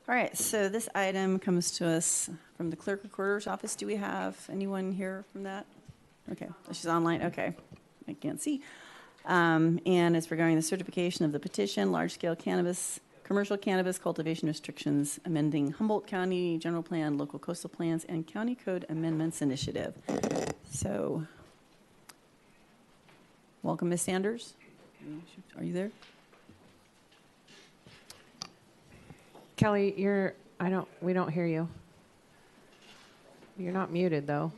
All right, so this item comes to us from the clerk recorder's office. Do we have anyone here from that? Okay, she's online. Okay, I can't see. And it's regarding the certification of the petition, large-scale commercial cannabis cultivation restrictions, amending Humboldt County General Plan, local coastal plans, and County Code Amendments Initiative. So, welcome, Ms. Sanders. Are you there? Kelly, we don't hear you. You're not muted though.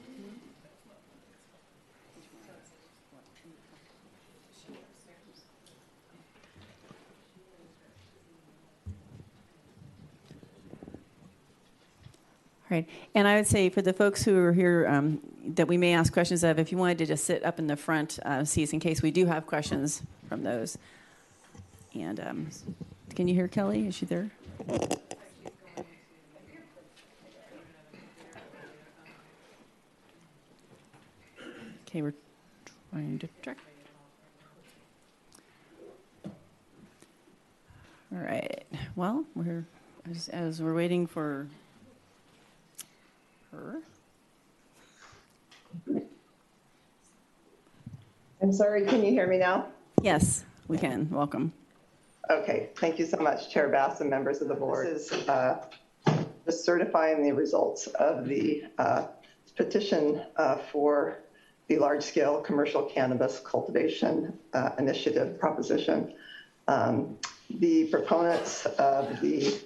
All right, and I would say for the folks who are here that we may ask questions of, if you wanted to just sit up in the front seats in case we do have questions from those. And can you hear Kelly? Is she there? Okay, we're trying to check. All right. Well, we're as we're waiting for her. I'm sorry, can you hear me now? Yes, we can. Welcome. Okay, thank you so much, Chair Bass and members of the board. This is just certifying the results of the petition for the large-scale commercial cannabis cultivation initiative proposition. The proponents of this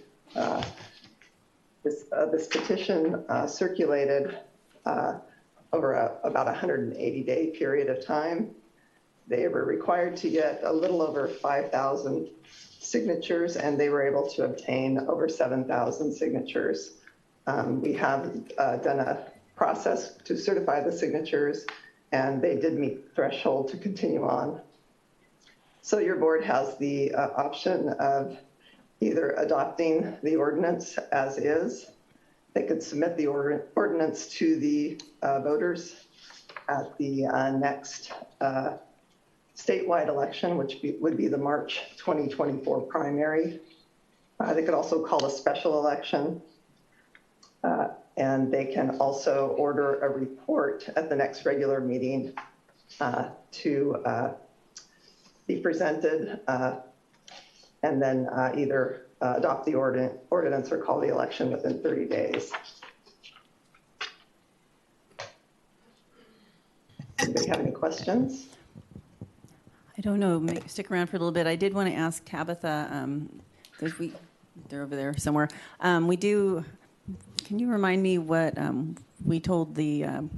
petition circulated over about a 180-day period of time. They were required to get a little over 5,000 signatures, and they were able to obtain over 7,000 signatures. We have done a process to certify the signatures, and they did meet the threshold to continue on. So your board has the option of either adopting the ordinance as is. They could submit the ordinance to the voters at the next statewide election, which would be the March 2024 primary. They could also call a special election. And they can also order a report at the next regular meeting to be presented and then either adopt the ordinance or call the election within 30 days. Anybody have any questions? I don't know. Stick around for a little bit. I did want to ask Tabitha. They're over there somewhere. Can you remind me what we told the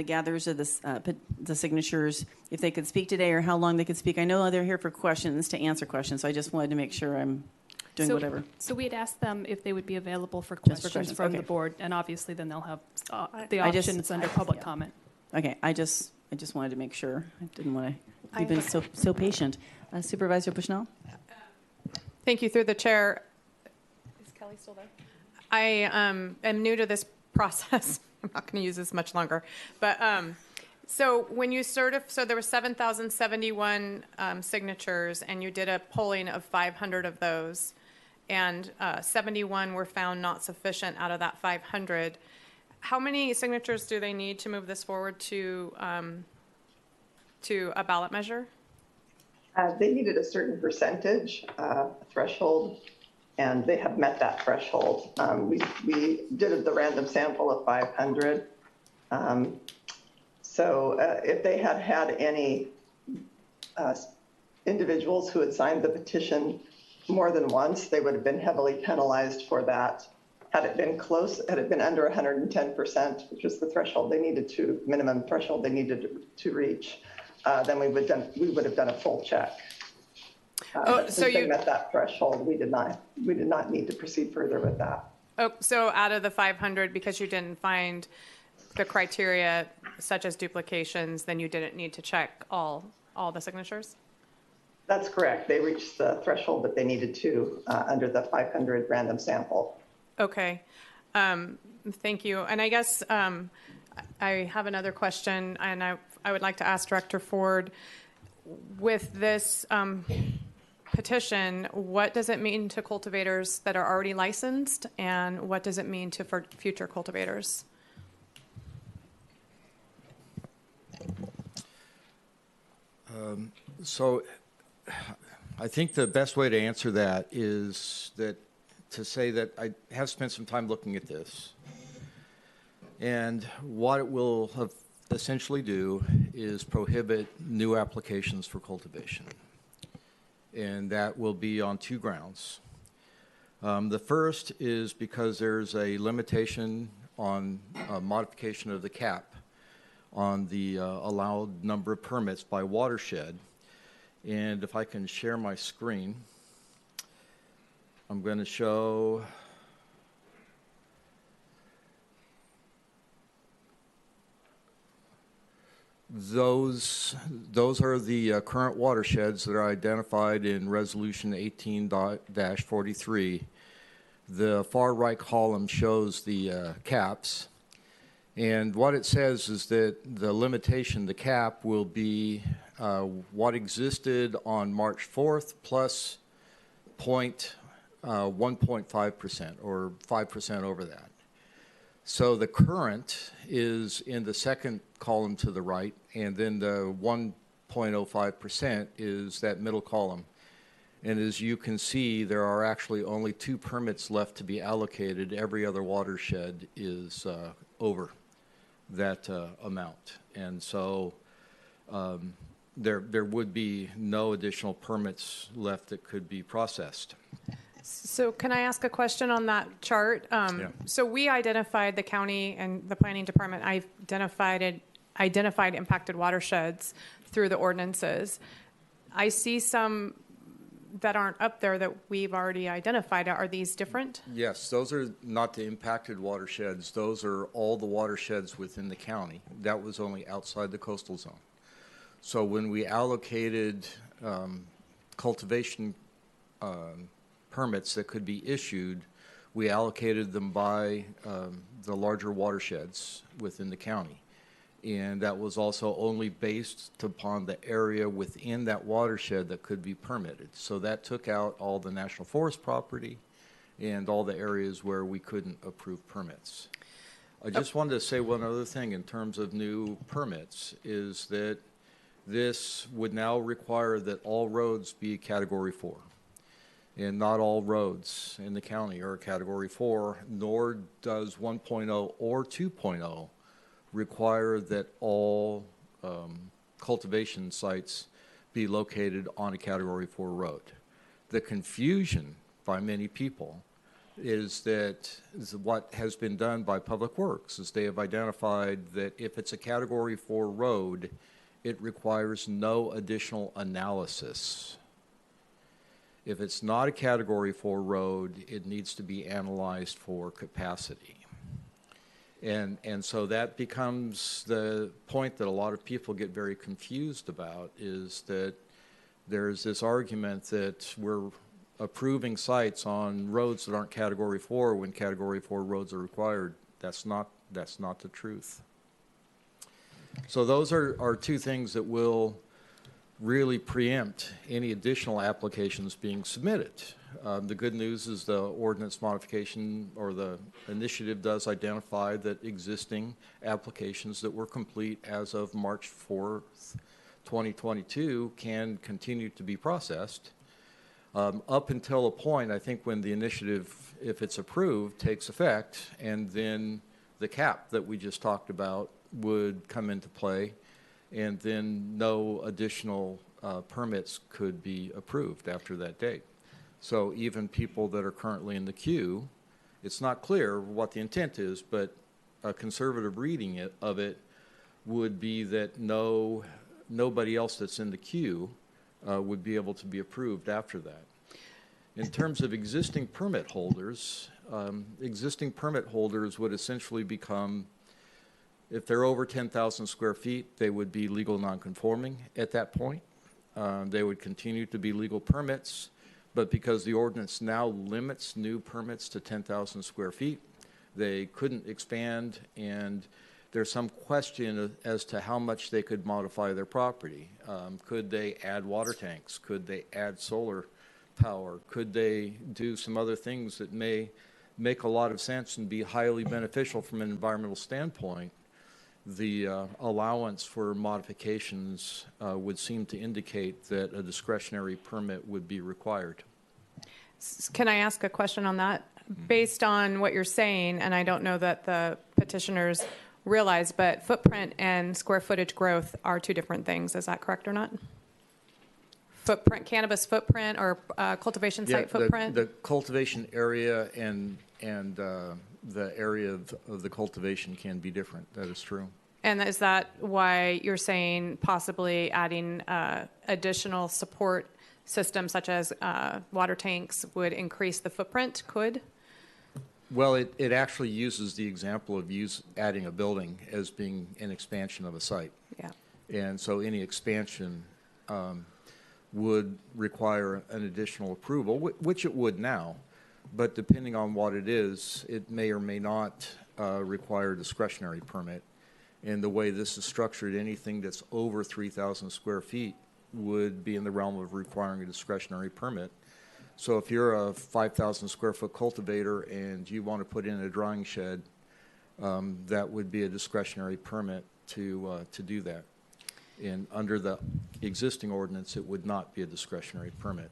gatherers of the signatures, if they could speak today or how long they could speak? I know they're here for questions, to answer questions, so I just wanted to make sure I'm doing whatever. So we had asked them if they would be available for questions from the board, and obviously then they'll have the option. It's under public comment. Okay, I just wanted to make sure. I didn't want to. You've been so patient. Supervisor Bushnell? Thank you. Through the chair. Is Kelly still there? I am new to this process. I'm not going to use this much longer. But so when you so there were 7,071 signatures, and you did a polling of 500 of those, and 71 were found not sufficient out of that 500. How many signatures do they need to move this forward to a ballot measure? They needed a certain percentage, threshold, and they have met that threshold. We did the random sample of 500. So if they had had any individuals who had signed the petition more than once, they would have been heavily penalized for that. Had it been close, had it been under 110%, which was the threshold they needed to, minimum threshold they needed to reach, then we would have done a full check. So you met that threshold. We did not need to proceed further with that. Oh, so out of the 500, because you didn't find the criteria such as duplications, then you didn't need to check all the signatures? That's correct. They reached the threshold that they needed to under the 500 random sample. Okay. Thank you. And I guess I have another question, and I would like to ask Director Ford, with this petition, what does it mean to cultivators that are already licensed, and what does it mean to for future cultivators? So I think the best way to answer that is that to say that I have spent some time looking at this. And what it will essentially do is prohibit new applications for cultivation. And that will be on two grounds. The first is because there's a limitation on modification of the cap on the allowed number of permits by watershed. And if I can share my screen, I'm going to show those are the current watersheds that are identified in Resolution 18-43. The far right column shows the caps. And what it says is that the limitation, the cap, will be what existed on March 4th plus 1.5% or 5% over that. So the current is in the second column to the right, and then the 1.05% is that middle column. And as you can see, there are actually only 2 permits left to be allocated. Every other watershed is over that amount. And so there would be no additional permits left that could be processed. So can I ask a question on that chart? Yeah. So we identified, the county and the planning department identified impacted watersheds through the ordinances. I see some that aren't up there that we've already identified. Are these different? Yes, those are not the impacted watersheds. Those are all the watersheds within the county. That was only outside the coastal zone. So when we allocated cultivation permits that could be issued, we allocated them by the larger watersheds within the county. And that was also only based upon the area within that watershed that could be permitted. So that took out all the national forest property and all the areas where we couldn't approve permits. I just wanted to say one other thing in terms of new permits is that this would now require that all roads be Category 4. And not all roads in the county are Category 4, nor does 1.0 or 2.0 require that all cultivation sites be located on a Category 4 road. The confusion by many people is that what has been done by Public Works is they have identified that if it's a Category 4 road, it requires no additional analysis. If it's not a Category 4 road, it needs to be analyzed for capacity. And so that becomes the point that a lot of people get very confused about, is that there's this argument that we're approving sites on roads that aren't Category 4 when Category 4 roads are required. That's not the truth. So those are two things that will really preempt any additional applications being submitted. The good news is the ordinance modification or the initiative does identify that existing applications that were complete as of March 4th, 2022 can continue to be processed up until a point, I think, when the initiative, if it's approved, takes effect, and then the cap that we just talked about would come into play, and then no additional permits could be approved after that date. So even people that are currently in the queue, it's not clear what the intent is, but a conservative reading of it would be that nobody else that's in the queue would be able to be approved after that. In terms of existing permit holders would essentially become, if they're over 10,000 square feet, they would be legal nonconforming at that point. They would continue to be legal permits, but because the ordinance now limits new permits to 10,000 square feet, they couldn't expand, and there's some question as to how much they could modify their property. Could they add water tanks? Could they add solar power? Could they do some other things that may make a lot of sense and be highly beneficial from an environmental standpoint? The allowance for modifications would seem to indicate that a discretionary permit would be required. Can I ask a question on that? Based on what you're saying, and I don't know that the petitioners realize, but footprint and square footage growth are two different things. Is that correct or not? Footprint, cannabis footprint, or cultivation site footprint? The cultivation area and the area of the cultivation can be different. That is true. And is that why you're saying possibly adding additional support systems such as water tanks would increase the footprint? Could? Well, it actually uses the example of adding a building as being an expansion of a site. Yeah. And so any expansion would require an additional approval, which it would now. But depending on what it is, it may or may not require a discretionary permit. And the way this is structured, anything that's over 3,000 square feet would be in the realm of requiring a discretionary permit. So if you're a 5,000 square foot cultivator and you want to put in a drying shed, that would be a discretionary permit to do that. And under the existing ordinance, it would not be a discretionary permit.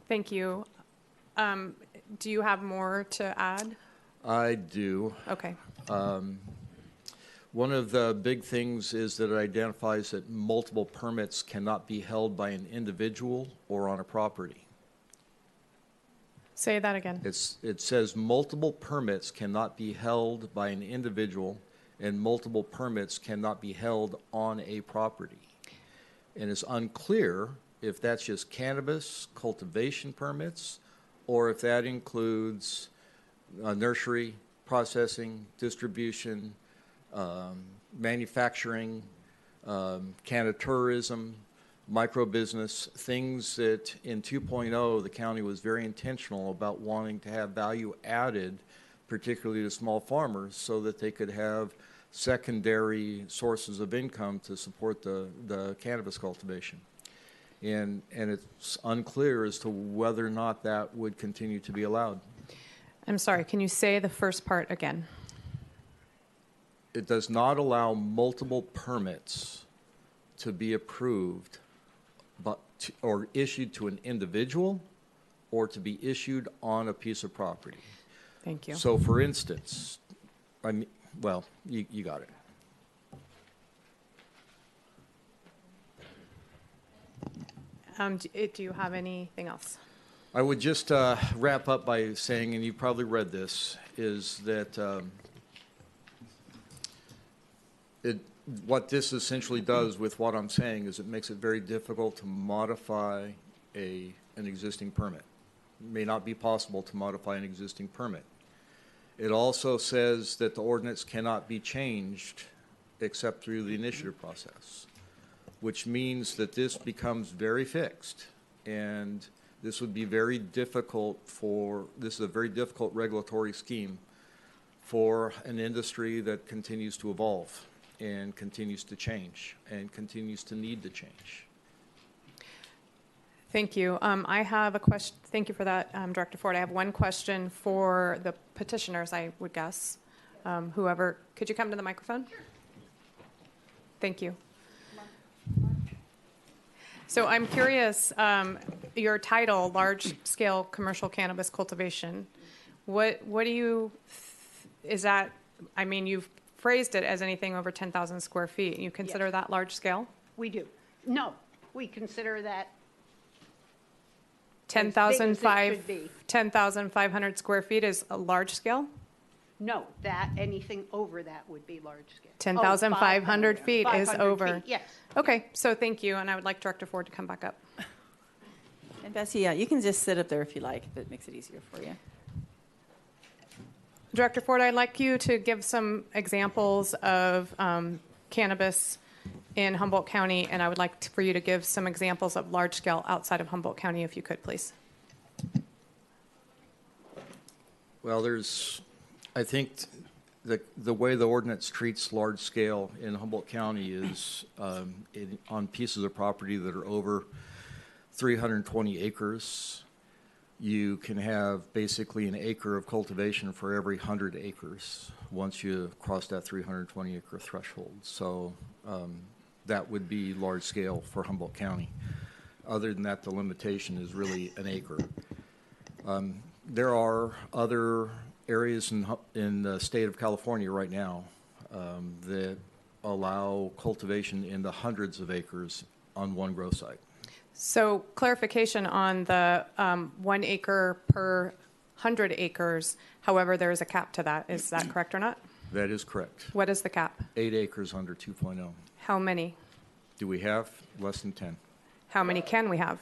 Thank you. Do you have more to add? I do. Okay. One of the big things is that it identifies that multiple permits cannot be held by an individual or on a property. Say that again. It says multiple permits cannot be held by an individual and multiple permits cannot be held on a property. And it's unclear if that's just cannabis cultivation permits or if that includes nursery, processing, distribution, manufacturing, canna-tourism, micro-business, things that in 2.0 the county was very intentional about wanting to have value added, particularly to small farmers, so that they could have secondary sources of income to support the cannabis cultivation. And it's unclear as to whether or not that would continue to be allowed. I'm sorry, can you say the first part again? It does not allow multiple permits to be approved or issued to an individual or to be issued on a piece of property. Thank you. So for instance, well, you got it. Do you have anything else? I would just wrap up by saying, and you probably read this, is that what this essentially does with what I'm saying is it makes it very difficult to modify an existing permit. It may not be possible to modify an existing permit. It also says that the ordinance cannot be changed except through the initiative process, which means that this becomes very fixed, and this would be very difficult this is a very difficult regulatory scheme for an industry that continues to evolve and continues to change and continues to need to change. Thank you. I have a question. Thank you for that, Director Ford. I have one question for the petitioners, I would guess. Whoever, could you come to the microphone? Sure. Thank you. So I'm curious, your title, large-scale commercial cannabis cultivation, what do you, is that, I mean, you've phrased it as anything over 10,000 square feet. You consider that large scale? We do. No, we consider that 10,500 square feet is a large scale? No, that anything over that would be large scale. 10,500 feet is 500 over. feet, yes. Okay, so thank you, and I would like Director Ford to come back up. And Bessie, yeah, you can just sit up there if you like, if it makes it easier for you. Director Ford, I'd like you to give some examples of cannabis in Humboldt County, and I would like for you to give some examples of large scale outside of Humboldt County, if you could, please. Well, I think the way the ordinance treats large scale in Humboldt County is on pieces of property that are over 320 acres, you can have basically an acre of cultivation for every 100 acres once you cross that 320 acre threshold. So that would be large scale for Humboldt County. Other than that, the limitation is really an acre. There are other areas in the state of California right now that allow cultivation in the hundreds of acres on one grow site. So clarification on the 1 acre per 100 acres. However, there is a cap to that. Is that correct or not? That is correct. What is the cap? 8 acres under 2.0. How many? Do we have? Less than 10. How many can we have?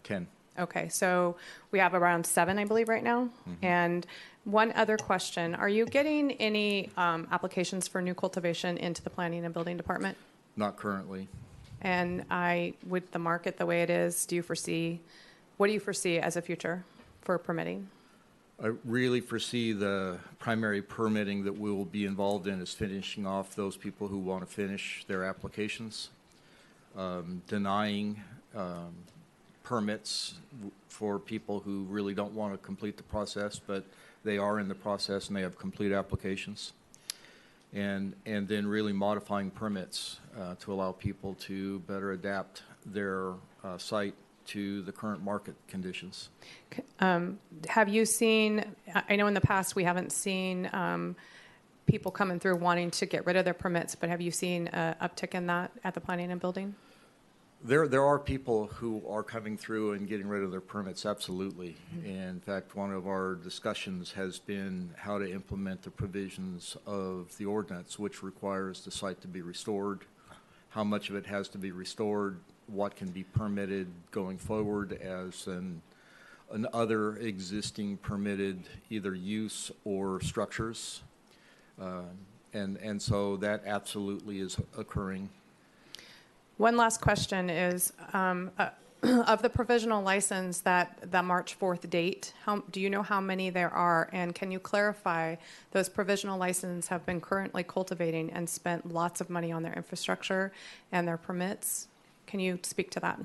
10. Okay, so we have around 7, I believe, right now. Mm-hmm. And one other question. Are you getting any applications for new cultivation into the planning and building department? Not currently. And with the market the way it is, what do you foresee as a future for permitting? I really foresee the primary permitting that we will be involved in is finishing off those people who want to finish their applications, denying permits for people who really don't want to complete the process, but they are in the process and they have complete applications. And then really modifying permits to allow people to better adapt their site to the current market conditions. Have you seen, I know in the past we haven't seen people coming through wanting to get rid of their permits, but have you seen an uptick in that at the planning and building? There are people who are coming through and getting rid of their permits, absolutely. Mm-hmm. In fact, one of our discussions has been how to implement the provisions of the ordinance, which requires the site to be restored, how much of it has to be restored, what can be permitted going forward as an other existing permitted either use or structures. And so that absolutely is occurring. One last question is, of the provisional license that March 4th date, do you know how many there are? And can you clarify, those provisional licenses have been currently cultivating and spent lots of money on their infrastructure and their permits. Can you speak to that?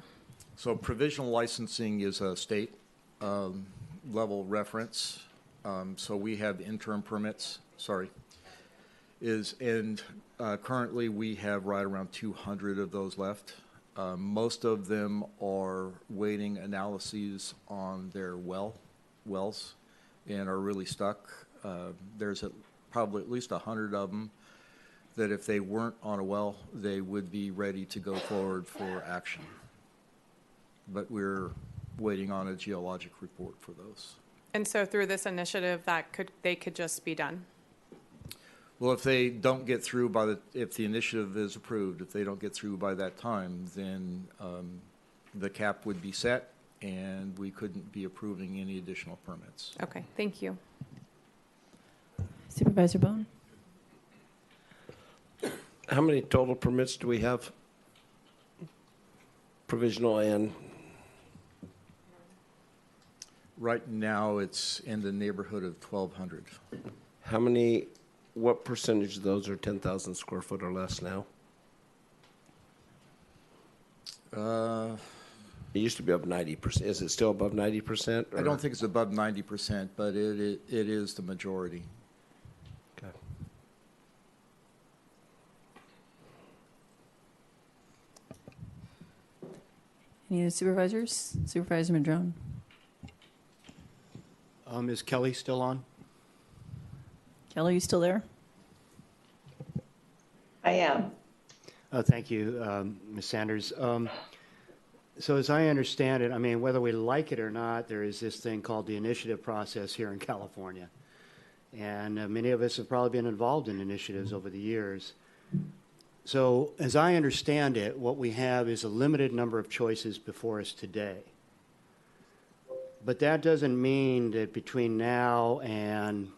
So provisional licensing is a state level reference. So we have interim permits, currently we have right around 200 of those left. Most of them are waiting analyses on their wells and are really stuck. There's probably at least 100 of them that if they weren't on a well, they would be ready to go forward for action. But we're waiting on a geologic report for those. And so through this initiative, they could just be done? Well, if they don't get through if the initiative is approved, if they don't get through by that time, then the cap would be set and we couldn't be approving any additional permits. Okay, thank you. Supervisor Bone? How many total permits do we have? Provisional and? Right now, it's in the neighborhood of 1,200. What percentage of those are 10,000 square foot or less now? It used to be above 90%. Is it still above 90%? I don't think it's above 90%, but it is the majority. Okay. Any other supervisors? Supervisor Madrone? Is Kelly still on? Kelly, are you still there? I am. Thank you, Ms. Sanders. So as I understand it, I mean, whether we like it or not, there is this thing called the initiative process here in California. And many of us have probably been involved in initiatives over the years. So as I understand it, what we have is a limited number of choices before us today. But that doesn't mean that between now and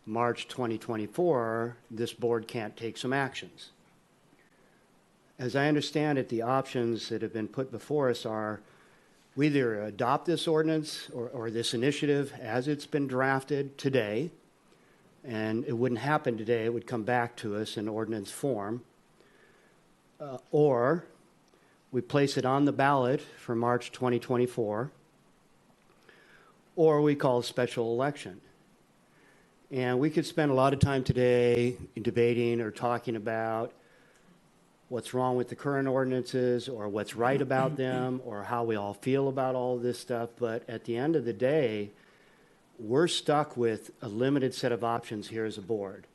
March 2024, this board can't take some actions. As I understand it, the options that have been put before us are we either adopt this ordinance or this initiative as it's been drafted today, and it wouldn't happen today, it would come back to us in ordinance form, or we place it on the ballot for March 2024, or we call a special election. And we could spend a lot of time today debating or talking about what's wrong with the current ordinances or what's right about them or how we all feel about all of this stuff. But at the end of the day, we're stuck with a limited set of options here as a board.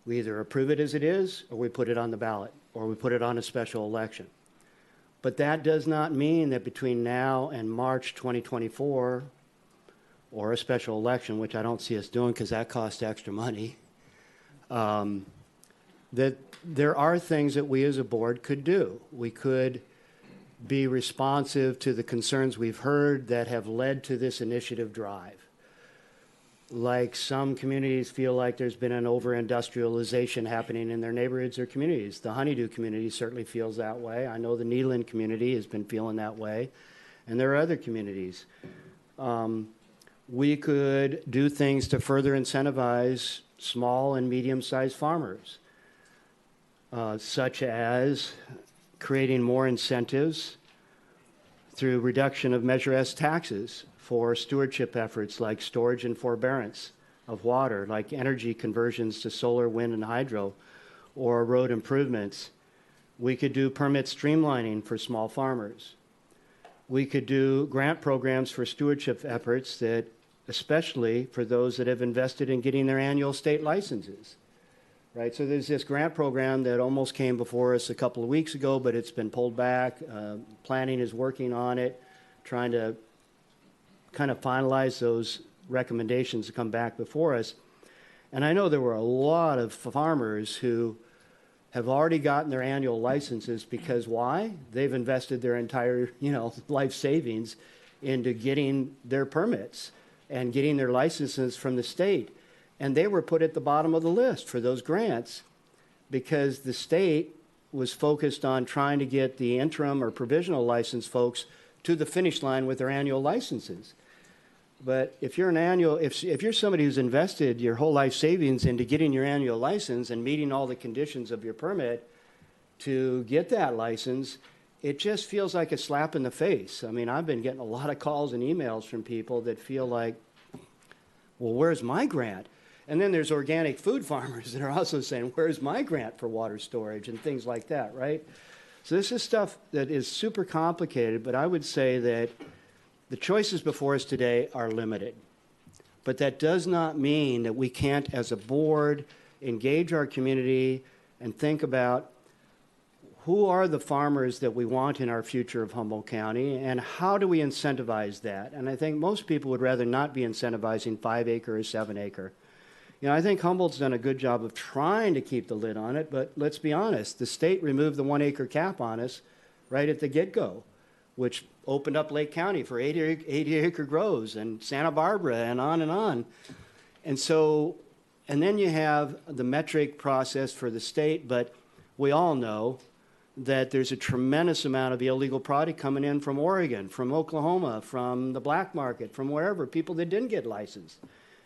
We either approve it as it is, or we put it on the ballot, or we put it on a special election. But that does not mean that between now and March 2024, or a special election, which I don't see us doing because that costs extra money, that there are things that we as a board could do. We could be responsive to the concerns we've heard that have led to this initiative drive. Like some communities feel like there's been an over-industrialization happening in their neighborhoods or communities. The Honeydew community certainly feels that way. I know the Neyland community has been feeling that way, and there are other communities. We could do things to further incentivize small and medium-sized farmers, such as creating more incentives through reduction of Measure S taxes for stewardship efforts like storage and forbearance of water, like energy conversions to solar, wind, and hydro, or road improvements. We could do permit streamlining for small farmers. We could do grant programs for stewardship efforts that, especially for those that have invested in getting their annual state licenses, right? So there's this grant program that almost came before us a couple of weeks ago, but it's been pulled back. Planning is working on it, trying to kind of finalize those recommendations to come back before us. And I know there were a lot of farmers who have already gotten their annual licenses because why? They've invested their entire, life savings into getting their permits and getting their licenses from the state. And they were put at the bottom of the list for those grants because the state was focused on trying to get the interim or provisional license folks to the finish line with their annual licenses. But if you're if you're somebody who's invested your whole life savings into getting your annual license and meeting all the conditions of your permit to get that license, it just feels like a slap in the face. I mean, I've been getting a lot of calls and emails from people that feel like, well, where's my grant? And then there's organic food farmers that are also saying, where's my grant for water storage and things like that, right? So this is stuff that is super complicated, but I would say that the choices before us today are limited. But that does not mean that we can't, as a board, engage our community and think about who are the farmers that we want in our future of Humboldt County and how do we incentivize that? And I think most people would rather not be incentivizing 5-acre or 7-acre. I think Humboldt's done a good job of trying to keep the lid on it, but let's be honest, the state removed the 1-acre cap on us right at the get-go, which opened up Lake County for 80-acre grows and Santa Barbara and on and on. And then you have the metric process for the state, but we all know that there's a tremendous amount of illegal product coming in from Oregon, from Oklahoma, from the black market, from wherever, people that didn't get licensed.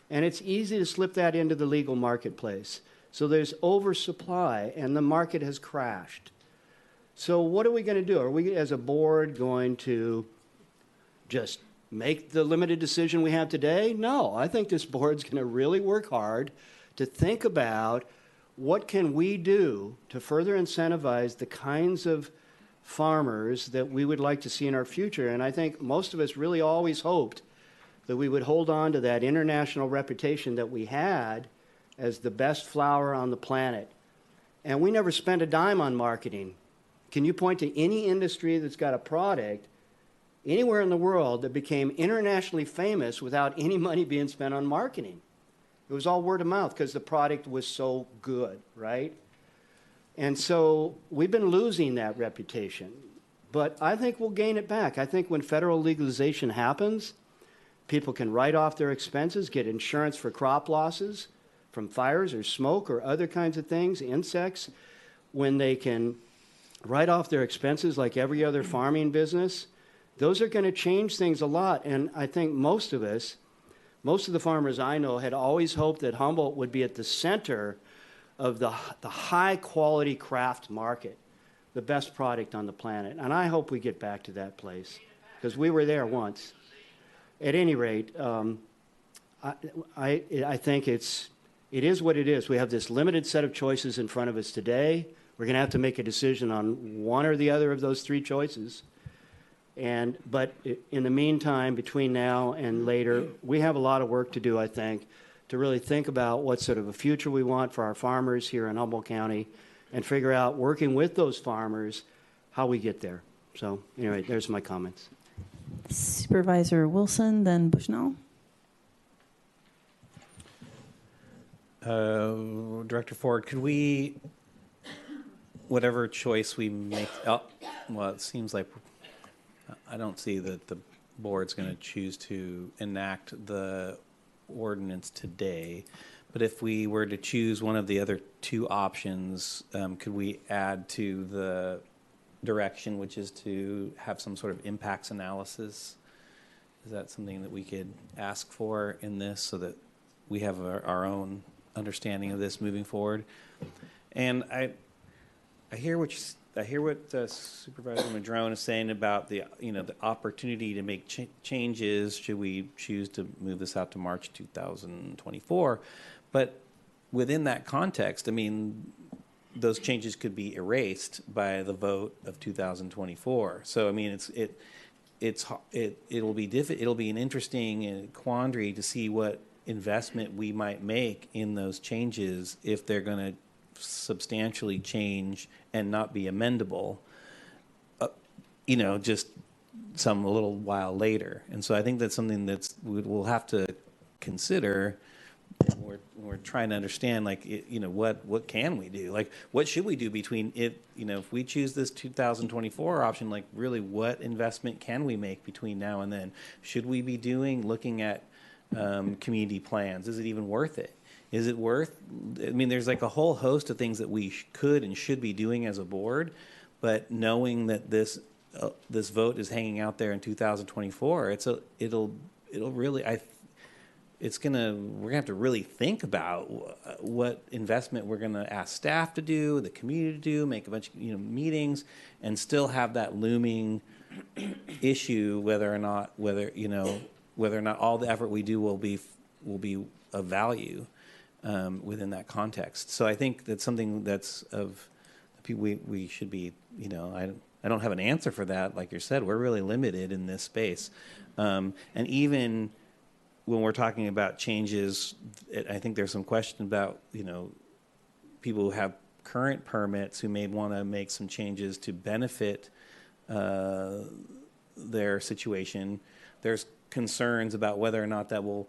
And it's easy to slip that into the legal marketplace. So there's oversupply, and the market has crashed. So what are we going to do? Are we, as a board, going to just make the limited decision we have today? No, I think this board's going to really work hard to think about what can we do to further incentivize the kinds of farmers that we would like to see in our future. And I think most of us really always hoped that we would hold on to that international reputation that we had as the best flower on the planet. And we never spent a dime on marketing. Can you point to any industry that's got a product anywhere in the world that became internationally famous without any money being spent on marketing? It was all word of mouth because the product was so good, right? And so we've been losing that reputation. But I think we'll gain it back. I think when federal legalization happens, people can write off their expenses, get insurance for crop losses from fires or smoke or other kinds of things, insects, when they can write off their expenses like every other farming business. Those are going to change things a lot. And I think most of the farmers I know had always hoped that Humboldt would be at the center of the high-quality craft market, the best product on the planet. And I hope we get back to that place, because we were there once. At any rate, I think it is what it is. We have this limited set of choices in front of us today. We're going to have to make a decision on one or the other of those three choices. But in the meantime, between now and later, we have a lot of work to do, I think, to really think about what sort of a future we want for our farmers here in Humboldt County and figure out, working with those farmers, how we get there. So anyway, there's my comments. Supervisor Wilson, then Bushnell. Director Ford, could we, whatever choice we make, well, it seems like I don't see that the board's going to choose to enact the ordinance today, but if we were to choose one of the other two options, could we add to the direction, which is to have some sort of impacts analysis? Is that something that we could ask for in this so that we have our own understanding of this moving forward? And I hear what Supervisor Madrone is saying about the opportunity to make changes should we choose to move this out to March 2024. But within that context, I mean, those changes could be erased by the vote of 2024. So I mean, it'll be an interesting quandary to see what investment we might make in those changes if they're going to substantially change and not be amendable, just a little while later. And so I think that's something we'll have to consider. We're trying to understand, what can we do? Like, what should we do between it? If we choose this 2024 option, like, really, what investment can we make between now and then? Should we be looking at community plans? Is it even worth it? Is it worth? I mean, there's like a whole host of things that we could and should be doing as a board, but knowing that this vote is hanging out there in 2024, we're gonna have to really think about what investment we're gonna ask staff to do, the community to do, make a bunch of meetings, and still have that looming issue whether or not all the effort we do will be of value within that context. So I think that's something we should be. I don't have an answer for that. Like you said, we're really limited in this space, and even when we're talking about changes, I think there's some question about, people who have current permits who may want to make some changes to benefit their situation. There's concerns about whether or not that will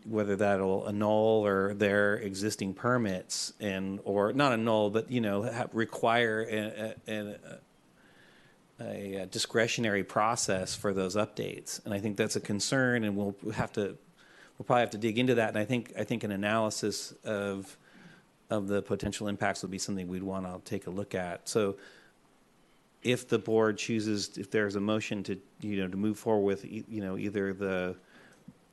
whether that'll annul or their existing permits or not annul, but require a discretionary process for those updates. And I think that's a concern, and we'll probably have to dig into that. And I think an analysis of the potential impacts would be something we'd want to take a look at. So if the board chooses, if there's a motion to move forward with either the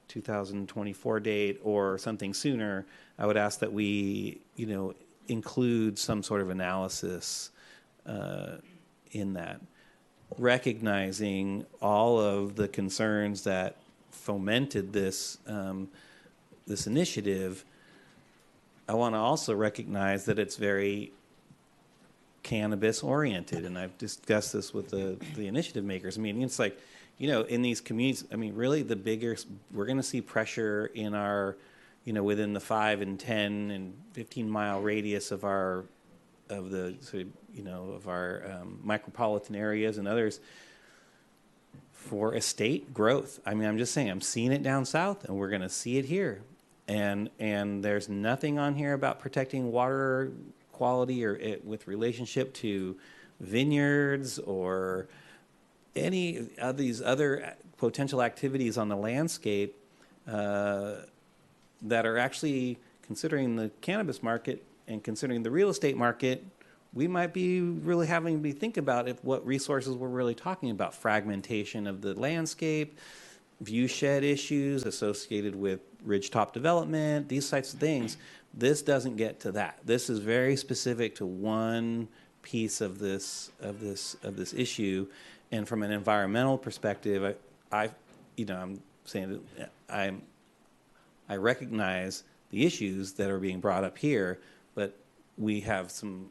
2024 date or something sooner, I would ask that we include some sort of analysis in that, recognizing all of the concerns that fomented this initiative. I want to also recognize that it's very cannabis oriented, and I've discussed this with the initiative makers. I mean, it's like, in these communities, I mean, really we're going to see pressure in our, within the 5 and 10 and 15 mile radius of our micropolitan areas and others for estate growth. I mean, I'm just saying, I'm seeing it down south, and we're going to see it here. And there's nothing on here about protecting water quality or with relationship to vineyards or any of these other potential activities on the landscape that are actually, considering the cannabis market and considering the real estate market, we might be really having to think about what resources we're really talking about. Fragmentation of the landscape, view shed issues associated with ridgetop development, these types of things. This doesn't get to that. This is very specific to one piece of this issue, and from an environmental perspective, I'm saying that I recognize the issues that are being brought up here, but we have some.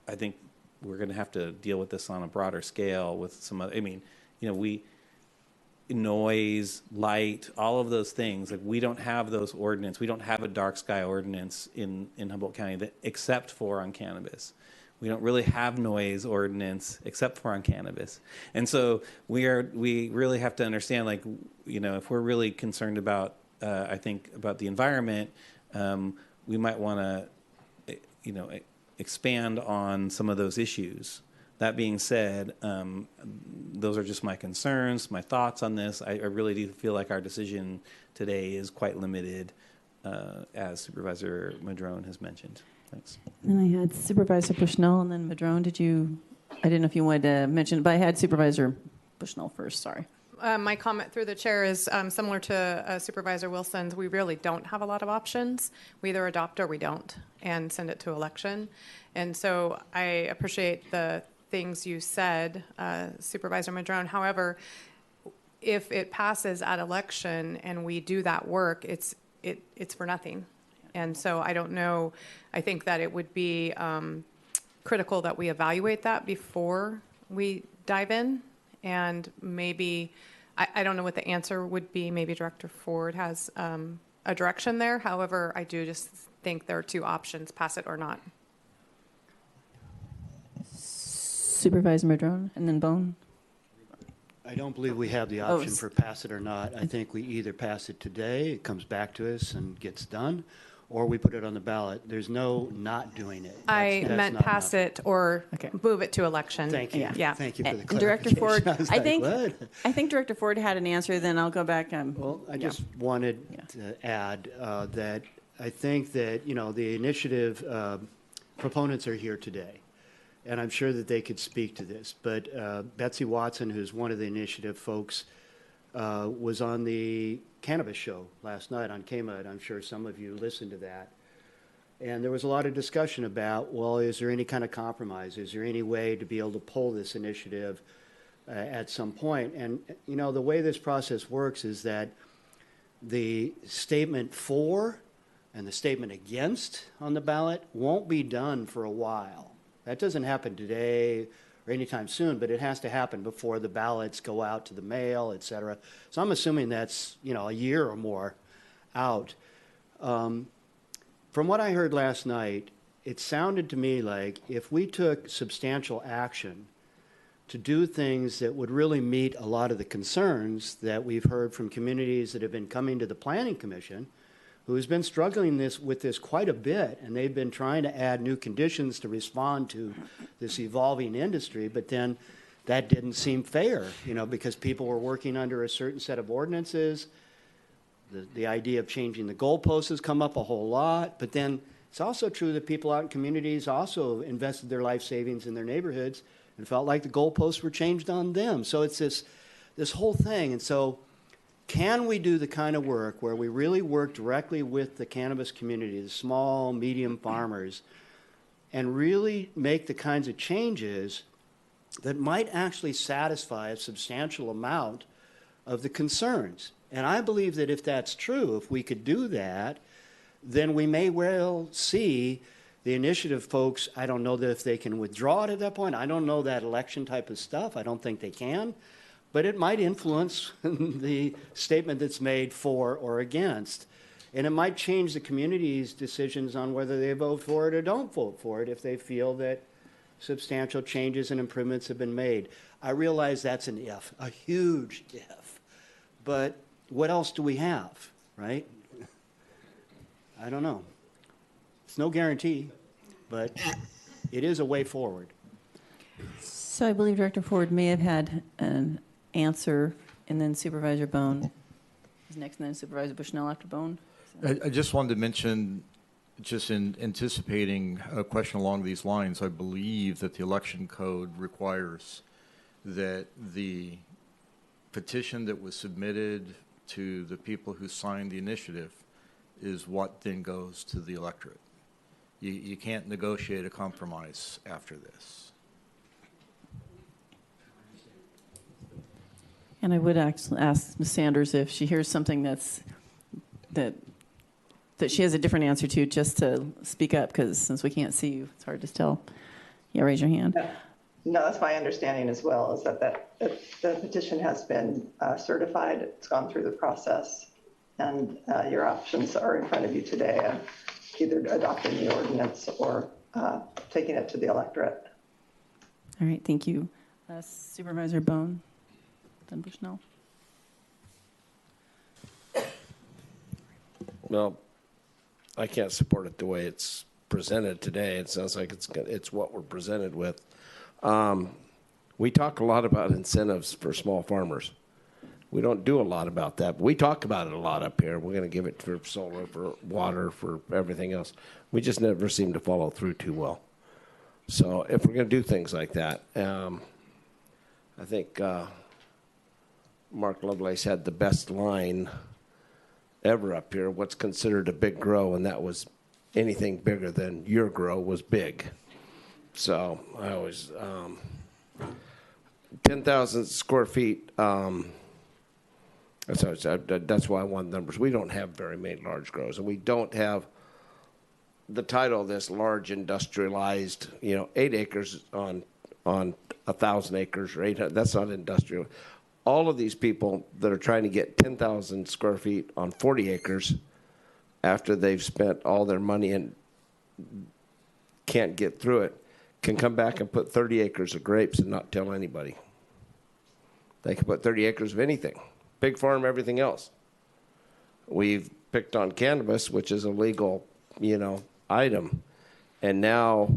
I think we're going to have to deal with this on a broader scale with some other. Noise, light, all of those things. Like, we don't have those ordinance. We don't have a dark sky ordinance in Humboldt County except for on cannabis. We don't really have noise ordinance except for on cannabis. And so we really have to understand, like, if we're really concerned about, I think, about the environment, we might want to, expand on some of those issues. That being said, those are just my concerns, my thoughts on this. I really do feel like our decision today is quite limited, as Supervisor Madrone has mentioned. Thanks. And I had Supervisor Bushnell and then Madrone. I didn't know if you wanted to mention, but I had Supervisor Bushnell first, sorry. My comment through the chair is similar to Supervisor Wilson's. We really don't have a lot of options. We either adopt or we don't and send it to election. And so I appreciate the things you said, Supervisor Madrone. However, if it passes at election and we do that work, it's for nothing. And so I don't know. I think that it would be critical that we evaluate that before we dive in. And maybe, I don't know what the answer would be. Maybe Director Ford has a direction there. However, I do just think there are two options, pass it or not. Supervisor Madrone and then Bone. I don't believe we have the option for pass it or not. I think we either pass it today, it comes back to us and gets done, or we put it on the ballot. There's no not doing it. I meant pass it or move it to election. Thank you. Yeah. Thank you for the And Director clarification. Ford, I think Director Ford had an answer, then I'll go back. Well, I just wanted to add that I think that, the initiative proponents are here today, and I'm sure that they could speak to this. But Betsy Watson, who's one of the initiative folks, was on the Cannabis show last night on KMUD. I'm sure some of you listened to that. And there was a lot of discussion about, well, is there any kind of compromise? Is there any way to be able to pull this initiative at some point? And, the way this process works is that the statement for and the statement against on the ballot won't be done for a while. That doesn't happen today or anytime soon, but it has to happen before the ballots go out to the mail, et cetera. So I'm assuming that's, a year or more out. From what I heard last night, it sounded to me like if we took substantial action to do things that would really meet a lot of the concerns that we've heard from communities that have been coming to the Planning Commission, who has been struggling with this quite a bit, and they've been trying to add new conditions to respond to this evolving industry, but then that didn't seem fair, because people were working under a certain set of ordinances. The idea of changing the goalposts has come up a whole lot, but then it's also true that people out in communities also invested their life savings in their neighborhoods and felt like the goalposts were changed on them. So it's this whole thing. And so can we do the kind of work where we really work directly with the cannabis community, the small, medium farmers, and really make the kinds of changes that might actually satisfy a substantial amount of the concerns? And I believe that if that's true, if we could do that, then we may well see the initiative folks. I don't know that if they can withdraw it at that point. I don't know that election type of stuff. I don't think they can. But it might influence the statement that's made for or against. And it might change the community's decisions on whether they vote for it or don't vote for it if they feel that substantial changes and improvements have been made. I realize that's an if, a huge if. But what else do we have, right? I don't know. It's no guarantee, but it is a way forward. So I believe Director Ford may have had an answer, and then Supervisor Bone is next, and then Supervisor Bushnell after Bone. I just wanted to mention, just in anticipating a question along these lines, I believe that the election code requires that the petition that was submitted to the people who signed the initiative is what then goes to the electorate. you can't negotiate a compromise after this. And I would actually ask Ms. Sanders if she hears something that she has a different answer to, just to speak up, because since we can't see you, it's hard to tell. Yeah, raise your hand. No, that's my understanding as well, is that the petition has been certified. It's gone through the process, and your options are in front of you today, either adopting the ordinance or taking it to the electorate. All right, thank you. Supervisor Bone, then Bushnell. Well, I can't support it the way it's presented today. It sounds like it's what we're presented with. We talk a lot about incentives for small farmers. We don't do a lot about that, but we talk about it a lot up here. We're going to give it for solar, for water, for everything else. We just never seem to follow through too well. So if we're going to do things like that, I think Mark Lovelace had the best line ever up here, what's considered a big grow, and that was anything bigger than your grow was big. So I always, 10,000 square feet, that's why I want numbers. We don't have very many large grows, and we don't have the title of this large industrialized, 8 acres on 1,000 acres or 800, that's not industrial. All of these people that are trying to get 10,000 square feet on 40 acres after they've spent all their money and can't get through it can come back and put 30 acres of grapes and not tell anybody. They can put 30 acres of anything, big farm, everything else. We've picked on cannabis, which is a legal, item. And now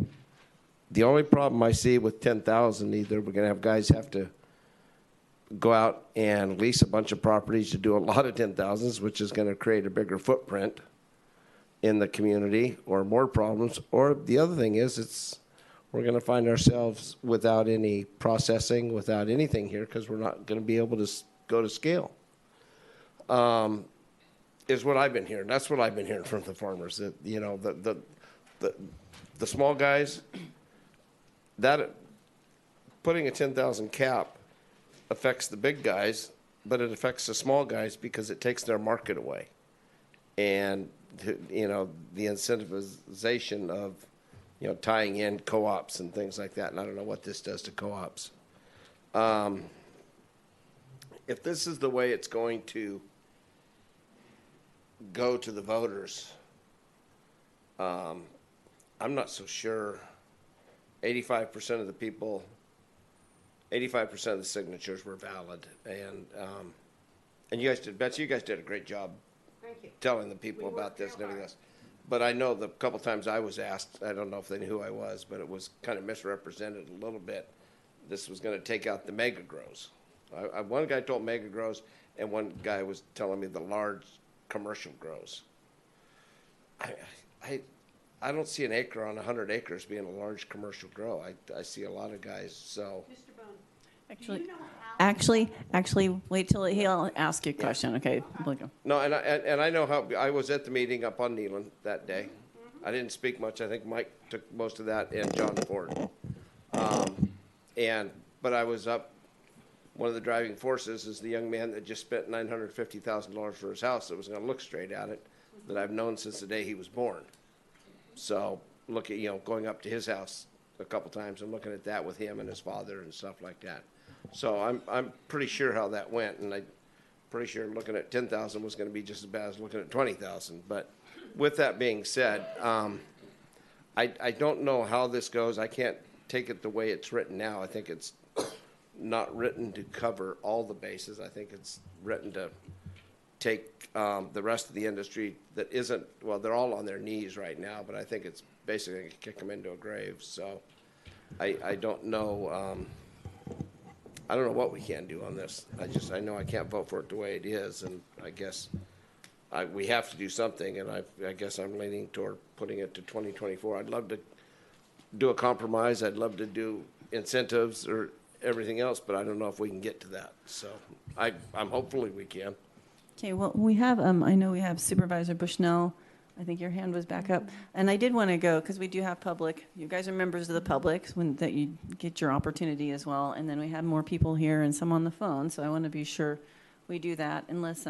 the only problem I see with 10,000, either we're going to have guys have to go out and lease a bunch of properties to do a lot of 10,000s, which is going to create a bigger footprint in the community or more problems. Or the other thing is we're going to find ourselves without any processing, without anything here, because we're not going to be able to go to scale. Is what I've been hearing. That's what I've been hearing from the farmers. That the small guys, that putting a 10,000 cap affects the big guys, but it affects the small guys because it takes their market away, and the incentivization of tying in co-ops and things like that. And I don't know what this does to co-ops. If this is the way it's going to go to the voters, I'm not so sure. 85% of the people, 85% of the signatures were valid, and you guys did, Betsy, you guys did a great job. Thank you. Telling the people about this and everything else. But I know the couple times I was asked, I don't know if they knew who I was, but it was kind of misrepresented a little bit. This was going to take out the mega grows. One guy told mega grows, and one guy was telling me the large commercial grows. I don't see an acre on 100 acres being a large commercial grow. I see a lot of guys, so. Mr. Bone, Actually, do you know how? actually, wait till he'll ask you a question, okay? No, and I know how, I was at the meeting up on Nealon that day. I didn't speak much. I think Mike took most of that, and John Ford. But I was up, one of the driving forces is the young man that just spent $950,000 for his house that was going to look straight at it, that I've known since the day he was born. So look at, going up to his house a couple times and looking at that with him and his father and stuff like that. So I'm pretty sure how that went, and I'm pretty sure looking at 10,000 was going to be just as bad as looking at 20,000. But with that being said, I don't know how this goes. I can't take it the way it's written now. I think it's not written to cover all the bases. I think it's written to take the rest of the industry that isn't, well, they're all on their knees right now, but I think it's basically going to kick them into a grave. So I don't know. I don't know what we can do on this. I know I can't vote for it the way it is, and I guess we have to do something, and I guess I'm leaning toward putting it to 2024. I'd love to do a compromise. I'd love to do incentives or everything else, but I don't know if we can get to that. So I'm hopefully we can. Okay, well, we have, I know we have Supervisor Bushnell I think your hand was back up. And I did want to go, because we do have public, you guys are members of the public, that you get your opportunity as well. And then we have more people here and some on the phone, so I want to be sure we do that unless,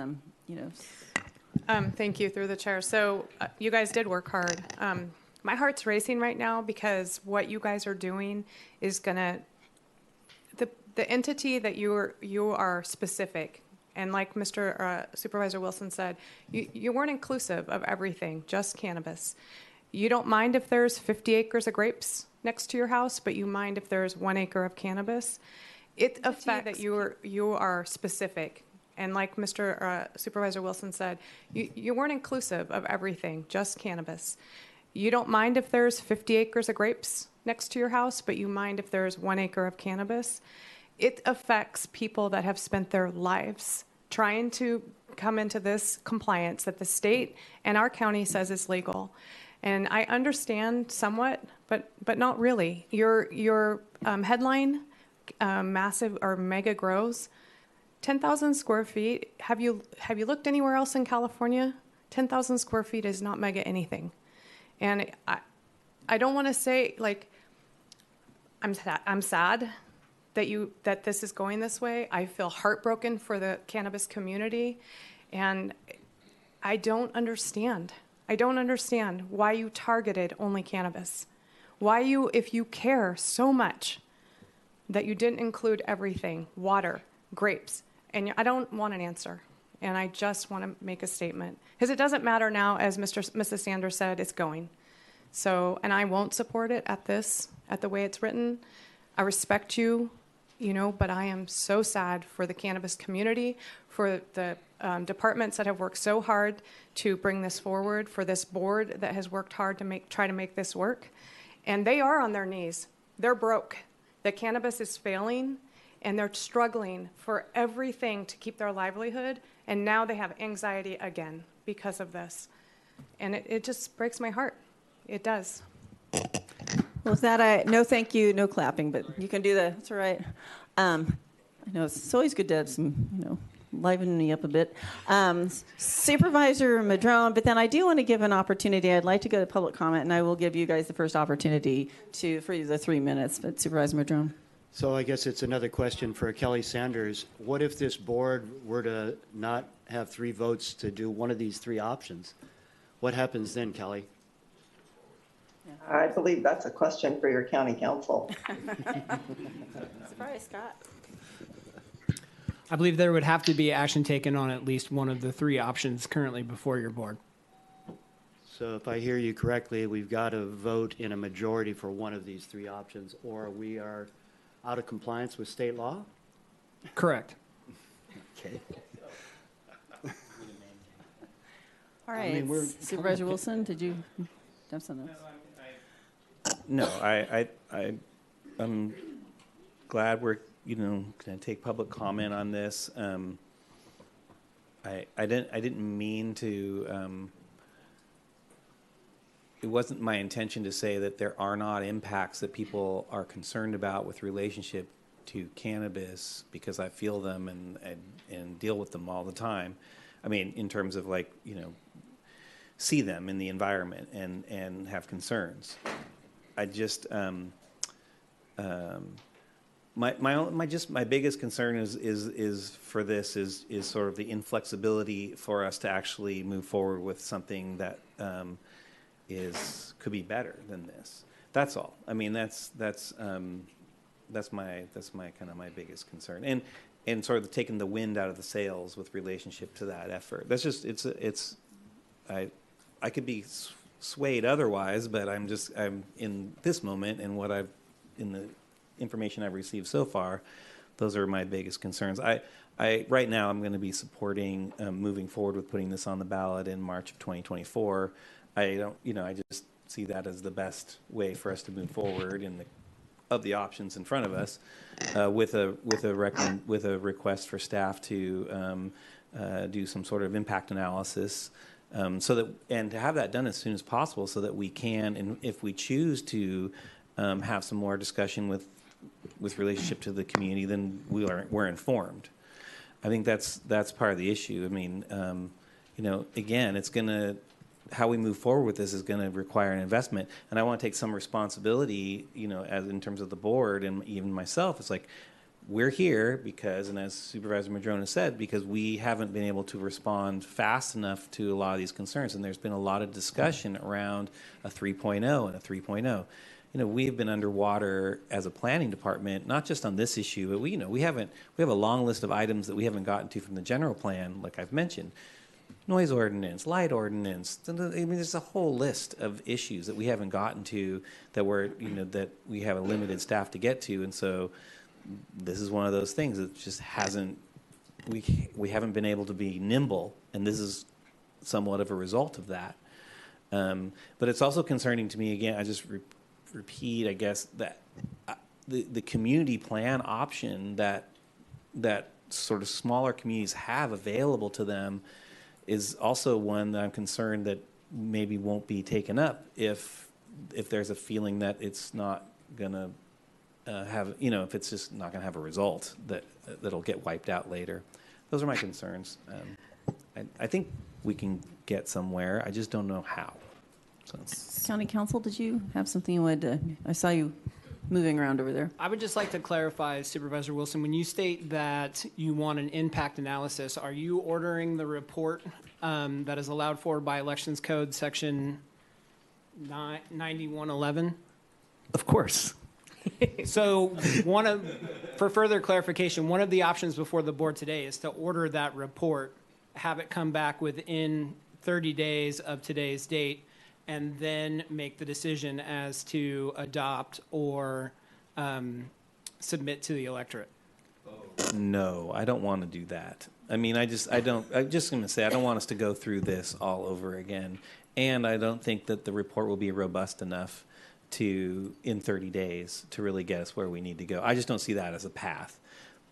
Thank you, through the chair. So you guys did work hard. My heart's racing right now because what you guys are doing is gonna, the entity that you are specific. And like Mr. Supervisor Wilson said, you weren't inclusive of everything, just cannabis. You don't mind if there's 50 acres of grapes next to your house, but you mind if there's 1 acre of cannabis. It affects that you are specific. And like Mr. Supervisor Wilson said, you weren't inclusive of everything, just cannabis. You don't mind if there's 50 acres of grapes next to your house, but you mind if there's 1 acre of cannabis. It affects people that have spent their lives trying to come into this compliance that the state and our county says is legal. And I understand somewhat, but not really. Your headline, massive or mega grows, 10,000 square feet. Have you looked anywhere else in California? 10,000 square feet is not mega anything. And I don't want to say, like, I'm sad that this is going this way. I feel heartbroken for the cannabis community, and I don't understand. I don't understand why you targeted only cannabis. Why you, if you care so much, that you didn't include everything, water, grapes, and I don't want an answer. And I just want to make a statement. Because it doesn't matter now, as Mrs. Sanders said, it's going. So, and I won't support it at the way it's written. I respect you, but I am so sad for the cannabis community, for the departments that have worked so hard to bring this forward, for this board that has worked hard to try to make this work. And they are on their knees. They're broke. The cannabis is failing, and they're struggling for everything to keep their livelihood. And now they have anxiety again because of this. And it just breaks my heart. It does. well, with that, no thank you, no clapping, but you can do that's all right. I know it's always good to have some, liven me up a bit. Supervisor Madrone, but then I do want to give an opportunity. I'd like to go to public comment, and I will give you guys the first opportunity for the 3 minutes, but Supervisor Madrone. So I guess it's another question for Kelly Sanders. What if this board were to not have 3 votes to do one of these 3 options? What happens then, Kelly? I believe that's a question for your county council. Surprise, Scott. I believe there would have to be action taken on at least one of the 3 options currently before your board. So if I hear you correctly, we've got to vote in a majority for one of these 3 options, or we are out of compliance with state law? Correct. Okay. All right, Supervisor Wilson, did you have something else? No, I'm glad we're going to take public comment on this. I didn't mean to. It wasn't my intention to say that there are not impacts that people are concerned about with relationship to cannabis, because I feel them and deal with them all the time. I mean, in terms of see them in the environment and have concerns. I just my biggest concern is for this is sort of the inflexibility for us to actually move forward with something that could be better than this. That's all. I mean, that's my kind of my biggest concern, and sort of taking the wind out of the sails with relationship to that effort. That's just I could be swayed otherwise, but I'm in this moment and in the information I've received so far, those are my biggest concerns. Right now I'm going to be supporting moving forward with putting this on the ballot in March of 2024. I just see that as the best way for us to move forward of the options in front of us, with a request for staff to do some sort of impact analysis. And to have that done as soon as possible, so that we can, and if we choose to have some more discussion with relationship to the community, then we're informed. I think that's part of the issue. I mean, again, it's going to how we move forward with this is going to require an investment, and I want to take some responsibility, as in terms of the board and even myself. It's like, we're here because, and as Supervisor Madrona said, because we haven't been able to respond fast enough to a lot of these concerns, and there's been a lot of discussion around a 3.0 and a 3.0. We've been underwater as a planning department, not just on this issue, but we have a long list of items that we haven't gotten to from the general plan, like I've mentioned. Noise ordinance, light ordinance. There's a whole list of issues that we haven't gotten to that that we have a limited staff to get to, and so this is one of those things that just hasn't. We haven't been able to be nimble, and this is somewhat of a result of that. But it's also concerning to me. Again, I just repeat, I guess, that the community plan option that sort of smaller communities have available to them is also one that I'm concerned that maybe won't be taken up if there's a feeling that it's not going to have, if it's just not going to have a result that'll get wiped out later. Those are my concerns. I think we can get somewhere. I just don't know how. So. County Council, did you have something you wanted to? I saw you moving around over there. I would just like to clarify, Supervisor Wilson, when you state that you want an impact analysis, are you ordering the report that is allowed for by Elections Code Section 9111? Of course. So for further clarification, one of the options before the board today is to order that report, have it come back within 30 days of today's date, and then make the decision as to adopt or submit to the electorate. No, I don't want to do that. I'm just going to say I don't want us to go through this all over again. And I don't think that the report will be robust enough in 30 days to really get us where we need to go. I just don't see that as a path.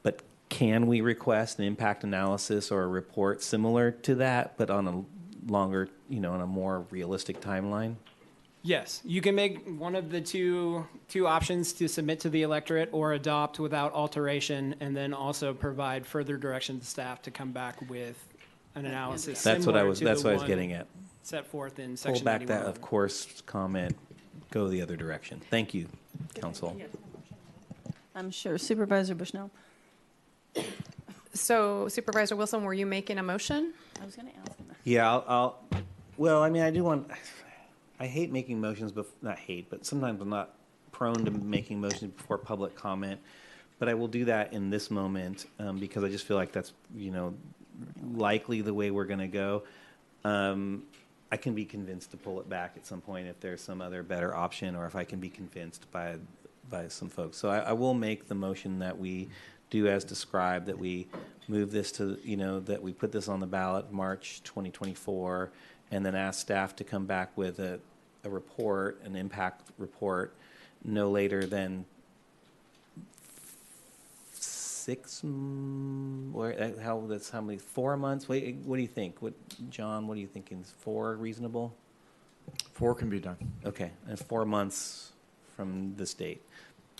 But can we request an impact analysis or a report similar to that, but on a longer, on a more realistic timeline? Yes, you can make one of the two options to submit to the electorate or adopt without alteration, and then also provide further direction to staff to come back with an analysis. That's what I was getting at. Set forth in section. Pull back that, of course, comment. Go the other direction. Thank you, Council. I'm sure Supervisor Bushnell. So Supervisor Wilson, were you making a motion? I was going to ask him that. Yeah, well, I do want. I hate making motions, but not hate, but sometimes I'm not prone to making motions before public comment. But I will do that in this moment because I just feel like that's likely the way we're going to go. I can be convinced to pull it back at some point if there's some other better option, or if I can be convinced by some folks. So I will make the motion that we do as described, that we move this to, that we put this on the ballot March 2024, and then ask staff to come back with a report, an impact report, no later than 4 months? Wait, what do you think? John, what are you thinking? Is 4 reasonable? 4 can be done. Okay, and 4 months from this date.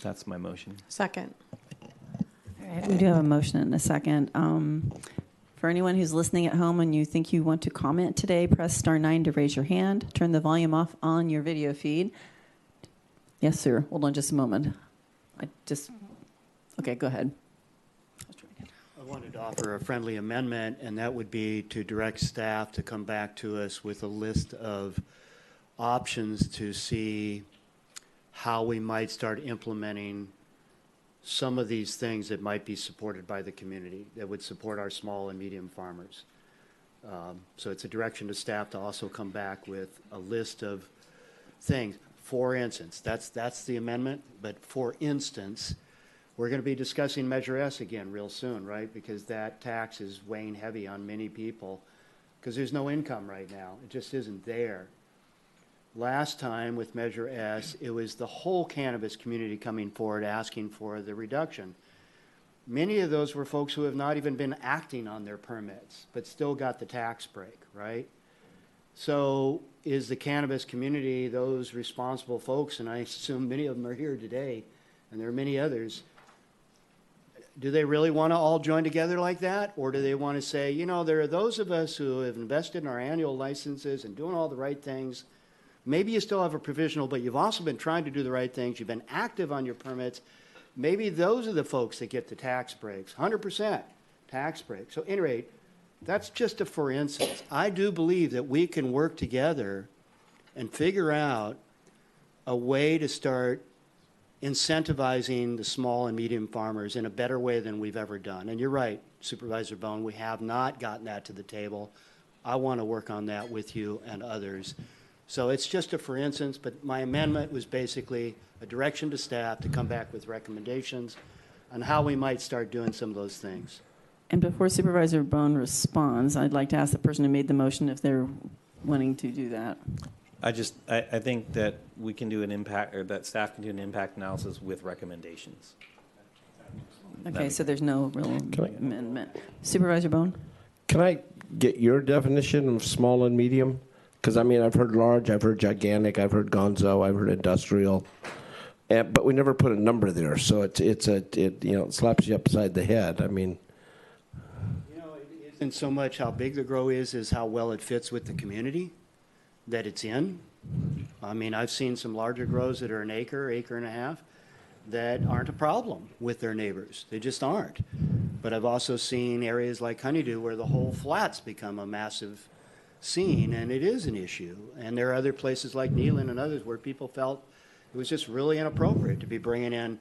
That's my motion. Second. All right, we do have a motion in a second. For anyone who's listening at home and you think you want to comment today, press *9 to raise your hand. Turn the volume off on your video feed. Yes, sir. Hold on just a moment. Okay, go ahead. I wanted to offer a friendly amendment, and that would be to direct staff to come back to us with a list of options to see how we might start implementing some of these things that might be supported by the community, that would support our small and medium farmers. So it's a direction to staff to also come back with a list of things. For instance, that's the amendment, but for instance, we're going to be discussing Measure S again real soon, right? Because that tax is weighing heavy on many people because there's no income right now. It just isn't there. Last time with Measure S, it was the whole cannabis community coming forward asking for the reduction. Many of those were folks who have not even been acting on their permits, but still got the tax break, right? So is the cannabis community, those responsible folks, and I assume many of them are here today, and there are many others, do they really want to all join together like that? Or do they want to say, you know, there are those of us who have invested in our annual licenses and doing all the right things. Maybe you still have a provisional, but you've also been trying to do the right things. You've been active on your permits. Maybe those are the folks that get the tax breaks, 100% tax break. So at any rate, that's just a for instance. I do believe that we can work together and figure out a way to start incentivizing the small and medium farmers in a better way than we've ever done. And you're right, Supervisor Bone, we have not gotten that to the table. I want to work on that with you and others. So it's just a for instance, but my amendment was basically a direction to staff to come back with recommendations on how we might start doing some of those things. And before Supervisor Bone responds, I'd like to ask the person who made the motion if they're wanting to do that. I think that we can do an impact, or that staff can do an impact analysis with recommendations. Okay, so there's no real amendment. Supervisor Bone? Can I get your definition of small and medium? Because, I mean, I've heard large, I've heard gigantic, I've heard gonzo, I've heard industrial, but we never put a number there, so it slaps you upside the head. I mean, you know, it isn't so much how big the grow is how well it fits with the community that it's in. I mean, I've seen some larger grows that are an acre, acre and a half, that aren't a problem with their neighbors. They just aren't. But I've also seen areas like Honeydew where the whole flats become a massive scene, and it is an issue. And there are other places like Neyland and others where people felt it was just really inappropriate to be bringing in,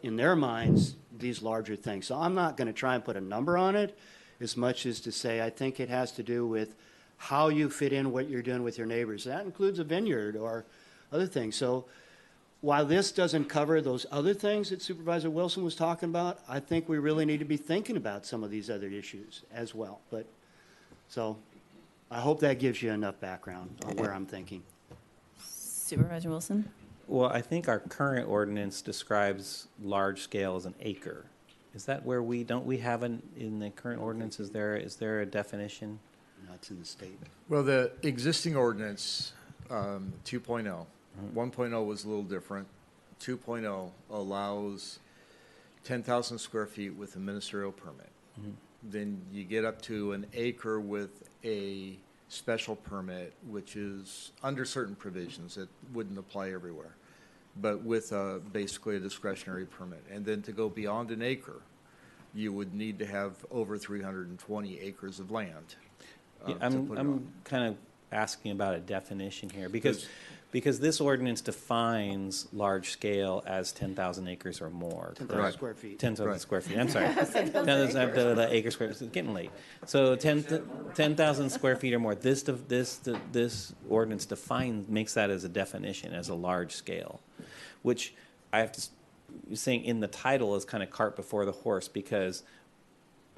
in their minds, these larger things. So I'm not going to try and put a number on it as much as to say I think it has to do with how you fit in what you're doing with your neighbors. That includes a vineyard or other things. So while this doesn't cover those other things that Supervisor Wilson was talking about, I think we really need to be thinking about some of these other issues as well. But so I hope that gives you enough background on where I'm thinking. Supervisor Wilson? Well, I think our current ordinance describes large scale as an acre. Is that where don't we have in the current ordinance, is there a definition? No, it's in the state. Well, the existing ordinance, 2.0, 1.0 was a little different. 2.0 allows 10,000 square feet with a ministerial permit. Mm-hmm. Then you get up to an acre with a special permit, which is under certain provisions that wouldn't apply everywhere, but with basically a discretionary permit. And then to go beyond an acre, you would need to have over 320 acres of land. Yeah, I'm kind of asking about a definition here because this ordinance defines large scale as 10,000 acres or more. 10,000 square feet. 10,000 square feet. I'm sorry. 10,000 acre square feet. It's getting late. So 10,000 square feet or more. This ordinance makes that as a definition, as a large scale, which I have to saying in the title is kind of cart before the horse, because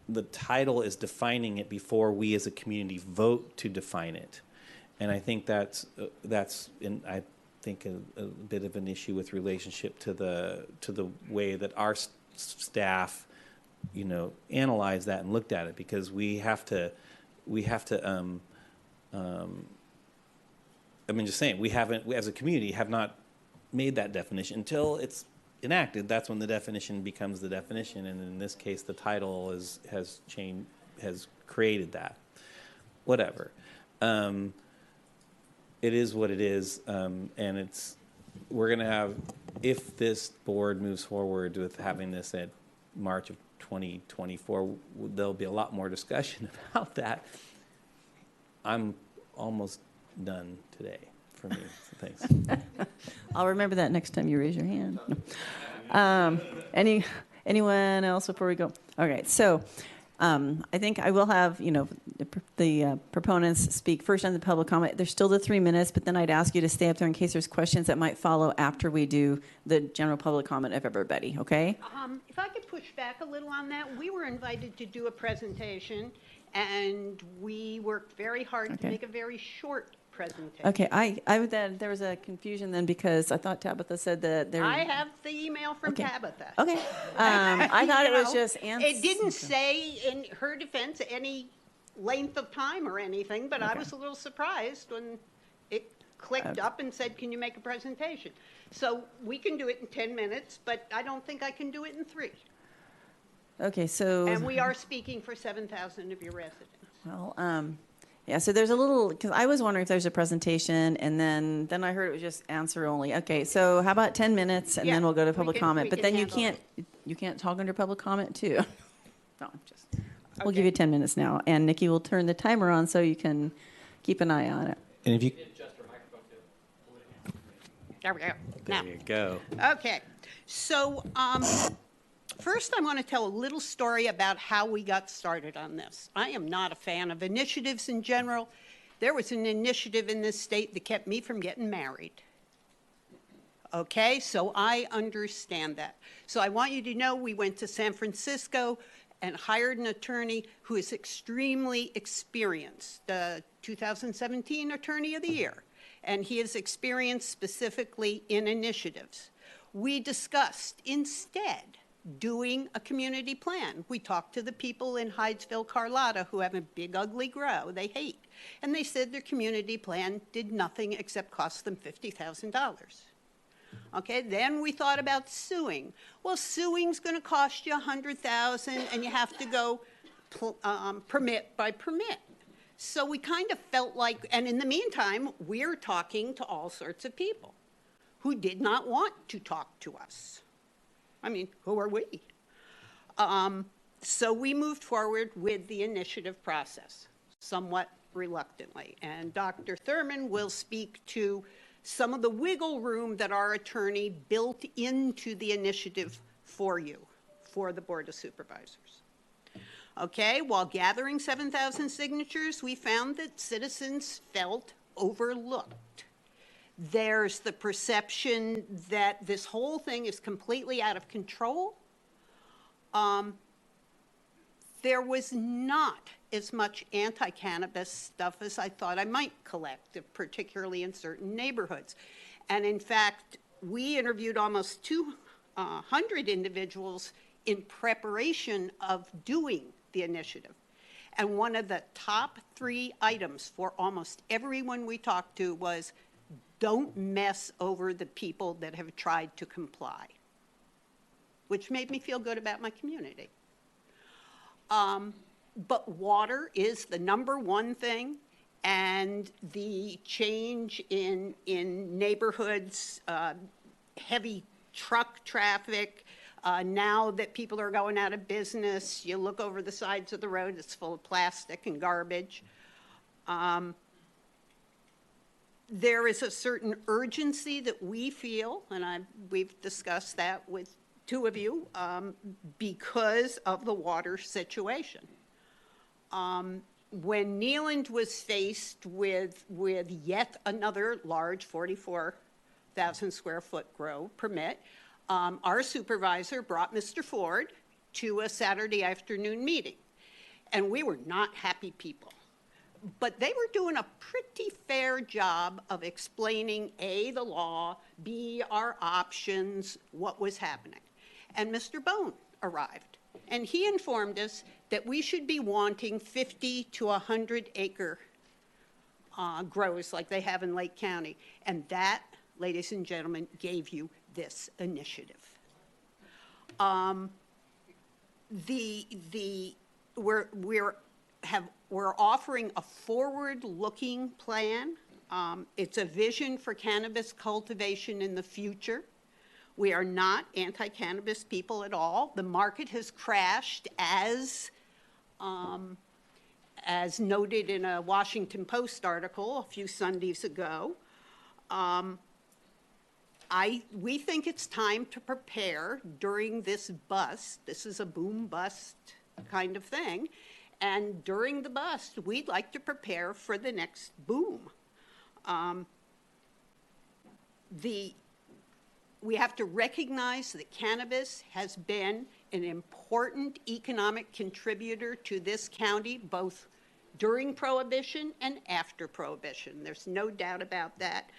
the title is defining it before we as a community vote to define it. And I think that's a bit of an issue with relationship to the way that our staff, analyzed that and looked at it, because we have to just saying, we as a community have not made that definition until it's enacted. That's when the definition becomes the definition, and in this case the title has created that. Whatever. It is what it is, and we're going to have, if this board moves forward with having this at March of 2024, there'll be a lot more discussion about that. I'm almost done today for me. So thanks. I'll remember that next time you raise your hand. Anyone else before we go? Okay, so I think I will have, the proponents speak first on the public comment. There's still the 3 minutes, but then I'd ask you to stay up there in case there's questions that might follow after we do the general public comment of everybody, okay? If I could push back a little on that, we were invited to do a presentation, and we worked very hard to make a very short presentation. Okay, there was a confusion then, because I thought Tabitha said that there. I have the email from Tabitha. Okay, I thought it was just answer. It didn't say in her defense any length of time or anything, but I was a little surprised when it clicked up and said, "Can you make a presentation?" So we can do it in 10 minutes, but I don't think I can do it in 3. Okay, so. And we are speaking for 7,000 of your residents. Well, yeah, so there's a little, because I was wondering if there's a presentation, and then I heard it was just answer only. Okay, so how about 10 minutes, and Yeah, then we'll go to we public can- comment. we But can then you handle can't talk under public comment, too. No, we'll Okay. give you 10 minutes now, and Nikki will turn the timer on so you can keep an eye on it. And if you, There we go. Now, there you go. okay, so first I want to tell a little story about how we got started on this. I am not a fan of initiatives in general. There was an initiative in this state that kept me from getting married. Okay, so I understand that. So I want you to know we went to San Francisco and hired an attorney who is extremely experienced, the 2017 Attorney of the Year, and he is experienced specifically in initiatives. We discussed instead doing a community plan. We talked to the people in Hydesville, Carlotta, who have a big, ugly grow they hate, and they said their community plan did nothing except cost them $50,000. Okay, then we thought about suing. Well, suing's going to cost you $100,000, and you have to go permit by permit. So we kind of felt like, and in the meantime, we're talking to all sorts of people who did not want to talk to us. I mean, who are we? So we moved forward with the initiative process, somewhat reluctantly. And Dr. Thurman will speak to some of the wiggle room that our attorney built into the initiative for you, for the Board of Supervisors. Okay, while gathering 7,000 signatures, we found that citizens felt overlooked. There's the perception that this whole thing is completely out of control. There was not as much anti-cannabis stuff as I thought I might collect, particularly in certain neighborhoods. And in fact, we interviewed almost 200 individuals in preparation of doing the initiative. And one of the top 3 items for almost everyone we talked to was, don't mess over the people that have tried to comply, which made me feel good about my community. But water is the #1 thing, and the change in neighborhoods, heavy truck traffic, now that people are going out of business, you look over the sides of the road, it's full of plastic and garbage. There is a certain urgency that we feel, and we've discussed that with 2 of you, because of the water situation. When Neeland was faced with yet another large 44,000 square foot grow permit, our supervisor brought Mr. Ford to a Saturday afternoon meeting, and we were not happy people. But they were doing a pretty fair job of explaining A, the law, B, our options, what was happening. And Mr. Bone arrived, and he informed us that we should be wanting 50 to 100 acre grows like they have in Lake County. And that, ladies and gentlemen, gave you this initiative. We're offering a forward-looking plan. It's a vision for cannabis cultivation in the future. We are not anti-cannabis people at all. The market has crashed as noted in a Washington Post article a few Sundays ago. We think it's time to prepare during this bust. This is a boom bust kind of thing. And during the bust, we'd like to prepare for the next boom. We have to recognize that cannabis has been an important economic contributor to this county, both during Prohibition and after Prohibition. There's no doubt about that.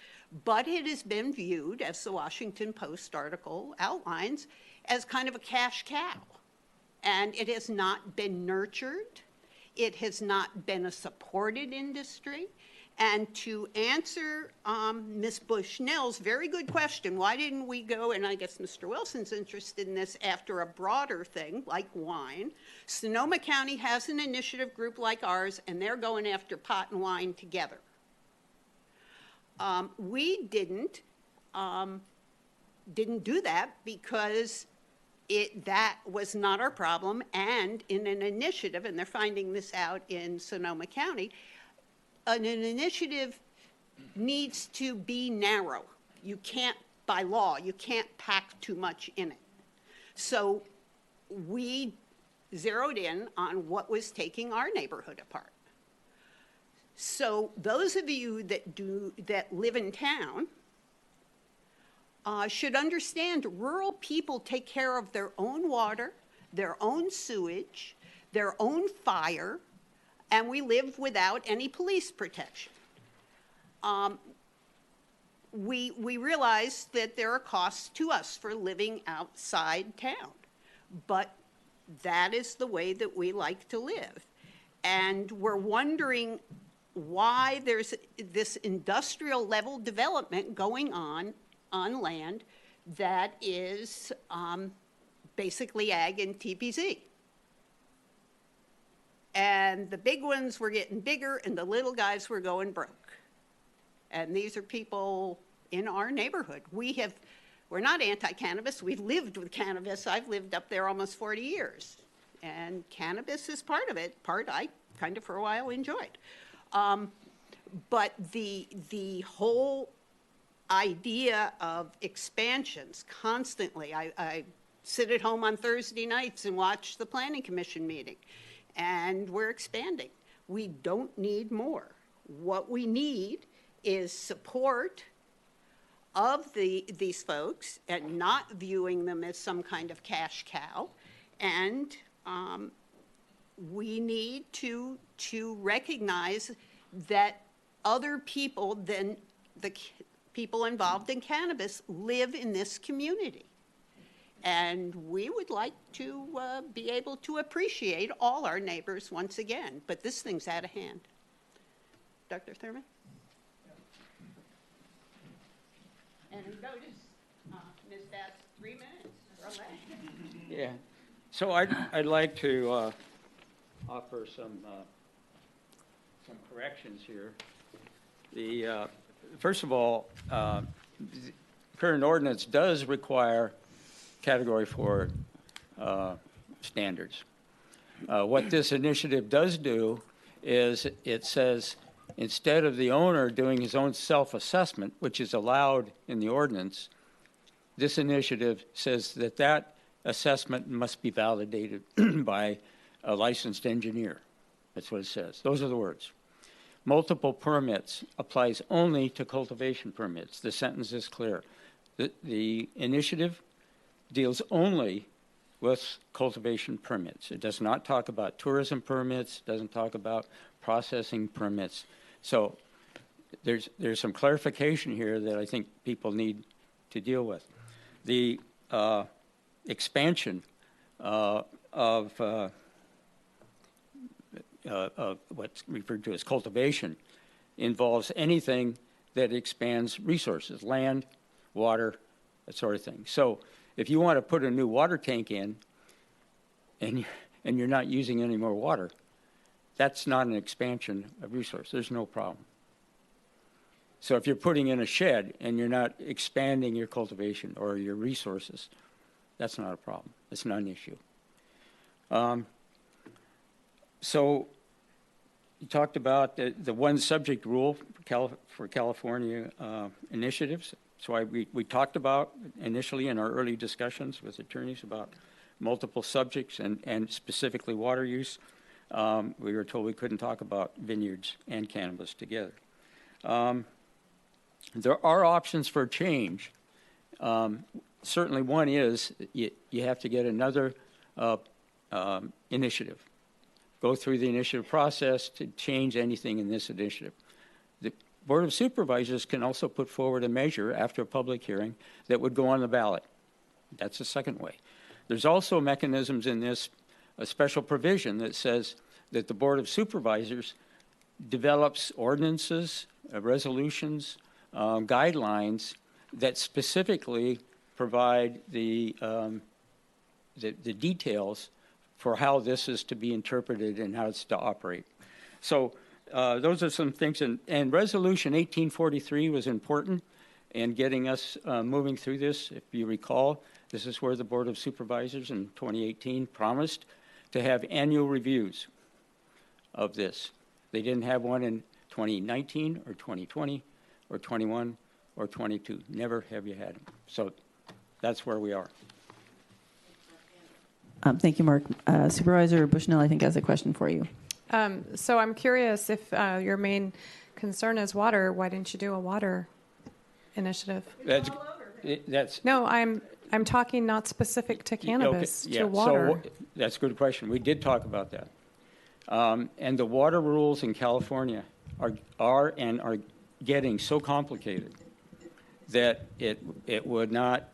But it has been viewed, as the Washington Post article outlines, as kind of a cash cow. And it has not been nurtured. It has not been a supported industry. And to answer Ms. Bushnell's very good question, why didn't we go, and I guess Mr. Wilson's interested in this, after a broader thing like wine. Sonoma County has an initiative group like ours, and they're going after pot and wine together. We didn't do that because that was not our problem, and in an initiative, and they're finding this out in Sonoma County, an initiative needs to be narrow. You can't, by law, you can't pack too much in it. So we zeroed in on what was taking our neighborhood apart. So those of you that live in town should understand rural people take care of their own water, their own sewage, their own fire, and we live without any police protection. We realize that there are costs to us for living outside town, but that is the way that we like to live. And we're wondering why there's this industrial level development going on land that is basically ag and TPZ. And the big ones were getting bigger and the little guys were going broke. And these are people in our neighborhood. We're not anti-cannabis. We've lived with cannabis. I've lived up there almost 40 years. And cannabis is part of it, part I kind of for a while enjoyed. But the whole idea of expansions constantly, I sit at home on Thursday nights and watch the Planning Commission meeting. And we're expanding. We don't need more. What we need is support of these folks and not viewing them as some kind of cash cow. And we need to recognize that other people than the people involved in cannabis live in this community. And we would like to be able to appreciate all our neighbors once again, but this thing's out of hand. Dr. Thurman? And notice, Ms. Bass, 3 minutes or less. Yeah, so I'd like to offer some corrections here. First of all, the current ordinance does require Category 4 standards. What this initiative does do is it says instead of the owner doing his own self-assessment, which is allowed in the ordinance, this initiative says that that assessment must be validated by a licensed engineer. That's what it says. Those are the words. Multiple permits applies only to cultivation permits. The sentence is clear. The initiative deals only with cultivation permits. It does not talk about tourism permits, doesn't talk about processing permits. So there's some clarification here that I think people need to deal with. The expansion of what's referred to as cultivation involves anything that expands resources, land, water, that sort of thing. So if you want to put a new water tank in and you're not using any more water, that's not an expansion of resource. There's no problem. So if you're putting in a shed and you're not expanding your cultivation or your resources, that's not a problem. It's not an issue. So you talked about the one subject rule for California initiatives. So we talked about initially in our early discussions with attorneys about multiple subjects and specifically water use. We were told we couldn't talk about vineyards and cannabis together. There are options for change. Certainly one is you have to get another initiative. Go through the initiative process to change anything in this initiative. The Board of Supervisors can also put forward a measure after a public hearing that would go on the ballot. That's the second way. There's also mechanisms in this, a special provision that says that the Board of Supervisors develops ordinances, resolutions, guidelines that specifically provide the details for how this is to be interpreted and how it's to operate. So those are some things, and Resolution 1843 was important in getting us moving through this. If you recall, this is where the Board of Supervisors in 2018 promised to have annual reviews of this. They didn't have one in 2019 or 2020 or 21 or 22. Never have you had them. So that's where we are. Thank you, Mark. Supervisor Bushnell, I think, has a question for you. So I'm curious if your main concern is water, why didn't you do a water initiative? That's No, I'm talking not specific to cannabis, okay, yeah, to water. So that's a good question. We did talk about that. And the water rules in California are getting so complicated that it would not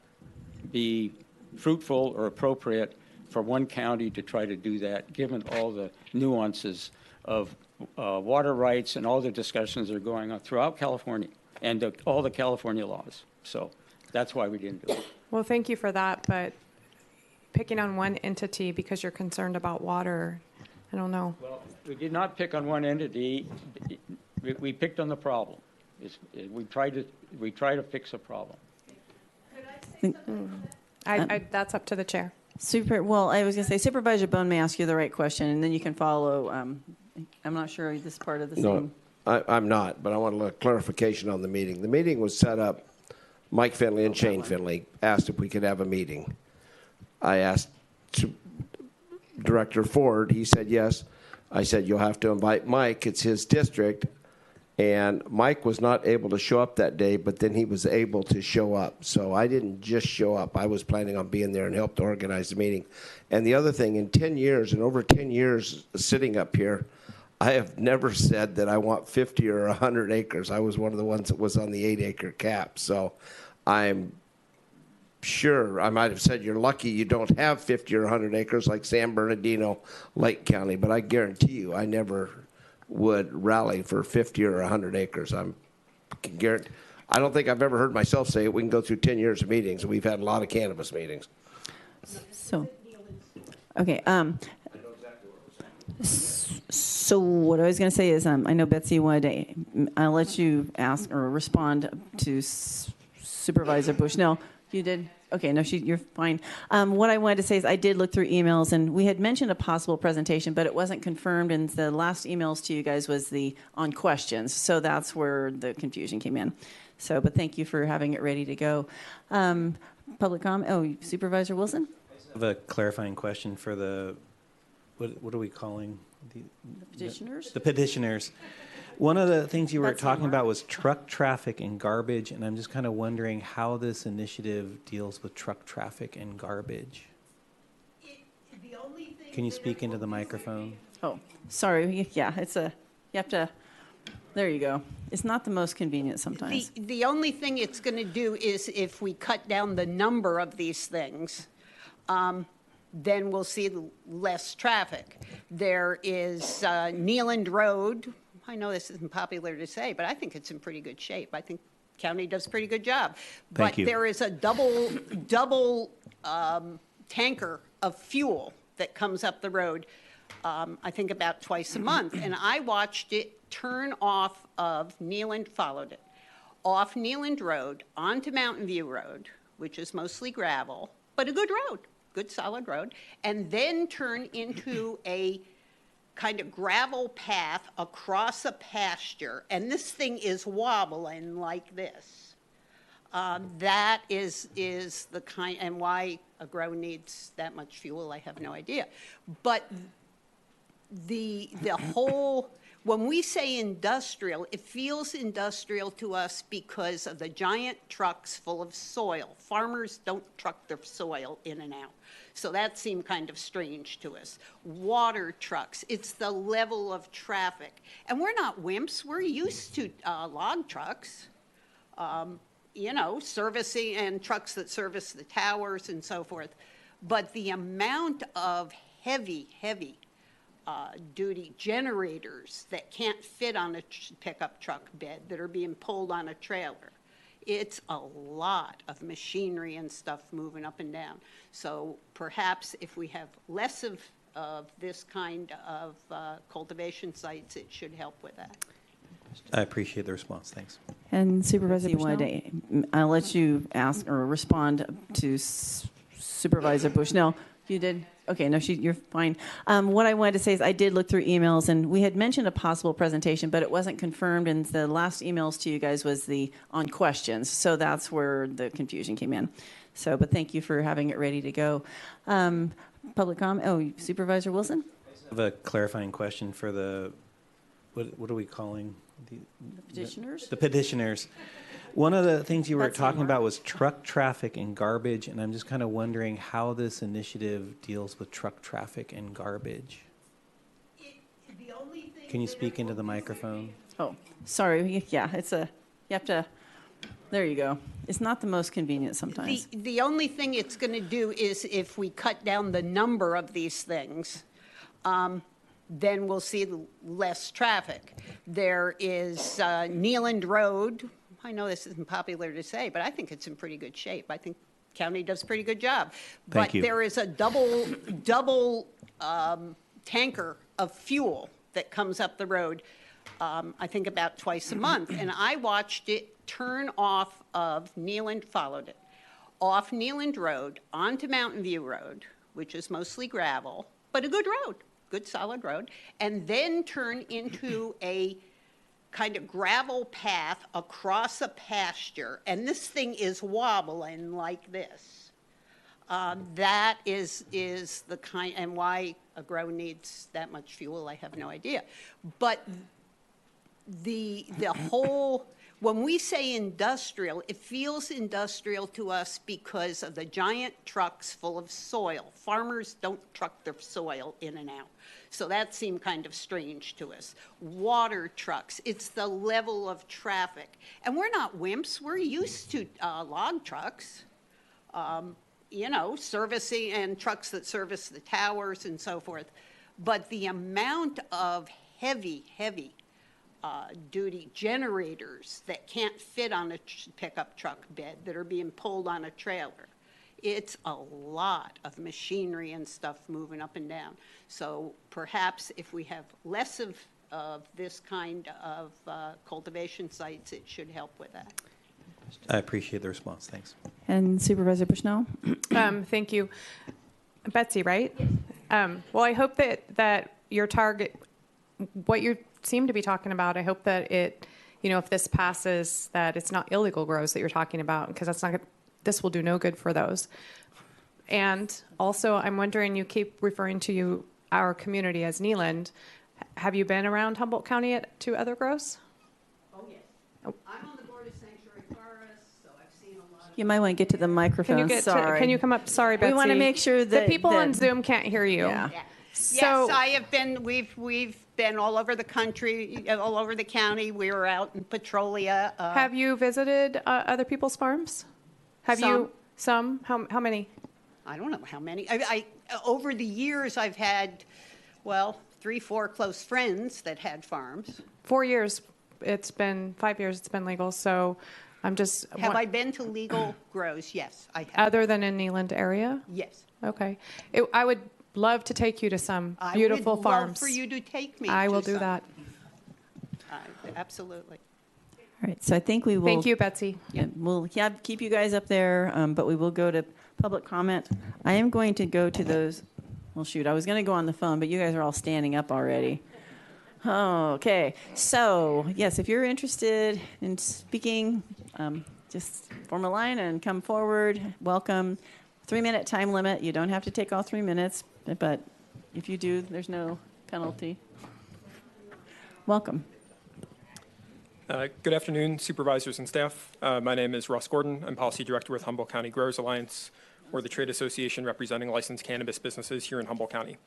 be fruitful or appropriate for one county to try to do that, given all the nuances of water rights and all the discussions that are going on throughout California and all the California laws. So that's why we didn't do it. Well, thank you for that, but picking on one entity because you're concerned about water, I don't know. Well, we did not pick on one entity. We picked on the problem. We try to fix a problem. That's up to the chair. Well, I was going to say Supervisor Bone may ask you the right question, and then you can follow. I'm not sure this part of the same. No, I'm not, but I want a little clarification on the meeting. The meeting was set up, Mike Finley and Shane Finley asked if we could have a meeting. I asked Director Ford, he said yes. I said, you'll have to invite Mike, it's his district. And Mike was not able to show up that day, but then he was able to show up. So I didn't just show up. I was planning on being there and help to organize the meeting. And the other thing, in 10 years, and over 10 years sitting up here, I have never said that I want 50 or 100 acres. I was one of the ones that was on the 8-acre cap. So I'm sure I might have said you're lucky you don't have 50 or 100 acres like San Bernardino, Lake County, but I guarantee you I never would rally for 50 or 100 acres. I don't think I've ever heard myself say it. We can go through 10 years of meetings, and we've had a lot of cannabis meetings. So, okay. So what I was going to say is, I know Betsy wanted to, I'll let you ask or respond to Supervisor Bushnell. You did? Okay, no, you're fine. What I wanted to say is I did look through emails, and we had mentioned a possible presentation, but it wasn't confirmed, and the last emails to you guys was on questions, so that's where the confusion came in. So, but thank you for having it ready to go. Public comment, Supervisor Wilson? I have a clarifying question for what are we calling? The petitioners? The petitioners. One of the things you were talking about was truck traffic and garbage, and I'm just kind of wondering how this initiative deals with truck traffic and garbage. Can you speak into the microphone? Oh, sorry. Yeah, you have to, there you go. It's not the most convenient sometimes. The only thing it's going to do is if we cut down the number of these things, then we'll see less traffic. There is Neeland Road. I know this isn't popular to say, but I think it's in pretty good shape. I think county does a pretty good job. Thank you. There is a double tanker of fuel that comes up the road, I think about twice a month. And I watched it turn off of followed it, off Neeland Road onto Mountain View Road, which is mostly gravel, but a good road, good solid road, and then turn into a kind of gravel path across a pasture, and this thing is wobbling like this. That is the kind, and why a grow needs that much fuel, I have no idea. But the whole, when we say industrial, it feels industrial to us because of the giant trucks full of soil. Farmers don't truck their soil in and out. So that seemed kind of strange to us. Water trucks, it's the level of traffic. And we're not wimps, we're used to log trucks, servicing, and trucks that service the towers and so forth. But the amount of heavy duty generators that can't fit on a pickup truck bed that are being pulled on a trailer. It's a lot of machinery and stuff moving up and down. So perhaps if we have less of this kind of cultivation sites, it should help with that. I appreciate the response. Thanks. And Supervisor Bushnell? I'll let you ask or respond to Supervisor Bushnell. You did? Okay, no, you're fine. What I wanted to say is I did look through emails, and we had mentioned a possible presentation, but it wasn't confirmed, and the last emails to you guys was on questions, so that's where the confusion came in. So, but thank you for having it ready to go. Public comment? Oh, Supervisor Wilson? I have a clarifying question for the, what are we calling? The petitioners? The petitioners. One of the things you were talking about was truck traffic and garbage, and I'm just kind of wondering how this initiative deals with truck traffic and garbage. Can you speak into the microphone? Oh, sorry. Yeah, you have to, there you go. It's not the most convenient sometimes. The only thing it's going to do is if we cut down the number of these things, then we'll see less traffic. There is Neeland Road. I know this isn't popular to say, but I think it's in pretty good shape. I think county does a pretty good job. Thank you. There is a double tanker of fuel that comes up the road, I think about twice a month. And I watched it turn off of Neeland, followed it, off Neeland Road onto Mountain View Road, which is mostly gravel, but a good road, good solid road, and then turn into a kind of gravel path across a pasture, and this thing is wobbling like this. That is the kind, and why a grow needs that much fuel, I have no idea. But the whole, when we say industrial, it feels industrial to us because of the giant trucks full of soil. Farmers don't truck their soil in and out. So that seemed kind of strange to us. Water trucks, it's the level of traffic. And we're not wimps, we're used to log trucks, servicing, and trucks that service the towers and so forth. But the amount of heavy duty generators that can't fit on a pickup truck bed that are being pulled on a trailer. It's a lot of machinery and stuff moving up and down. So perhaps if we have less of this kind of cultivation sites, it should help with that. I appreciate the response. Thanks. And Supervisor Bushnell? Thank you. Betsy, right? Well, I hope that your target, what you seem to be talking about, I hope that it, if this passes, that it's not illegal grows that you're talking about, because this will do no good for those. And also, I'm wondering, you keep referring to our community as Neeland. Have you been around Humboldt County to other grows? Oh, yes. Oh. I'm on the Board of Sanctuary Forests, so I've seen a lot of... You might want to get to the microphone. Can you come up? Sorry, Betsy. We want to make sure that... The people on Zoom can't hear you. Yeah. So, yes, I have been, we've been all over the country, all over the county. We were out in Petrolia. Have you visited other people's farms? Some? How many? I don't know how many. I over the years, I've had, 3-4 close friends that had farms. 4 years. 5 years. It's been legal. So I'm just. Have I been to legal grows? Yes, I have. Other than in Neeland area? Yes. Okay. I would love to take you to some beautiful farms. I would love for you to take me. I will do that. Absolutely. All right, so I think we will... Thank you, Betsy. Yeah, we'll keep you guys up there, but we will go to public comment. I am going to go to those... Well, shoot, I was going to go on the phone, but you guys are all standing up already. Oh, okay. So, yes, if you're interested in speaking, just form a line and come forward. Welcome. 3-minute time limit. You don't have to take all 3 minutes, but if you do, there's no penalty. Welcome. Good afternoon, supervisors and staff. My name is Ross Gordon. I'm Policy Director with Humboldt County Growers Alliance. We're the trade association representing licensed cannabis businesses here in Humboldt County.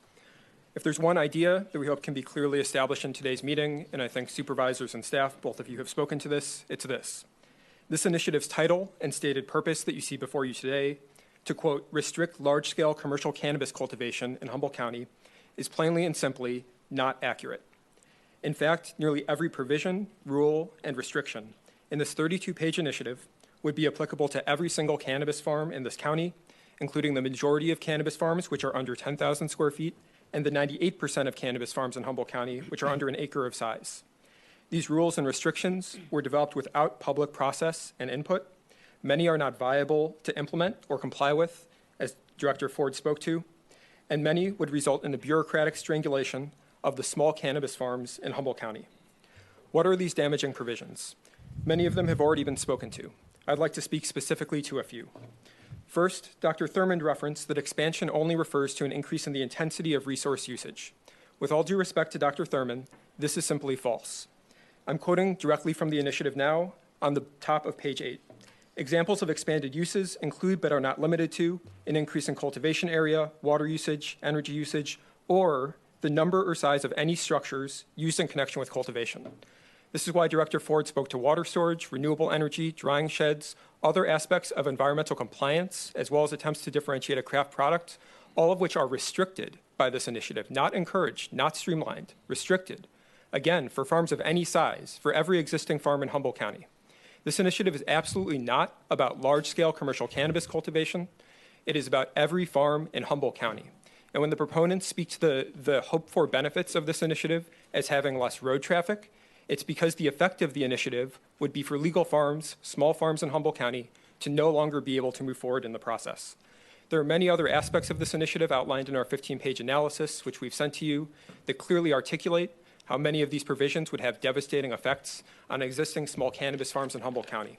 If there's one idea that we hope can be clearly established in today's meeting, and I think supervisors and staff, both of you have spoken to this, it's this. This initiative's title and stated purpose that you see before you today, to quote, restrict large-scale commercial cannabis cultivation in Humboldt County, is plainly and simply not accurate. In fact, nearly every provision, rule, and restriction in this 32-page initiative would be applicable to every single cannabis farm in this county, including the majority of cannabis farms, which are under 10,000 square feet, and the 98% of cannabis farms in Humboldt County, which are under an acre of size. These rules and restrictions were developed without public process and input. Many are not viable to implement or comply with, as Director Ford spoke to, and many would result in the bureaucratic strangulation of the small cannabis farms in Humboldt County. What are these damaging provisions? Many of them have already been spoken to. I'd like to speak specifically to a few. First, Dr. Thurmond referenced that expansion only refers to an increase in the intensity of resource usage. With all due respect to Dr. Thurmond, this is simply false. I'm quoting directly from the initiative now on the top of page 8. Examples of expanded uses include but are not limited to an increase in cultivation area, water usage, energy usage, or the number or size of any structures used in connection with cultivation. This is why Director Ford spoke to water storage, renewable energy, drying sheds, other aspects of environmental compliance, as well as attempts to differentiate a craft product, all of which are restricted by this initiative, not encouraged, not streamlined, restricted. Again, for farms of any size, for every existing farm in Humboldt County. This initiative is absolutely not about large-scale commercial cannabis cultivation. It is about every farm in Humboldt County. And when the proponents speak to the hoped-for benefits of this initiative as having less road traffic, it's because the effect of the initiative would be for legal farms, small farms in Humboldt County, to no longer be able to move forward in the process. There are many other aspects of this initiative outlined in our 15-page analysis, which we've sent to you, that clearly articulate how many of these provisions would have devastating effects on existing small cannabis farms in Humboldt County.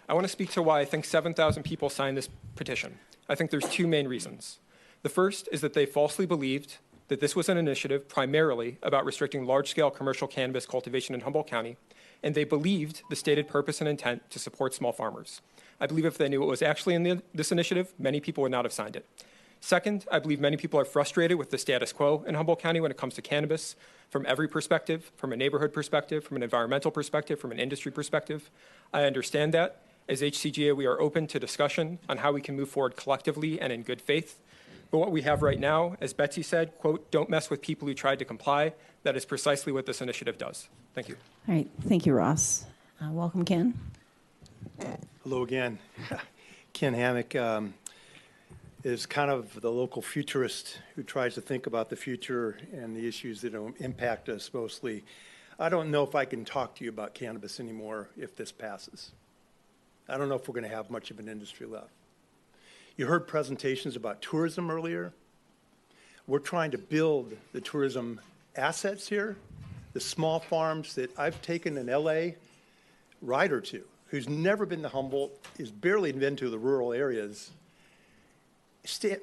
I want to speak to why I think 7,000 people signed this petition. I think there's two main reasons. The first is that they falsely believed that this was an initiative primarily about restricting large-scale commercial cannabis cultivation in Humboldt County, and they believed the stated purpose and intent to support small farmers. I believe if they knew what was actually in this initiative, many people would not have signed it. Second, I believe many people are frustrated with the status quo in Humboldt County when it comes to cannabis from every perspective, from a neighborhood perspective, from an environmental perspective, from an industry perspective. I understand that. As HCGA, we are open to discussion on how we can move forward collectively and in good faith. But what we have right now, as Betsy said, quote, don't mess with people who tried to comply. That is precisely what this initiative does. Thank you. All right. Thank you, Ross. Welcome, Ken. Hello again. Ken Hammock is kind of the local futurist who tries to think about the future and the issues that don't impact us mostly. I don't know if I can talk to you about cannabis anymore if this passes. I don't know if we're going to have much of an industry left. You heard presentations about tourism earlier. We're trying to build the tourism assets here, the small farms that I've taken an LA rider to, who's never been to Humboldt, has barely been to the rural areas.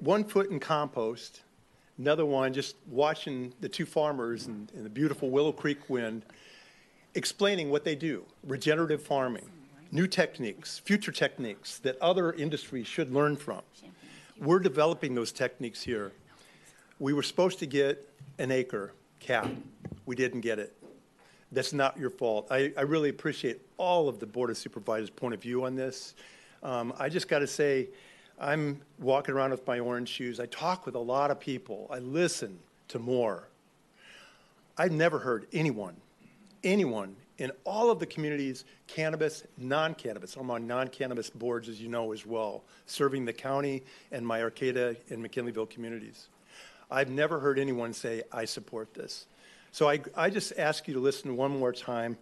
1 foot in compost, another one just watching the two farmers in the beautiful Willow Creek wind, explaining what they do, regenerative farming, new techniques, future techniques that other industries should learn from. We're developing those techniques here. We were supposed to get an acre cap. We didn't get it. That's not your fault. I really appreciate all of the Board of Supervisors' point of view on this. I just got to say, I'm walking around with my orange shoes. I talk with a lot of people. I listen to more. I've never heard anyone in all of the communities, cannabis, non-cannabis. I'm on non-cannabis boards, as you know, as well, serving the county and my Arcata and McKinleyville communities. I've never heard anyone say, I support this. So I just ask you to listen one more time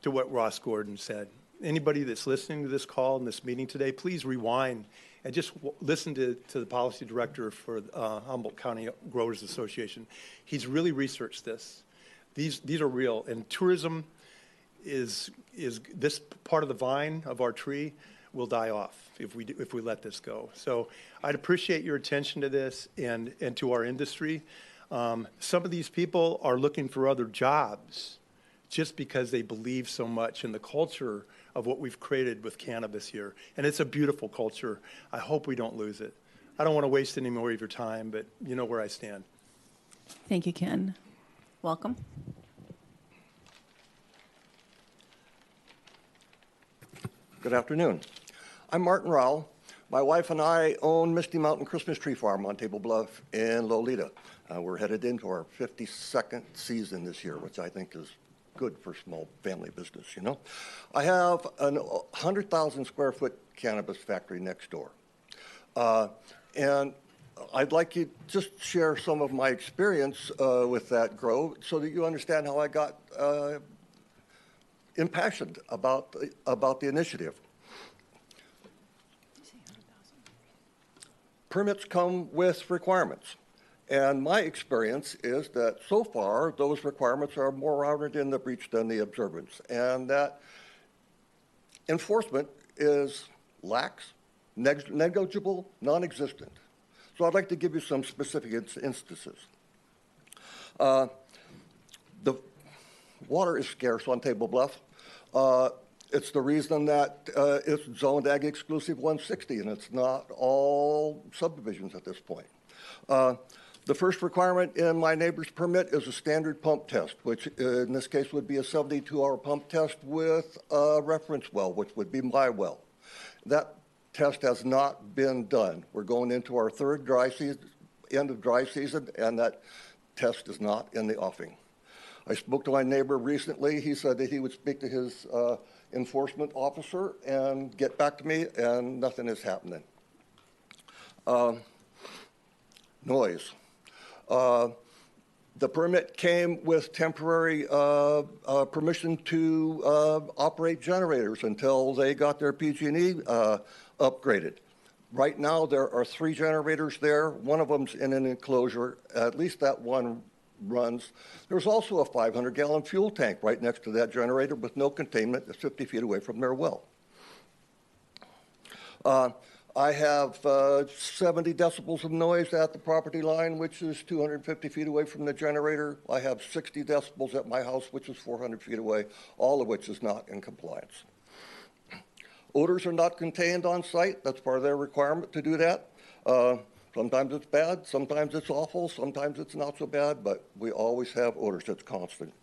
to what Ross Gordon said. Anybody that's listening to this call and this meeting today, please rewind and just listen to the policy director for Humboldt County Growers Association. He's really researched this. These are real, and tourism is this part of the vine of our tree will die off if we let this go. So I'd appreciate your attention to this and to our industry. Some of these people are looking for other jobs just because they believe so much in the culture of what we've created with cannabis here. And it's a beautiful culture. I hope we don't lose it. I don't want to waste any more of your time, but you know where I stand. Thank you, Ken. Welcome. Good afternoon. I'm Martin Rowell. My wife and I own Misty Mountain Christmas Tree Farm on Table Bluff in Lolita. We're headed into our 52nd season this year, which I think is good for small family business, you know. I have a 100,000 square foot cannabis factory next door. And I'd like you to just share some of my experience with that grow so that you understand how I got impassioned about the initiative. Permits come with requirements. And my experience is that so far, those requirements are more rounded in the breach than the observance, and that enforcement is lax, negligible, non-existent. So I'd like to give you some specific instances. The water is scarce on Table Bluff. It's the reason that it's zoned Ag Exclusive 160, and it's not all subdivisions at this point. The first requirement in my neighbor's permit is a standard pump test, which in this case would be a 72-hour pump test with a reference well, which would be my well. That test has not been done. We're going into our third dry season, end of dry season, and that test is not in the offing. I spoke to my neighbor recently. He said that he would speak to his enforcement officer and get back to me, and nothing is happening. Noise. The permit came with temporary permission to operate generators until they got their PG&E upgraded. Right now, there are 3 generators there. One of them's in an enclosure. At least that one runs. There's also a 500-gallon fuel tank right next to that generator with no containment. It's 50 feet away from their well. I have 70 decibels of noise at the property line, which is 250 feet away from the generator. I have 60 decibels at my house, which is 400 feet away, all of which is not in compliance. Odors are not contained on site. That's part of their requirement to do that. Sometimes it's bad, sometimes it's awful, sometimes it's not so bad, but we always have odors. That's constant.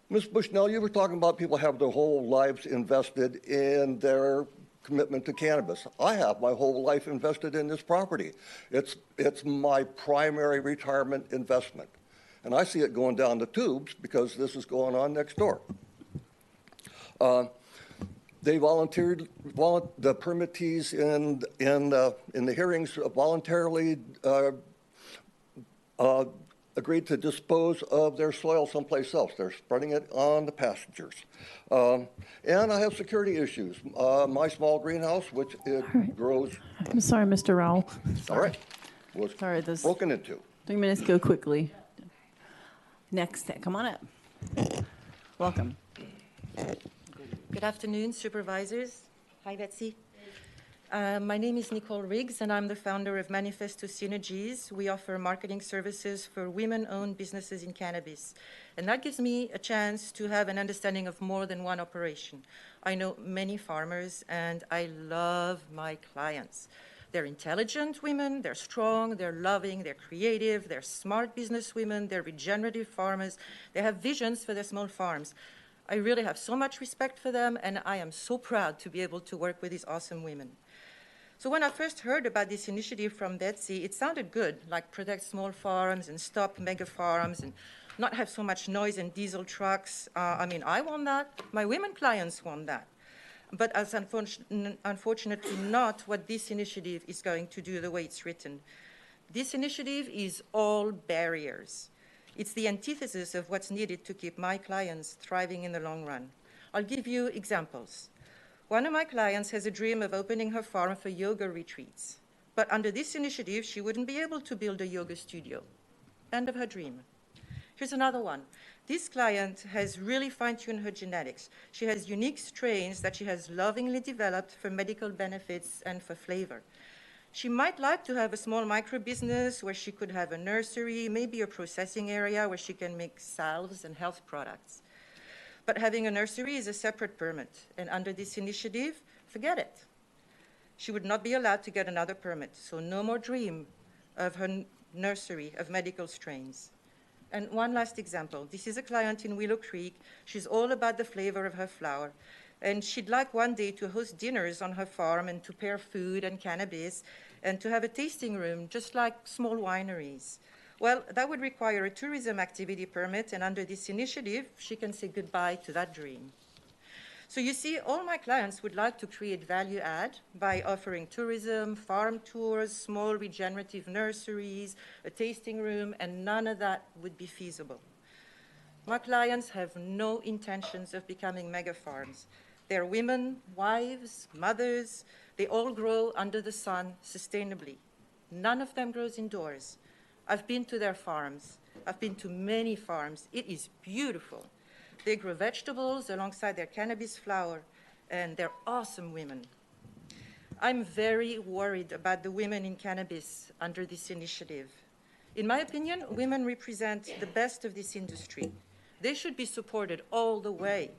Ms. Bushnell, you were talking about people have their whole lives invested in their commitment to cannabis. I have my whole life invested in this property. It's my primary retirement investment. And I see it going down the tubes because this is going on next door. They volunteered, the permittees in the hearings voluntarily agreed to dispose of their soil someplace else. They're spreading it on the passengers. And I have security issues. My small greenhouse, which it grows. I'm sorry, Mr. Rowell. All right. Was Sorry, those broken into. 3 minutes go quickly. Next, come on up. Welcome. Good afternoon, supervisors. Hi, Betsy. My name is Nicole Riggs, and I'm the founder of Manifesto Synergies. We offer marketing services for women-owned businesses in cannabis. And that gives me a chance to have an understanding of more than one operation. I know many farmers, and I love my clients. They're intelligent women, they're strong, they're loving, they're creative, they're smart business women, they're regenerative farmers. They have visions for their small farms. I really have so much respect for them, and I am so proud to be able to work with these awesome women. So when I first heard about this initiative from Betsy, it sounded good, like protect small farms and stop mega farms and not have so much noise and diesel trucks. I mean, I want that. My women clients want that. But as unfortunately not what this initiative is going to do the way it's written. This initiative is all barriers. It's the antithesis of what's needed to keep my clients thriving in the long run. I'll give you examples. One of my clients has a dream of opening her farm for yoga retreats. But under this initiative, she wouldn't be able to build a yoga studio. End of her dream. Here's another one. This client has really fine-tuned her genetics. She has unique strains that she has lovingly developed for medical benefits and for flavor. She might like to have a small micro-business where she could have a nursery, maybe a processing area where she can make salves and health products. But having a nursery is a separate permit, and under this initiative, forget it. She would not be allowed to get another permit, so no more dream of her nursery of medical strains. And one last example. This is a client in Willow Creek. She's all about the flavor of her flower. And she'd like one day to host dinners on her farm and to pair food and cannabis and to have a tasting room, just like small wineries. Well, that would require a tourism activity permit, and under this initiative, she can say goodbye to that dream. So you see, all my clients would like to create value add by offering tourism, farm tours, small regenerative nurseries, a tasting room, and none of that would be feasible. My clients have no intentions of becoming mega farms. They're women, wives, mothers. They all grow under the sun sustainably. None of them grows indoors. I've been to their farms. I've been to many farms. It is beautiful. They grow vegetables alongside their cannabis flower, and they're awesome women. I'm very worried about the women in cannabis under this initiative. In my opinion, women represent the best of this industry. They should be supported all the way.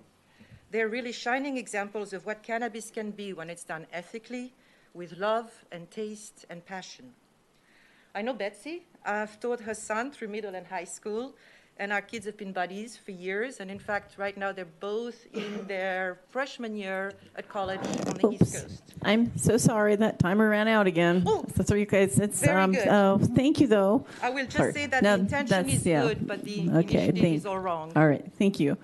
They're really shining examples of what cannabis can be when it's done ethically, with love and taste and passion. I know Betsy. I've taught her son through middle and high school, and our kids have been buddies for years. And in fact, right now they're both in their freshman year at college on the East Coast. I'm so sorry that timer ran out again. Oh, so you guys, it's very good. Oh, thank you though. I will just say that the intention is good, but the initiative is all wrong. All right, thank you.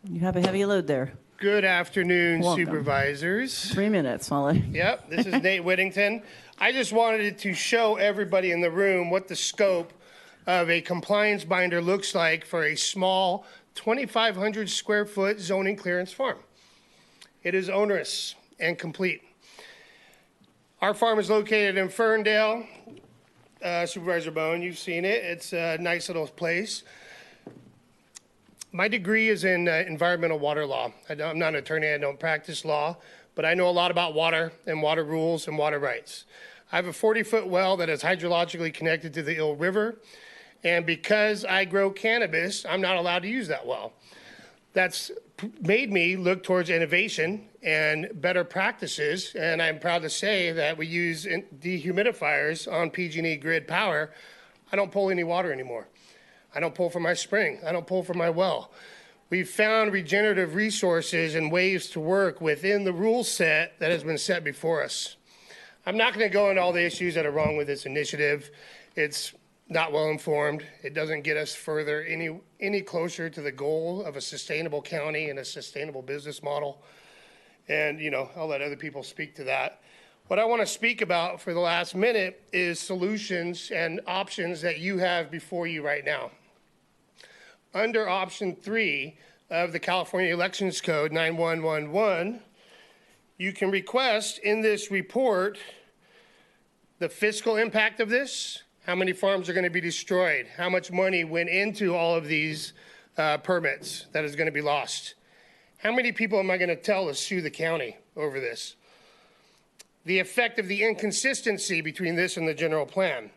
You have a heavy load there. Good afternoon, Welcome. Supervisors. 3 minutes, Molly. Yep, this is Nate Whittington. I just wanted to show everybody in the room what the scope of a compliance binder looks like for a small 2,500 square foot zoning clearance farm. It is onerous and complete. Our farm is located in Ferndale. Supervisor Bone, you've seen it. It's a nice little place. My degree is in environmental water law. I'm not an attorney, I don't practice law, but I know a lot about water and water rules and water rights. I have a 40-foot well that is hydrologically connected to the Eel River, and because I grow cannabis, I'm not allowed to use that well. That's made me look towards innovation and better practices, and I'm proud to say that we use dehumidifiers on PG&E grid power. I don't pull any water anymore. I don't pull from my spring. I don't pull from my well. We've found regenerative resources and ways to work within the rule set that has been set before us. I'm not going to go into all the issues that are wrong with this initiative. It's not well informed. It doesn't get us further any closer to the goal of a sustainable county and a sustainable business model. And, you know, I'll let other people speak to that. What I want to speak about for the last minute is solutions and options that you have before you right now. Under option 3 of the California Elections Code 9111, you can request in this report the fiscal impact of this, how many farms are going to be destroyed, how much money went into all of these permits that is going to be lost. How many people am I going to tell to sue the county over this? The effect of the inconsistency between this and the general plan.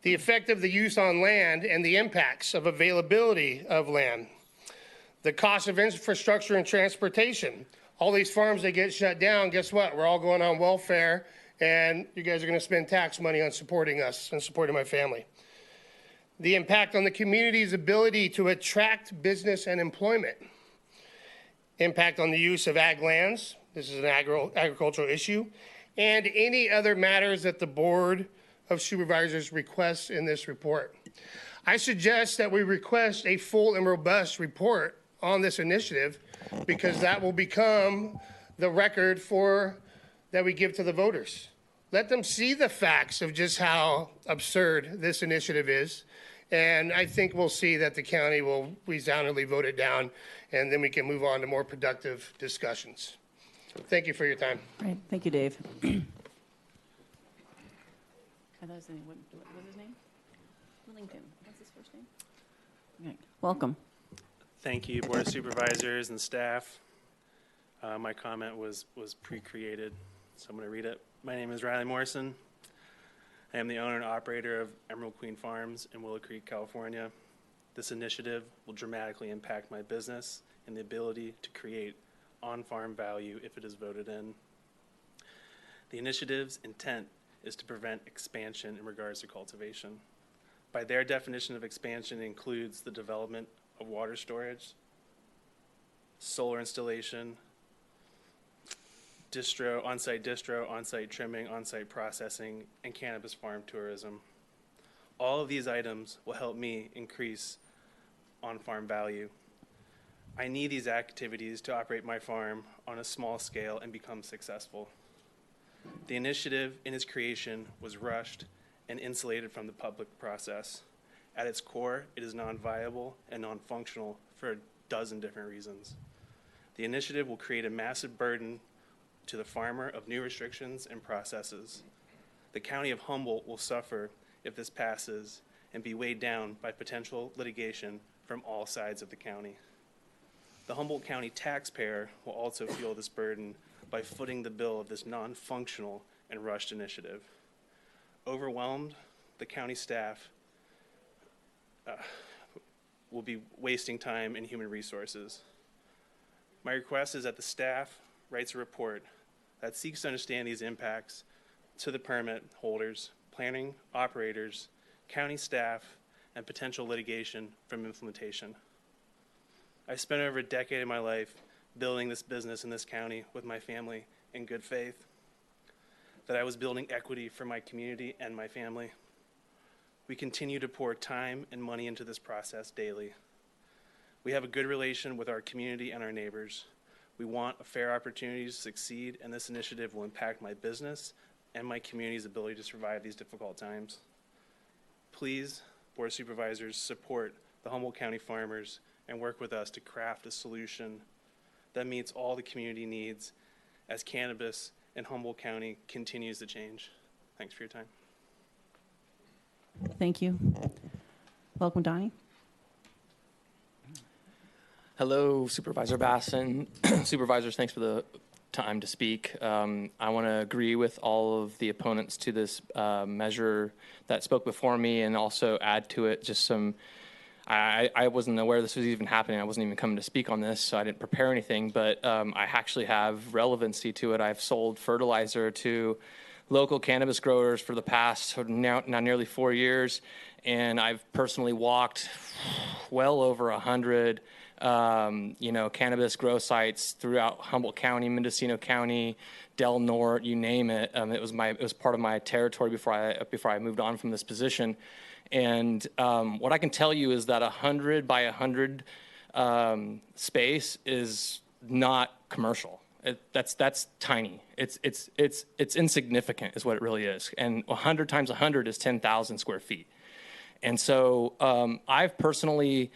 The effect of the use on land and the impacts of availability of land. The cost of infrastructure and transportation. All these farms that get shut down, guess what? We're all going on welfare, and you guys are going to spend tax money on supporting us and supporting my family. The impact on the community's ability to attract business and employment. Impact on the use of ag lands. This is an agricultural issue. And any other matters that the Board of Supervisors requests in this report. I suggest that we request a full and robust report on this initiative because that will become the record that we give to the voters. Let them see the facts of just how absurd this initiative is. And I think we'll see that the county will resoundingly vote it down, and then we can move on to more productive discussions. Thank you for your time. All right, thank you, Dave. What was his name? Willington. What's his first name? Okay. Welcome. Thank you, Board of Supervisors and staff. My comment was pre-created, so I'm going to read it. My name is Riley Morrison. I am the owner and operator of Emerald Queen Farms in Willow Creek, California. This initiative will dramatically impact my business and the ability to create on-farm value if it is voted in. The initiative's intent is to prevent expansion in regards to cultivation. By their definition of expansion, it includes the development of water storage, solar installation, distro, on-site trimming, on-site processing, and cannabis farm tourism. All of these items will help me increase on-farm value. I need these activities to operate my farm on a small scale and become successful. The initiative in its creation was rushed and insulated from the public process. At its core, it is non-viable and non-functional for a dozen different reasons. The initiative will create a massive burden to the farmer of new restrictions and processes. The County of Humboldt will suffer if this passes and be weighed down by potential litigation from all sides of the county. The Humboldt County taxpayer will also feel this burden by footing the bill of this non-functional and rushed initiative. Overwhelmed, the county staff will be wasting time and human resources. My request is that the staff writes a report that seeks to understand these impacts to the permit holders, planning, operators, county staff, and potential litigation from implementation. I spent over a decade of my life building this business in this county with my family in good faith, that I was building equity for my community and my family. We continue to pour time and money into this process daily. We have a good relation with our community and our neighbors. We want a fair opportunity to succeed, and this initiative will impact my business and my community's ability to survive these difficult times. Please, Board of Supervisors, support the Humboldt County farmers and work with us to craft a solution that meets all the community needs as cannabis in Humboldt County continues to change. Thanks for your time. Thank you. Welcome, Donnie. Hello, Supervisor Basson. Supervisors, thanks for the time to speak. I want to agree with all of the opponents to this measure that spoke before me, and also add to it just some. I wasn't aware this was even happening. I wasn't even coming to speak on this, so I didn't prepare anything, but I actually have relevancy to it. I've sold fertilizer to local cannabis growers for the past now nearly 4 years, and I've personally walked well over 100 cannabis grow sites throughout Humboldt County, Mendocino County, Del Norte, you name it. It was part of my territory before I moved on from this position. And what I can tell you is that 100 by 100 space is not commercial. That's tiny. It's insignificant, is what it really is. And 100 times 100 is 10,000 square feet. And so I've personally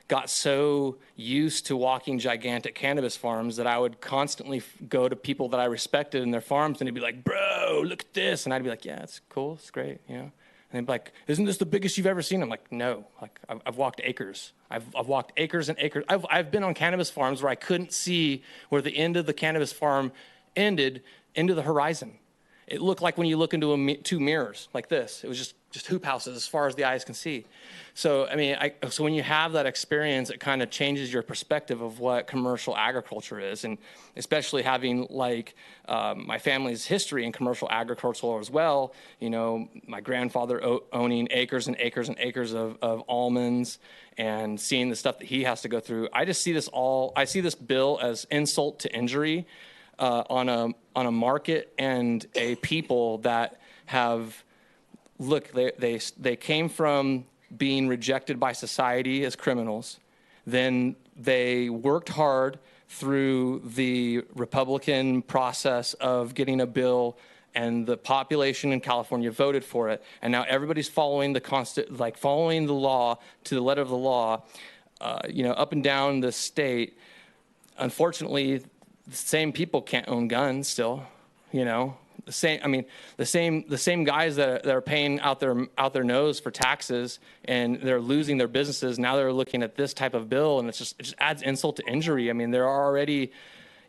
got so used to walking gigantic cannabis farms that I would constantly go to people that I respected in their farms, and they'd be like, "Bro, look at this," and I'd be like, "Yeah, it's cool, it's great," you know. And they'd be like, "Isn't this the biggest you've ever seen?" I'm like, "No, like I've walked acres. I've walked acres and acres. I've been on cannabis farms where I couldn't see where the end of the cannabis farm ended into the horizon. It looked like when you look into two mirrors like this. It was just hoop houses as far as the eyes can see. So, I mean, so when you have that experience, it kind of changes your perspective of what commercial agriculture is, and especially having like my family's history in commercial agriculture as well. You know, my grandfather owning acres and acres and acres of almonds, and seeing the stuff that he has to go through. I see this bill as insult to injury on a market and a people that have. Look, they came from being rejected by society as criminals. Then they worked hard through the Republican process of getting a bill, and the population in California voted for it. And now everybody's following following the law to the letter of the law, up and down the state. Unfortunately, the same people can't own guns still, you know. The same guys that are paying out their nose for taxes, and they're losing their businesses. Now they're looking at this type of bill, and it just adds insult to injury. I mean, there are already,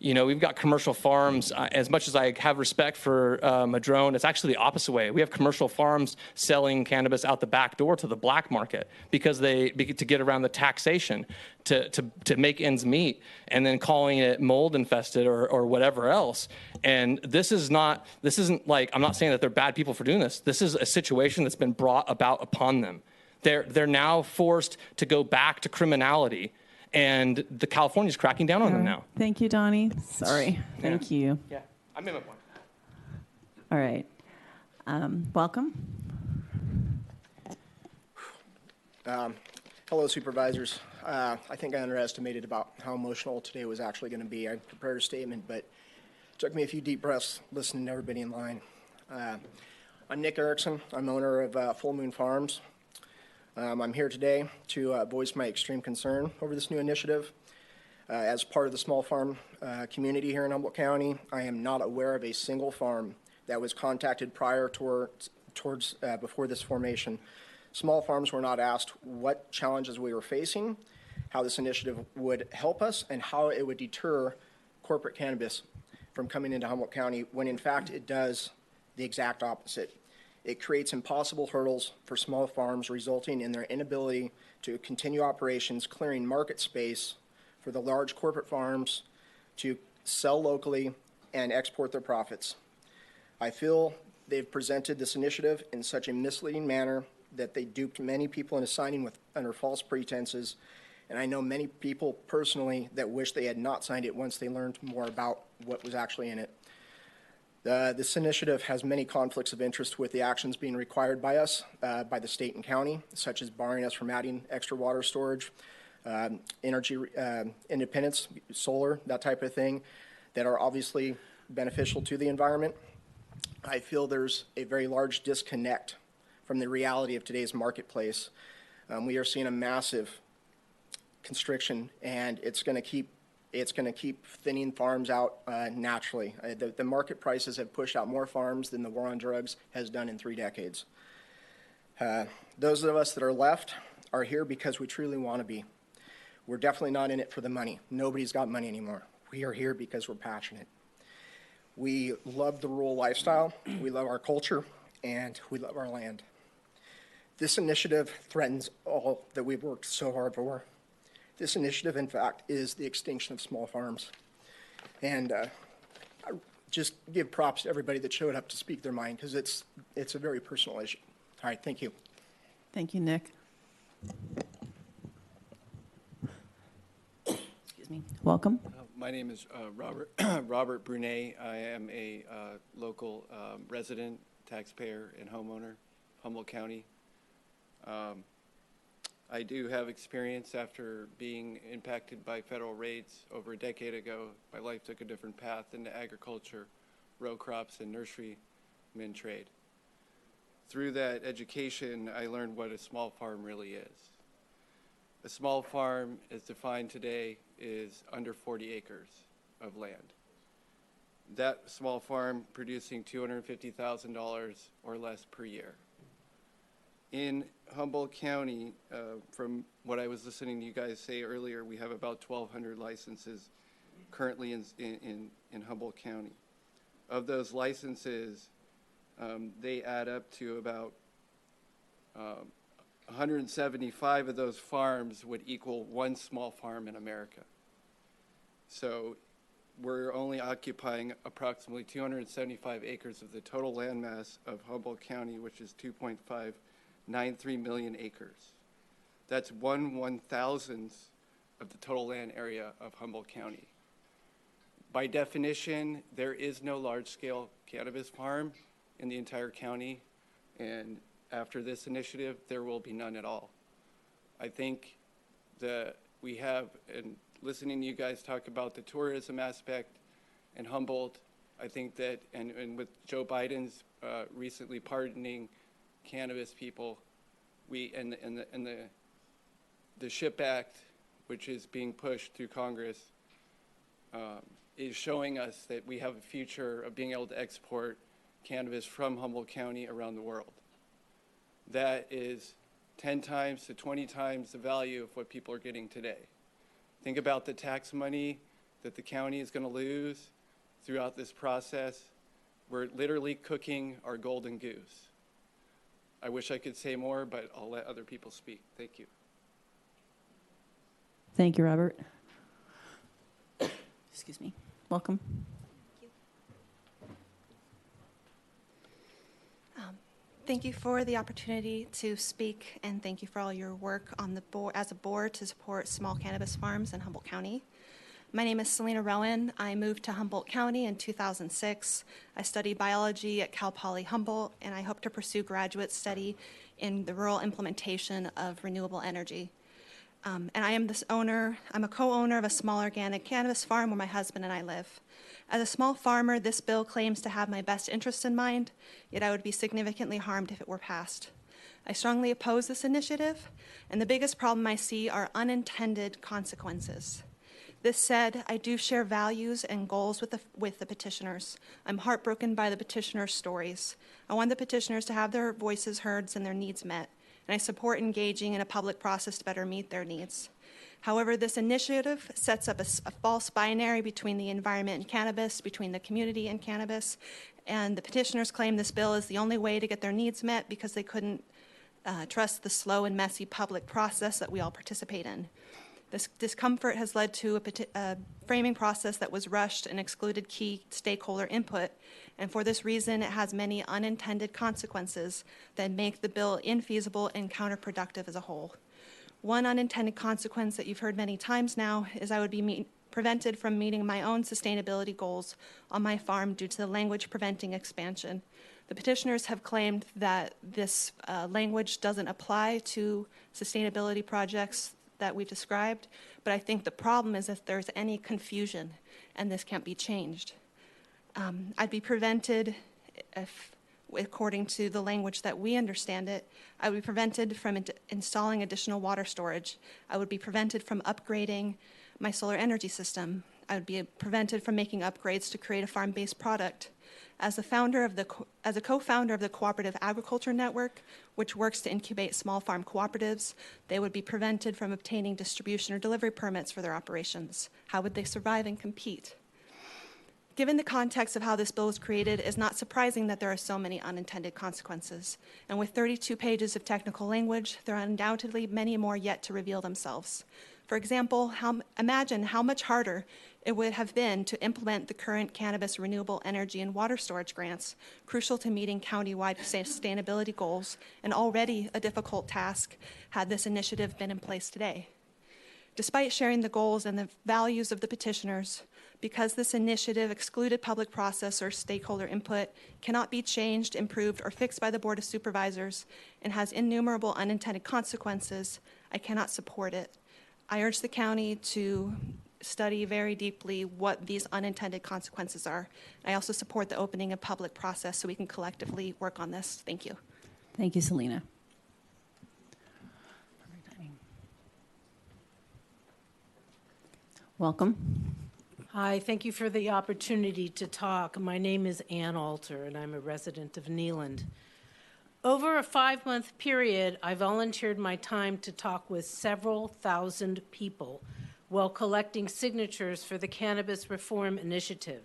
we've got commercial farms. As much as I have respect for Madrone, it's actually the opposite way. We have commercial farms selling cannabis out the back door to the black market because to get around the taxation, to make ends meet, and then calling it mold infested or whatever else. And this isn't like, I'm not saying that they're bad people for doing this. This is a situation that's been brought about upon them. They're now forced to go back to criminality, and the California's cracking down on them now. Thank you, Donnie. Sorry. Thank you. Yeah. I made my point. All right. Welcome. Hello, supervisors. I think I underestimated about how emotional today was actually going to be. I prepared a statement, but it took me a few deep breaths listening to everybody in line. I'm Nick Erickson. I'm owner of Full Moon Farms. I'm here today to voice my extreme concern over this new initiative. As part of the small farm community here in Humboldt County, I am not aware of a single farm that was contacted prior towards before this formation. Small farms were not asked what challenges we were facing, how this initiative would help us, and how it would deter corporate cannabis from coming into Humboldt County, when in fact it does the exact opposite. It creates impossible hurdles for small farms, resulting in their inability to continue operations, clearing market space for the large corporate farms to sell locally and export their profits. I feel they've presented this initiative in such a misleading manner that they duped many people into signing under false pretenses, and I know many people personally that wish they had not signed it once they learned more about what was actually in it. This initiative has many conflicts of interest with the actions being required by us, by the state and county, such as barring us from adding extra water storage, energy independence, solar, that type of thing, that are obviously beneficial to the environment. I feel there's a very large disconnect from the reality of today's marketplace. We are seeing a massive constriction, and it's going to keep thinning farms out naturally. The market prices have pushed out more farms than the war on drugs has done in 3 decades. Those of us that are left are here because we truly want to be. We're definitely not in it for the money. Nobody's got money anymore. We are here because we're passionate. We love the rural lifestyle, we love our culture, and we love our land. This initiative threatens all that we've worked so hard for. This initiative, in fact, is the extinction of small farms. And I just give props to everybody that showed up to speak their mind, because it's a very personal issue. All right, thank you. Thank you, Nick. Excuse me. Welcome. My name is Robert Brunet. I am a local resident, taxpayer, and homeowner, Humboldt County. I do have experience after being impacted by federal raids over a decade ago. My life took a different path into agriculture, row crops, and nurseryman trade. Through that education, I learned what a small farm really is. A small farm, as defined today, is under 40 acres of land. That small farm producing $250,000 or less per year. In Humboldt County, from what I was listening to you guys say earlier, we have about 1,200 licenses currently in Humboldt County. Of those licenses, they add up to about 175 of those farms would equal one small farm in America. So we're only occupying approximately 275 acres of the total landmass of Humboldt County, which is 2.593 million acres. That's 1/1000th of the total land area of Humboldt County. By definition, there is no large-scale cannabis farm in the entire county, and after this initiative, there will be none at all. I think that we have, and listening to you guys talk about the tourism aspect in Humboldt, I think that, and with Joe Biden's recently pardoning cannabis people, and the SHIP Act, which is being pushed through Congress, is showing us that we have a future of being able to export cannabis from Humboldt County around the world. That is 10 times to 20 times the value of what people are getting today. Think about the tax money that the county is going to lose throughout this process. We're literally cooking our golden goose. I wish I could say more, but I'll let other people speak. Thank you. Thank you, Robert. Excuse me. Welcome. Thank you for the opportunity to speak, and thank you for all your work on the board, as a board, to support small cannabis farms in Humboldt County. My name is Selena Rowan. I moved to Humboldt County in 2006. I studied biology at Cal Poly Humboldt, and I hope to pursue graduate study in the rural implementation of renewable energy. And I'm a co-owner of a small organic cannabis farm where my husband and I live. As a small farmer, this bill claims to have my best interests in mind, yet I would be significantly harmed if it were passed. I strongly oppose this initiative, and the biggest problem I see are unintended consequences. This said, I do share values and goals with the petitioners. I'm heartbroken by the petitioners' stories. I want the petitioners to have their voices heard and their needs met, and I support engaging in a public process to better meet their needs. However, this initiative sets up a false binary between the environment and cannabis, between the community and cannabis, and the petitioners claim this bill is the only way to get their needs met because they couldn't trust the slow and messy public process that we all participate in. This discomfort has led to a framing process that was rushed and excluded key stakeholder input, and for this reason, it has many unintended consequences that make the bill infeasible and counterproductive as a whole. One unintended consequence that you've heard many times now is I would be prevented from meeting my own sustainability goals on my farm due to the language preventing expansion. The petitioners have claimed that this language doesn't apply to sustainability projects that we've described, but I think the problem is if there's any confusion and this can't be changed. I'd be prevented, according to the language that we understand it, I would be prevented from installing additional water storage. I would be prevented from upgrading my solar energy system. I would be prevented from making upgrades to create a farm-based product. As a co-founder of the Cooperative Agriculture Network, which works to incubate small farm cooperatives, they would be prevented from obtaining distribution or delivery permits for their operations. How would they survive and compete? Given the context of how this bill was created, it's not surprising that there are so many unintended consequences. And with 32 pages of technical language, there are undoubtedly many more yet to reveal themselves. For example, imagine how much harder it would have been to implement the current cannabis renewable energy and water storage grants, crucial to meeting county-wide sustainability goals, and already a difficult task had this initiative been in place today. Despite sharing the goals and the values of the petitioners, because this initiative excluded public process or stakeholder input, cannot be changed, improved, or fixed by the Board of Supervisors, and has innumerable unintended consequences, I cannot support it. I urge the county to study very deeply what these unintended consequences are. I also support the opening of public process so we can collectively work on this. Thank you. Thank you, Selena. Welcome. Hi, thank you for the opportunity to talk. My name is Ann Alter, and I'm a resident of Neeland. Over a 5-month period, I volunteered my time to talk with several thousand people while collecting signatures for the Cannabis Reform Initiative.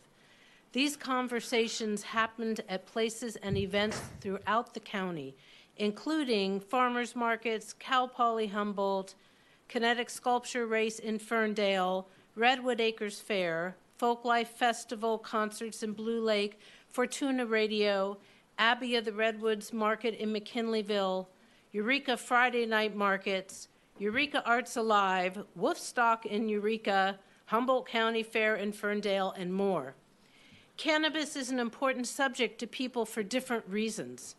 These conversations happened at places and events throughout the county, including farmers markets, Cal Poly Humboldt, Kinetic Sculpture Race in Ferndale, Redwood Acres Fair, Folklife Festival, concerts in Blue Lake, Fortuna Radio, Abbey of the Redwoods Market in McKinleyville, Eureka Friday Night Markets, Eureka Arts Alive, Woofstock in Eureka, Humboldt County Fair in Ferndale, and more. Cannabis is an important subject to people for different reasons.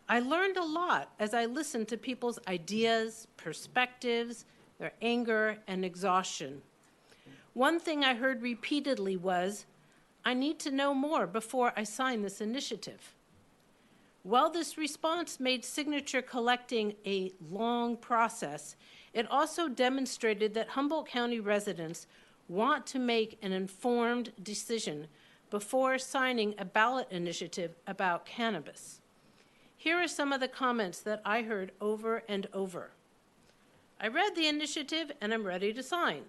I learned a lot as I listened to people's ideas, perspectives, their anger, and exhaustion. One thing I heard repeatedly was, I need to know more before I sign this initiative. While this response made signature collecting a long process, it also demonstrated that Humboldt County residents want to make an informed decision before signing a ballot initiative about cannabis. Here are some of the comments that I heard over and over. I read the initiative and I'm ready to sign.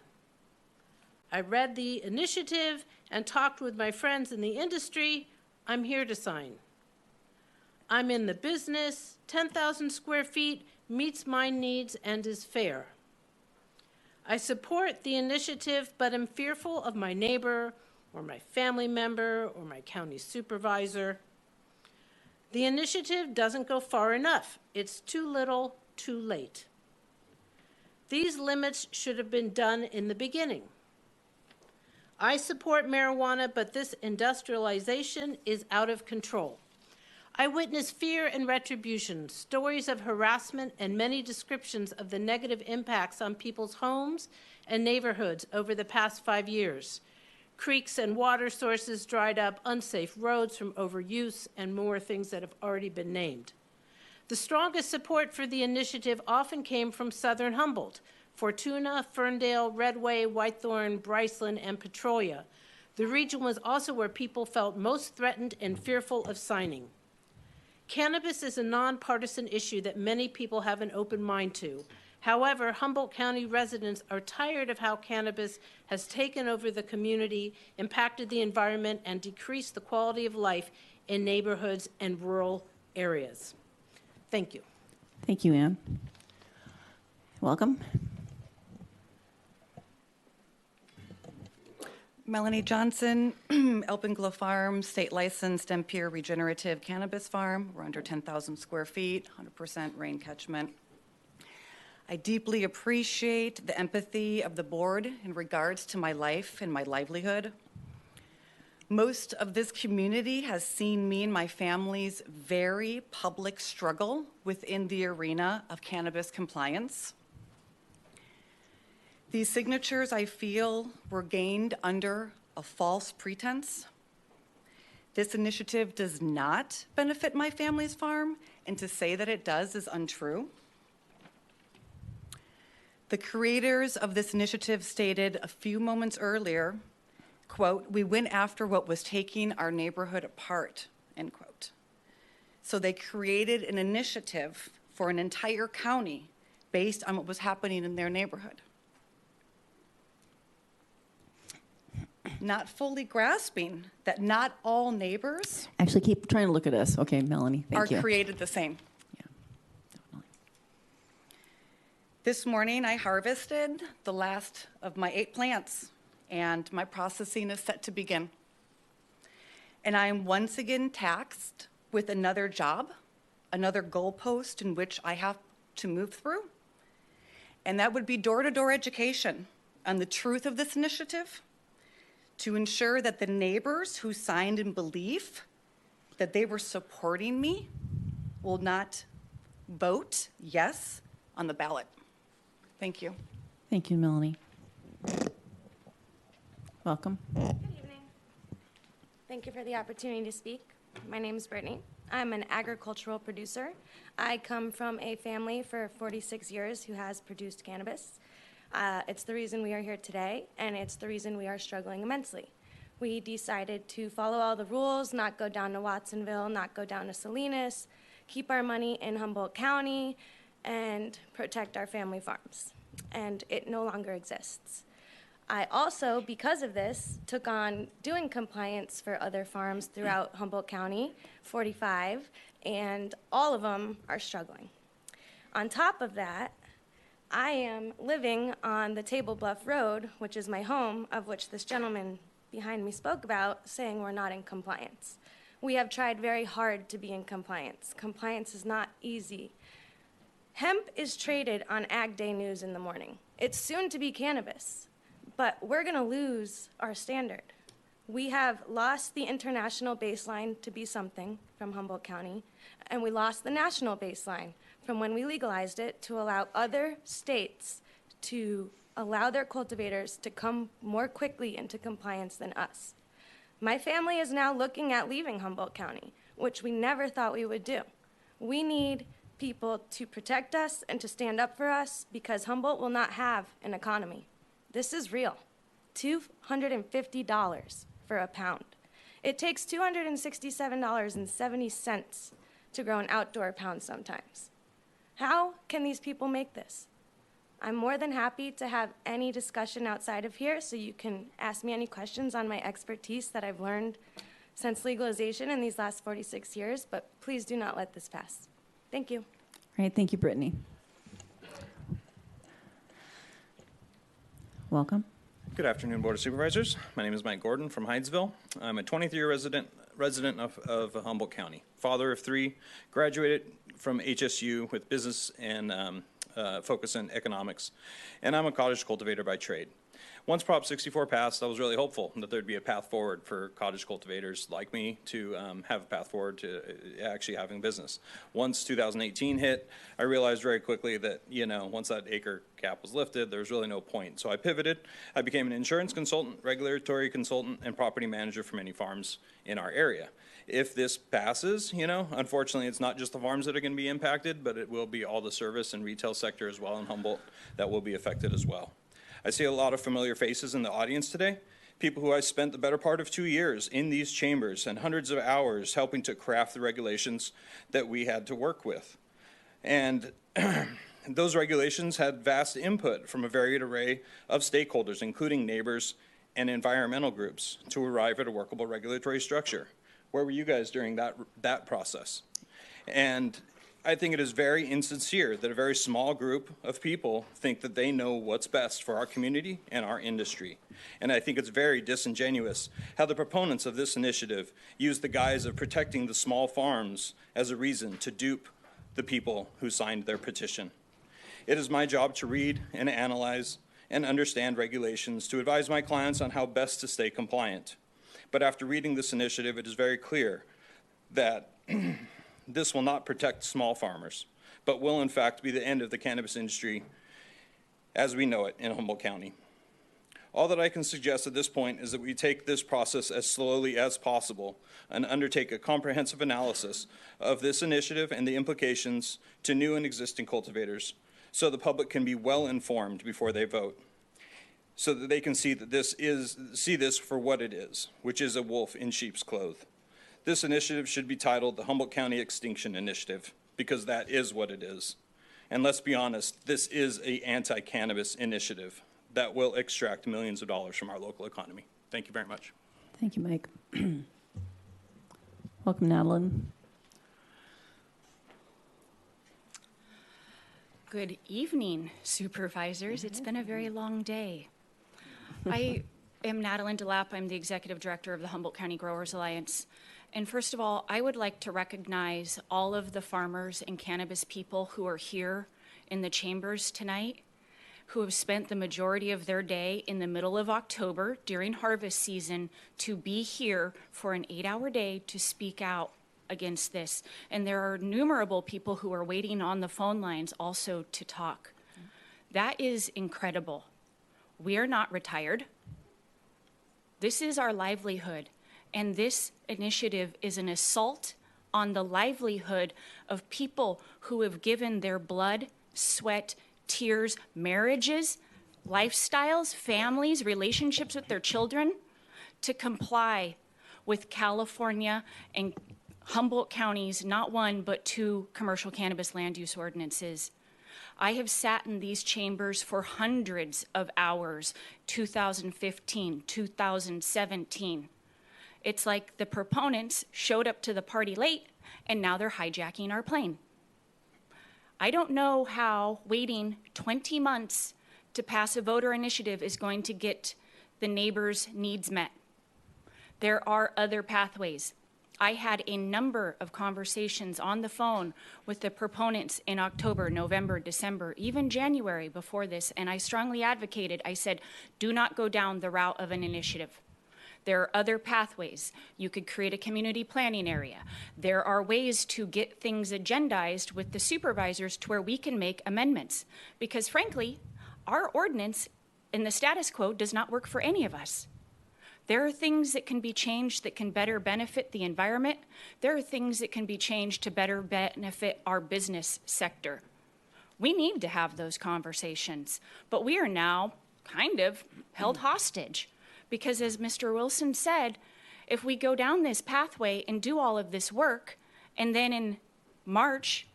I read the initiative and talked with my friends in the industry. I'm here to sign. I'm in the business. 10,000 square feet meets my needs and is fair. I support the initiative, but am fearful of my neighbor or my family member or my county supervisor. The initiative doesn't go far enough. It's too little, too late. These limits should have been done in the beginning. I support marijuana, but this industrialization is out of control. I witness fear and retribution, stories of harassment, and many descriptions of the negative impacts on people's homes and neighborhoods over the past 5 years. Creeks and water sources dried up, unsafe roads from overuse, and more things that have already been named. The strongest support for the initiative often came from southern Humboldt, Fortuna, Ferndale, Redway, Whitethorn, Bryceland, and Petrolia. The region was also where people felt most threatened and fearful of signing. Cannabis is a nonpartisan issue that many people have an open mind to. However, Humboldt County residents are tired of how cannabis has taken over the community, impacted the environment, and decreased the quality of life in neighborhoods and rural areas. Thank you. Thank you, Ann. Welcome. Melanie Johnson, Alpenglow Farm, state licensed and peer regenerative cannabis farm. We're under 10,000 square feet, 100% rain catchment. I deeply appreciate the empathy of the board in regards to my life and my livelihood. Most of this community has seen me and my family's very public struggle within the arena of cannabis compliance. These signatures, I feel, were gained under a false pretense. This initiative does not benefit my family's farm, and to say that it does is untrue. The creators of this initiative stated a few moments earlier, quote, "We went after what was taking our neighborhood apart," end quote. So they created an initiative for an entire county based on what was happening in their neighborhood. Not fully grasping that not all neighbors Actually, keep trying to look at us. Okay, Melanie, thank you. are created the same. Yeah, definitely. This morning, I harvested the last of my 8 plants, and my processing is set to begin. And I am once again taxed with another job, another goalpost in which I have to move through. And that would be door-to-door education on the truth of this initiative, to ensure that the neighbors who signed in belief that they were supporting me will not vote yes on the ballot. Thank you. Thank you, Melanie. Welcome. Good evening. Thank you for the opportunity to speak. My name is Brittany. I'm an agricultural producer. I come from a family for 46 years who has produced cannabis. It's the reason we are here today, and it's the reason we are struggling immensely. We decided to follow all the rules, not go down to Watsonville, not go down to Salinas, keep our money in Humboldt County, and protect our family farms. And it no longer exists. I also, because of this, took on doing compliance for other farms throughout Humboldt County, 45, and all of them are struggling. On top of that, I am living on the Table Bluff Road, which is my home, of which this gentleman behind me spoke about, saying we're not in compliance. We have tried very hard to be in compliance. Compliance is not easy. Hemp is traded on Ag Day News in the morning. It's soon to be cannabis, but we're going to lose our standard. We have lost the international baseline to be something from Humboldt County, and we lost the national baseline from when we legalized it to allow other states to allow their cultivators to come more quickly into compliance than us. My family is now looking at leaving Humboldt County, which we never thought we would do. We need people to protect us and to stand up for us because Humboldt will not have an economy. This is real. $250 for a pound. It takes $267.70 to grow an outdoor pound sometimes. How can these people make this? I'm more than happy to have any discussion outside of here, so you can ask me any questions on my expertise that I've learned since legalization in these last 46 years, but please do not let this pass. Thank you. All right, thank you, Brittany. Welcome. Good afternoon, Board of Supervisors. My name is Mike Gordon from Hydesville. I'm a 23-year resident of Humboldt County. Father of 3, graduated from HSU with business and focus in economics, and I'm a cottage cultivator by trade. Once Prop 64 passed, I was really hopeful that there'd be a path forward for cottage cultivators like me to have a path forward to actually having business. Once 2018 hit, I realized very quickly that, you know, once that acre cap was lifted, there was really no point. So I pivoted. I became an insurance consultant, regulatory consultant, and property manager for many farms in our area. If this passes, you know, unfortunately, it's not just the farms that are going to be impacted, but it will be all the service and retail sector as well in Humboldt that will be affected as well. I see a lot of familiar faces in the audience today, people who I spent the better part of 2 years in these chambers and hundreds of hours helping to craft the regulations that we had to work with. And those regulations had vast input from a varied array of stakeholders, including neighbors and environmental groups, to arrive at a workable regulatory structure. Where were you guys during that process? And I think it is very insincere that a very small group of people think that they know what's best for our community and our industry. And I think it's very disingenuous how the proponents of this initiative use the guise of protecting the small farms as a reason to dupe the people who signed their petition. It is my job to read and analyze and understand regulations to advise my clients on how best to stay compliant. But after reading this initiative, it is very clear that this will not protect small farmers, but will in fact be the end of the cannabis industry as we know it in Humboldt County. All that I can suggest at this point is that we take this process as slowly as possible and undertake a comprehensive analysis of this initiative and the implications to new and existing cultivators so the public can be well informed before they vote, so that they can see that see this for what it is, which is a wolf in sheep's clothing. This initiative should be titled the Humboldt County Extinction Initiative, because that is what it is. And let's be honest, this is an anti-cannabis initiative that will extract millions of dollars from our local economy. Thank you very much. Thank you, Mike. Welcome, Madeline. Good evening, supervisors. It's been a very long day. I am Natalie DeLapp. I'm the Executive Director of the Humboldt County Growers Alliance. And first of all, I would like to recognize all of the farmers and cannabis people who are here in the chambers tonight, who have spent the majority of their day in the middle of October during harvest season to be here for an 8-hour day to speak out against this. And there are innumerable people who are waiting on the phone lines also to talk. That is incredible. We are not retired. This is our livelihood. And this initiative is an assault on the livelihood of people who have given their blood, sweat, tears, marriages, lifestyles, families, relationships with their children to comply with California and Humboldt County's not one but 2 commercial cannabis land use ordinances. I have sat in these chambers for hundreds of hours, 2015, 2017. It's like the proponents showed up to the party late and now they're hijacking our plane. I don't know how waiting 20 months to pass a voter initiative is going to get the neighbors' needs met. There are other pathways. I had a number of conversations on the phone with the proponents in October, November, December, even January before this, and I strongly advocated, I said, do not go down the route of an initiative. There are other pathways. You could create a community planning area. There are ways to get things agendized with the supervisors to where we can make amendments. Because frankly, our ordinance in the status quo does not work for any of us. There are things that can be changed that can better benefit the environment. There are things that can be changed to better benefit our business sector. We need to have those conversations, but we are now kind of held hostage. Because as Mr. Wilson said, if we go down this pathway and do all of this work, and then in March,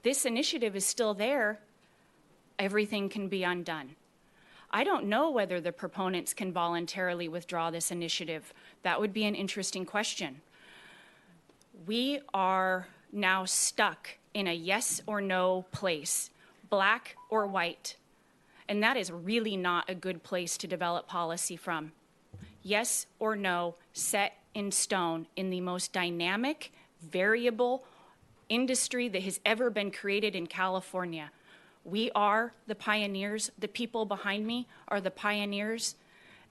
this initiative is still there, everything can be undone. I don't know whether the proponents can voluntarily withdraw this initiative. That would be an interesting question. We are now stuck in a yes or no place, black or white. And that is really not a good place to develop policy from. Yes or no, set in stone in the most dynamic, variable industry that has ever been created in California. We are the pioneers. The people behind me are the pioneers,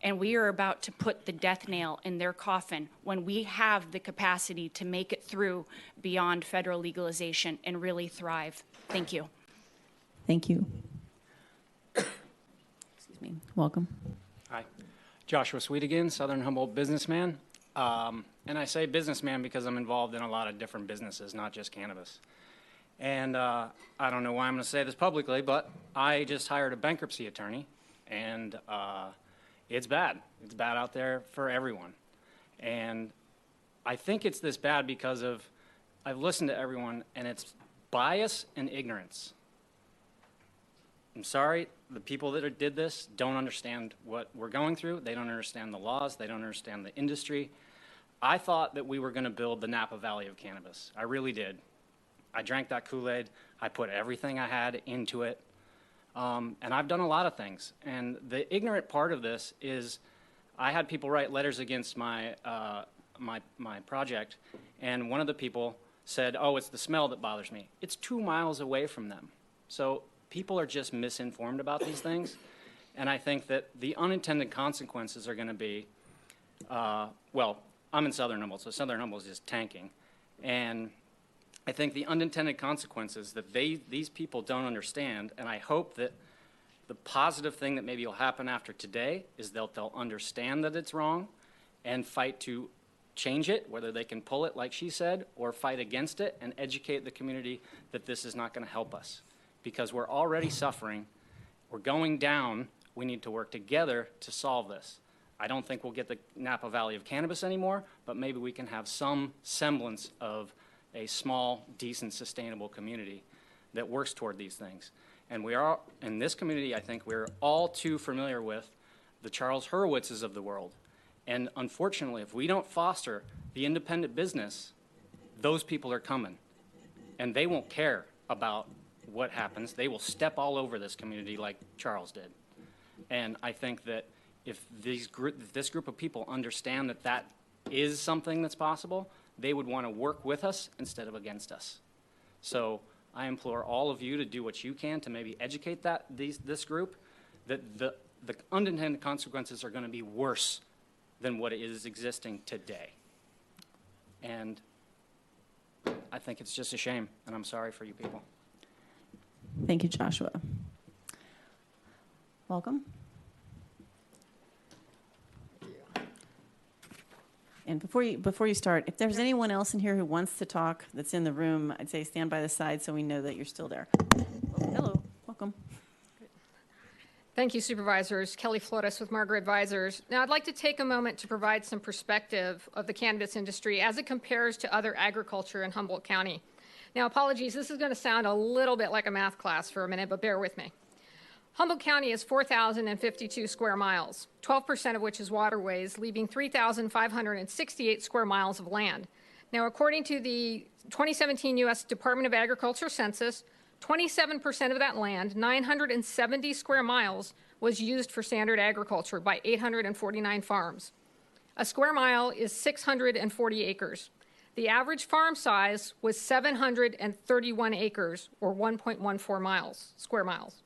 and we are about to put the death nail in their coffin when we have the capacity to make it through beyond federal legalization and really thrive. Thank you. Thank you. Excuse me. Welcome. Hi. Joshua Sweet again, Southern Humboldt businessman. And I say businessman because I'm involved in a lot of different businesses, not just cannabis. And I don't know why I'm going to say this publicly, but I just hired a bankruptcy attorney, and it's bad. It's bad out there for everyone. And I think it's this bad because of, I've listened to everyone, and it's bias and ignorance. I'm sorry, the people that did this don't understand what we're going through. They don't understand the laws. They don't understand the industry. I thought that we were going to build the Napa Valley of cannabis. I really did. I drank that Kool-Aid. I put everything I had into it. And I've done a lot of things. And the ignorant part of this is I had people write letters against my project, and one of the people said, oh, it's the smell that bothers me. It's 2 miles away from them. So people are just misinformed about these things. And I think that the unintended consequences are going to be, well, I'm in Southern Humboldt, so Southern Humboldt is just tanking. And I think the unintended consequences that these people don't understand, and I hope that the positive thing that maybe will happen after today is they'll understand that it's wrong and fight to change it, whether they can pull it, like she said, or fight against it and educate the community that this is not going to help us. Because we're already suffering, we're going down, we need to work together to solve this. I don't think we'll get the Napa Valley of cannabis anymore, but maybe we can have some semblance of a small, decent, sustainable community that works toward these things. And we are, in this community, I think we're all too familiar with the Charles Hurwitzes of the world. And unfortunately, if we don't foster the independent business, those people are coming. And they won't care about what happens. They will step all over this community like Charles did. And I think that if this group of people understand that that is something that's possible, they would want to work with us instead of against us. So I implore all of you to do what you can to maybe educate this group that the unintended consequences are going to be worse than what is existing today. And I think it's just a shame, and I'm sorry for you people. Thank you, Joshua. Welcome. And before you start, if there's anyone else in here who wants to talk that's in the room, I'd say stand by the side so we know that you're still there. Oh, hello, welcome. Thank you, Supervisors. Kelly Flores with Margaret Advisors. Now, I'd like to take a moment to provide some perspective of the cannabis industry as it compares to other agriculture in Humboldt County. Now, apologies, this is going to sound a little bit like a math class for a minute, but bear with me. Humboldt County is 4,052 square miles, 12% of which is waterways, leaving 3,568 square miles of land. Now, according to the 2017 U.S. Department of Agriculture census, 27% of that land, 970 square miles, was used for standard agriculture by 849 farms. A square mile is 640 acres. The average farm size was 731 acres, or 1.14 square miles.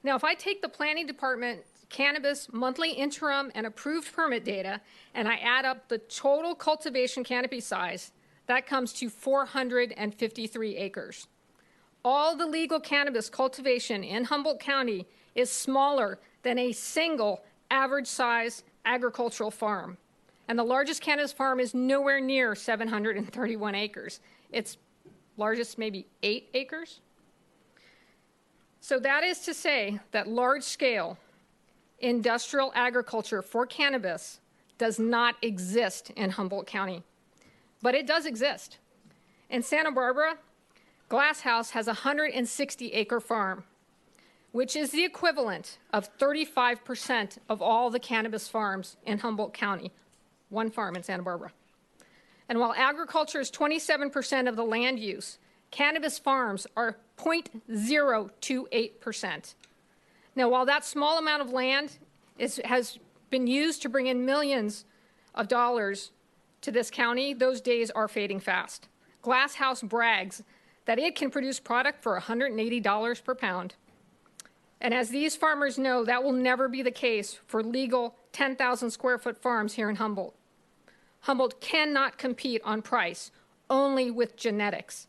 Now, if I take the Planning Department cannabis monthly interim and approved permit data, and I add up the total cultivation canopy size, that comes to 453 acres. All the legal cannabis cultivation in Humboldt County is smaller than a single average size agricultural farm. And the largest cannabis farm is nowhere near 731 acres. Its largest maybe 8 acres. So that is to say that large-scale industrial agriculture for cannabis does not exist in Humboldt County. But it does exist. In Santa Barbara, Glass House has a 160-acre farm, which is the equivalent of 35% of all the cannabis farms in Humboldt County. One farm in Santa Barbara. And while agriculture is 27% of the land use, cannabis farms are 0.028%. Now, while that small amount of land has been used to bring in millions of dollars to this county, those days are fading fast. Glass House brags that it can produce product for $180 per pound. And as these farmers know, that will never be the case for legal 10,000 square foot farms here in Humboldt. Humboldt cannot compete on price, only with genetics.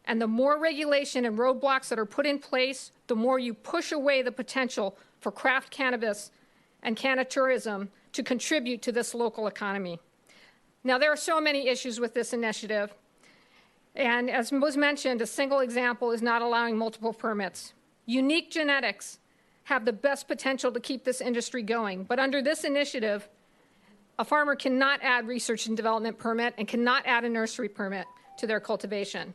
And the more regulation and roadblocks that are put in place, the more you push away the potential for craft cannabis and cannatourism to contribute to this local economy. Now, there are so many issues with this initiative. And as was mentioned, a single example is not allowing multiple permits. Unique genetics have the best potential to keep this industry going. But under this initiative, a farmer cannot add research and development permit and cannot add a nursery permit to their cultivation.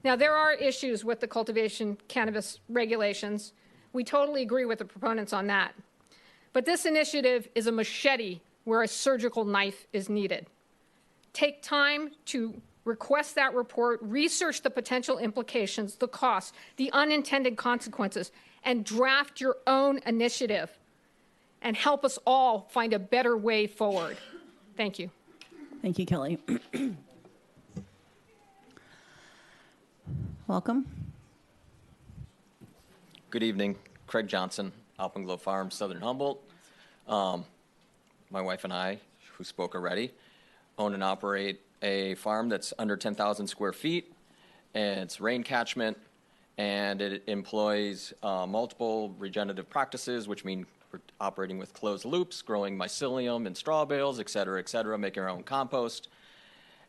Now, there are issues with the cultivation cannabis regulations. We totally agree with the proponents on that. But this initiative is a machete where a surgical knife is needed. Take time to request that report, research the potential implications, the costs, the unintended consequences, and draft your own initiative and help us all find a better way forward. Thank you. Thank you, Kelly. Welcome. Good evening. Craig Johnson, Alpenglow Farms, Southern Humboldt. My wife and I, who spoke already, own and operate a farm that's under 10,000 square feet. And it's rain catchment, and it employs multiple regenerative practices, which mean we're operating with closed loops, growing mycelium and straw bales, et cetera, making our own compost.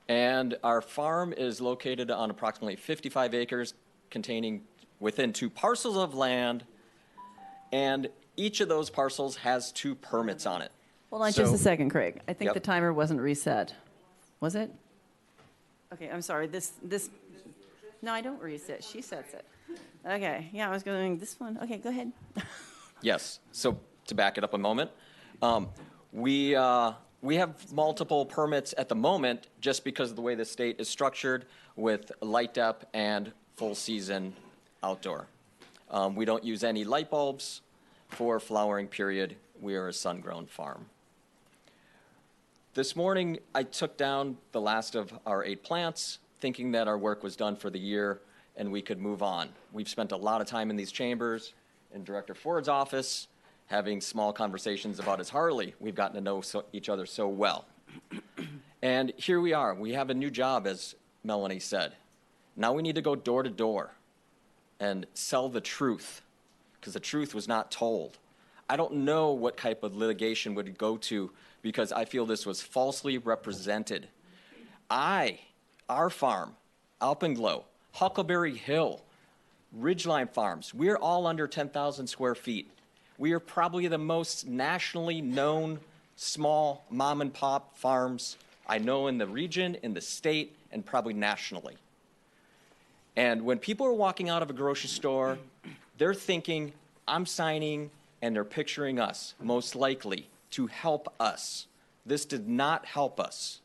And our farm is located on approximately 55 acres containing within 2 parcels of land, and each of those parcels has 2 permits on it. Hold on just a second, Craig. I think Yep. the timer wasn't reset. Was it? Okay, I'm sorry. No, I don't reset. She sets it. Okay, yeah, I was going this one. Okay, go ahead. Yes. So to back it up a moment, we have multiple permits at the moment just because of the way the state is structured with light dep and full season outdoor. We don't use any light bulbs for flowering period. We are a sun-grown farm. This morning, I took down the last of our 8 plants, thinking that our work was done for the year and we could move on. We've spent a lot of time in these chambers, in Director Ford's office, having small conversations about his Harley. We've gotten to know each other so well. And here we are. We have a new job, as Melanie said. Now we need to go door to door and sell the truth, because the truth was not told. I don't know what type of litigation would go to, because I feel this was falsely represented. Our farm, Alpenglow, Huckleberry Hill, Ridgeline Farms, we're all under 10,000 square feet. We are probably the most nationally known small mom and pop farms I know in the region, in the state, and probably nationally. And when people are walking out of a grocery store, they're thinking, I'm signing, and they're picturing us, most likely, to help us. This did not help us.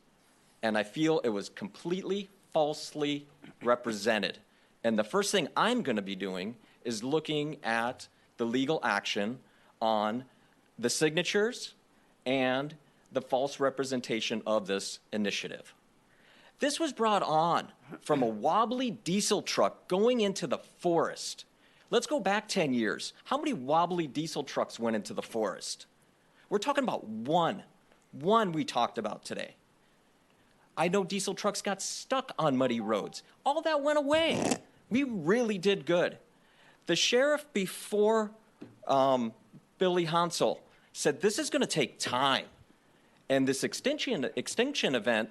And I feel it was completely falsely represented. And the first thing I'm going to be doing is looking at the legal action on the signatures and the false representation of this initiative. This was brought on from a wobbly diesel truck going into the forest. Let's go back 10 years. How many wobbly diesel trucks went into the forest? We're talking about one we talked about today. I know diesel trucks got stuck on muddy roads. All that went away. We really did good. The sheriff before Billy Hansel said this is going to take time. And this extinction event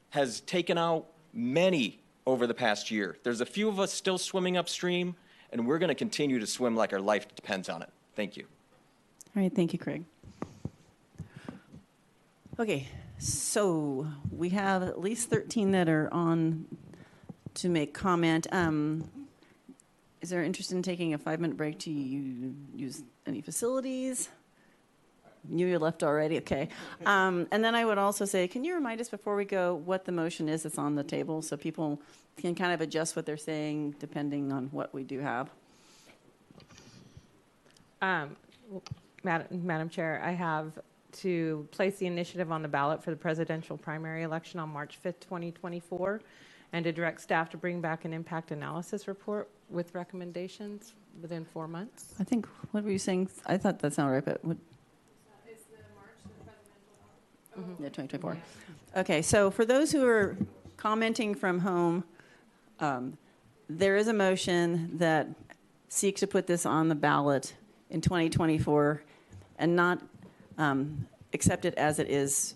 has taken out many over the past year. There's a few of us still swimming upstream, and we're going to continue to swim like our life depends on it. Thank you. All right, thank you, Craig. Okay, so we have at least 13 that are on to make comment. Is there interest in taking a 5-minute break to use any facilities? You left already, okay. And then I would also say, can you remind us before we go what the motion is that's on the table so people can kind of adjust what they're saying depending on what we do have? Madam Chair, I have to place the initiative on the ballot for the presidential primary election on March 5th, 2024. and to direct staff to bring back an impact analysis report with recommendations within 4 months. I think, what were you saying? I thought that sounded right, but what? Yeah, 2024. Okay, so for those who are commenting from home, there is a motion that seeks to put this on the ballot in 2024 and not accept it as it is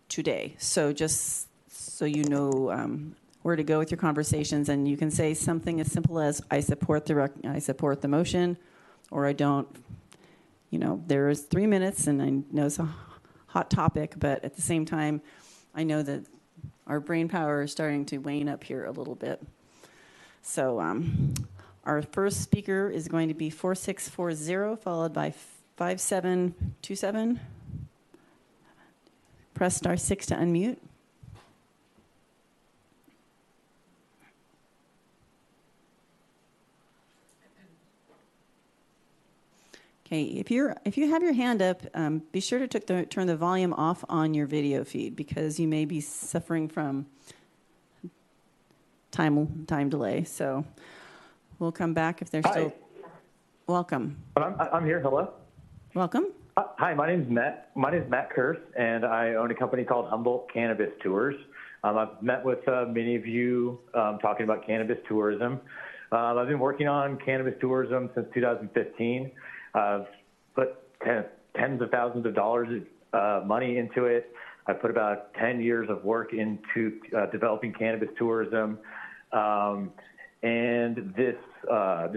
today. So just so you know where to go with your conversations, and you can say something as simple as I support the motion, or I don't. You know, there is 3 minutes, and I know it's a hot topic, but at the same time, I know that our brain power is starting to wane up here a little bit. So our first speaker is going to be 4640, followed by 5727. Press *6 to unmute. Okay, if you have your hand up, be sure to turn the volume off on your video feed, because you may be suffering from time delay. So we'll come back if they're still. Welcome. I'm here. Hello. Welcome. Hi, my name's Matt. My name's Matt Kurse, and I own a company called Humboldt Cannabis Tours. I've met with many of you talking about cannabis tourism. I've been working on cannabis tourism since 2015. I've put tens of thousands of dollars of money into it. I put about 10 years of work into developing cannabis tourism. And this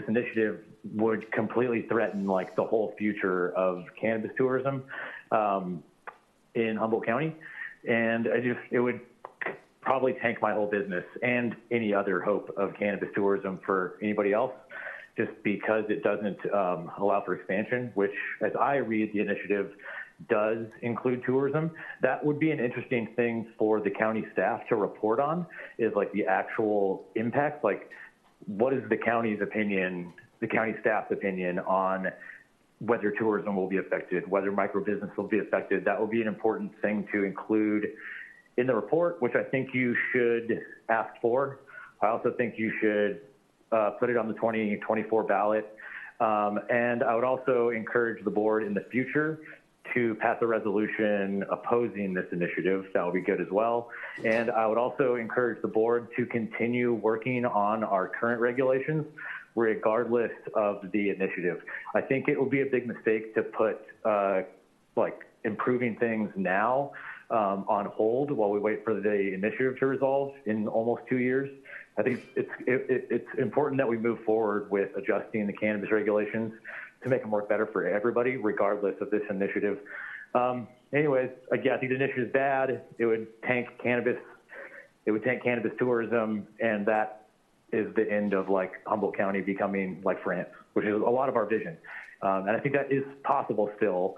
initiative would completely threaten like the whole future of cannabis tourism in Humboldt County. And it would probably tank my whole business and any other hope of cannabis tourism for anybody else, just because it doesn't allow for expansion, which, as I read the initiative, does include tourism. That would be an interesting thing for the county staff to report on, is like the actual impact. Like, what is the county's opinion, the county staff's opinion on whether tourism will be affected, whether microbusiness will be affected? That will be an important thing to include in the report, which I think you should ask for. I also think you should put it on the 2024 ballot. And I would also encourage the board in the future to pass a resolution opposing this initiative. That would be good as well. And I would also encourage the board to continue working on our current regulations regardless of the initiative. I think it would be a big mistake to put like improving things now on hold while we wait for the initiative to resolve in almost 2 years. I think it's important that we move forward with adjusting the cannabis regulations to make them work better for everybody, regardless of this initiative. Anyways, again, I think the initiative is bad. It would tank cannabis. It would tank cannabis tourism, and that is the end of like Humboldt County becoming like France, which is a lot of our vision. And I think that is possible still.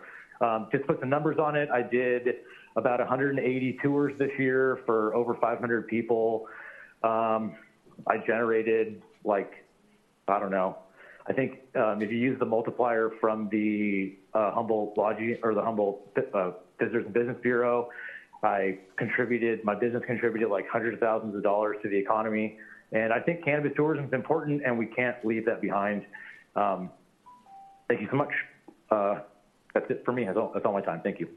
Just put some numbers on it. I did about 180 tours this year for over 500 people. I generated like, I don't know, I think if you use the multiplier from the Humboldt Lodging or the Humboldt Visitors and Business Bureau, my business contributed like hundreds of thousands of dollars to the economy. And I think cannabis tourism is important, and we can't leave that behind. Thank you so much. That's it for me. That's all my time. Thank you.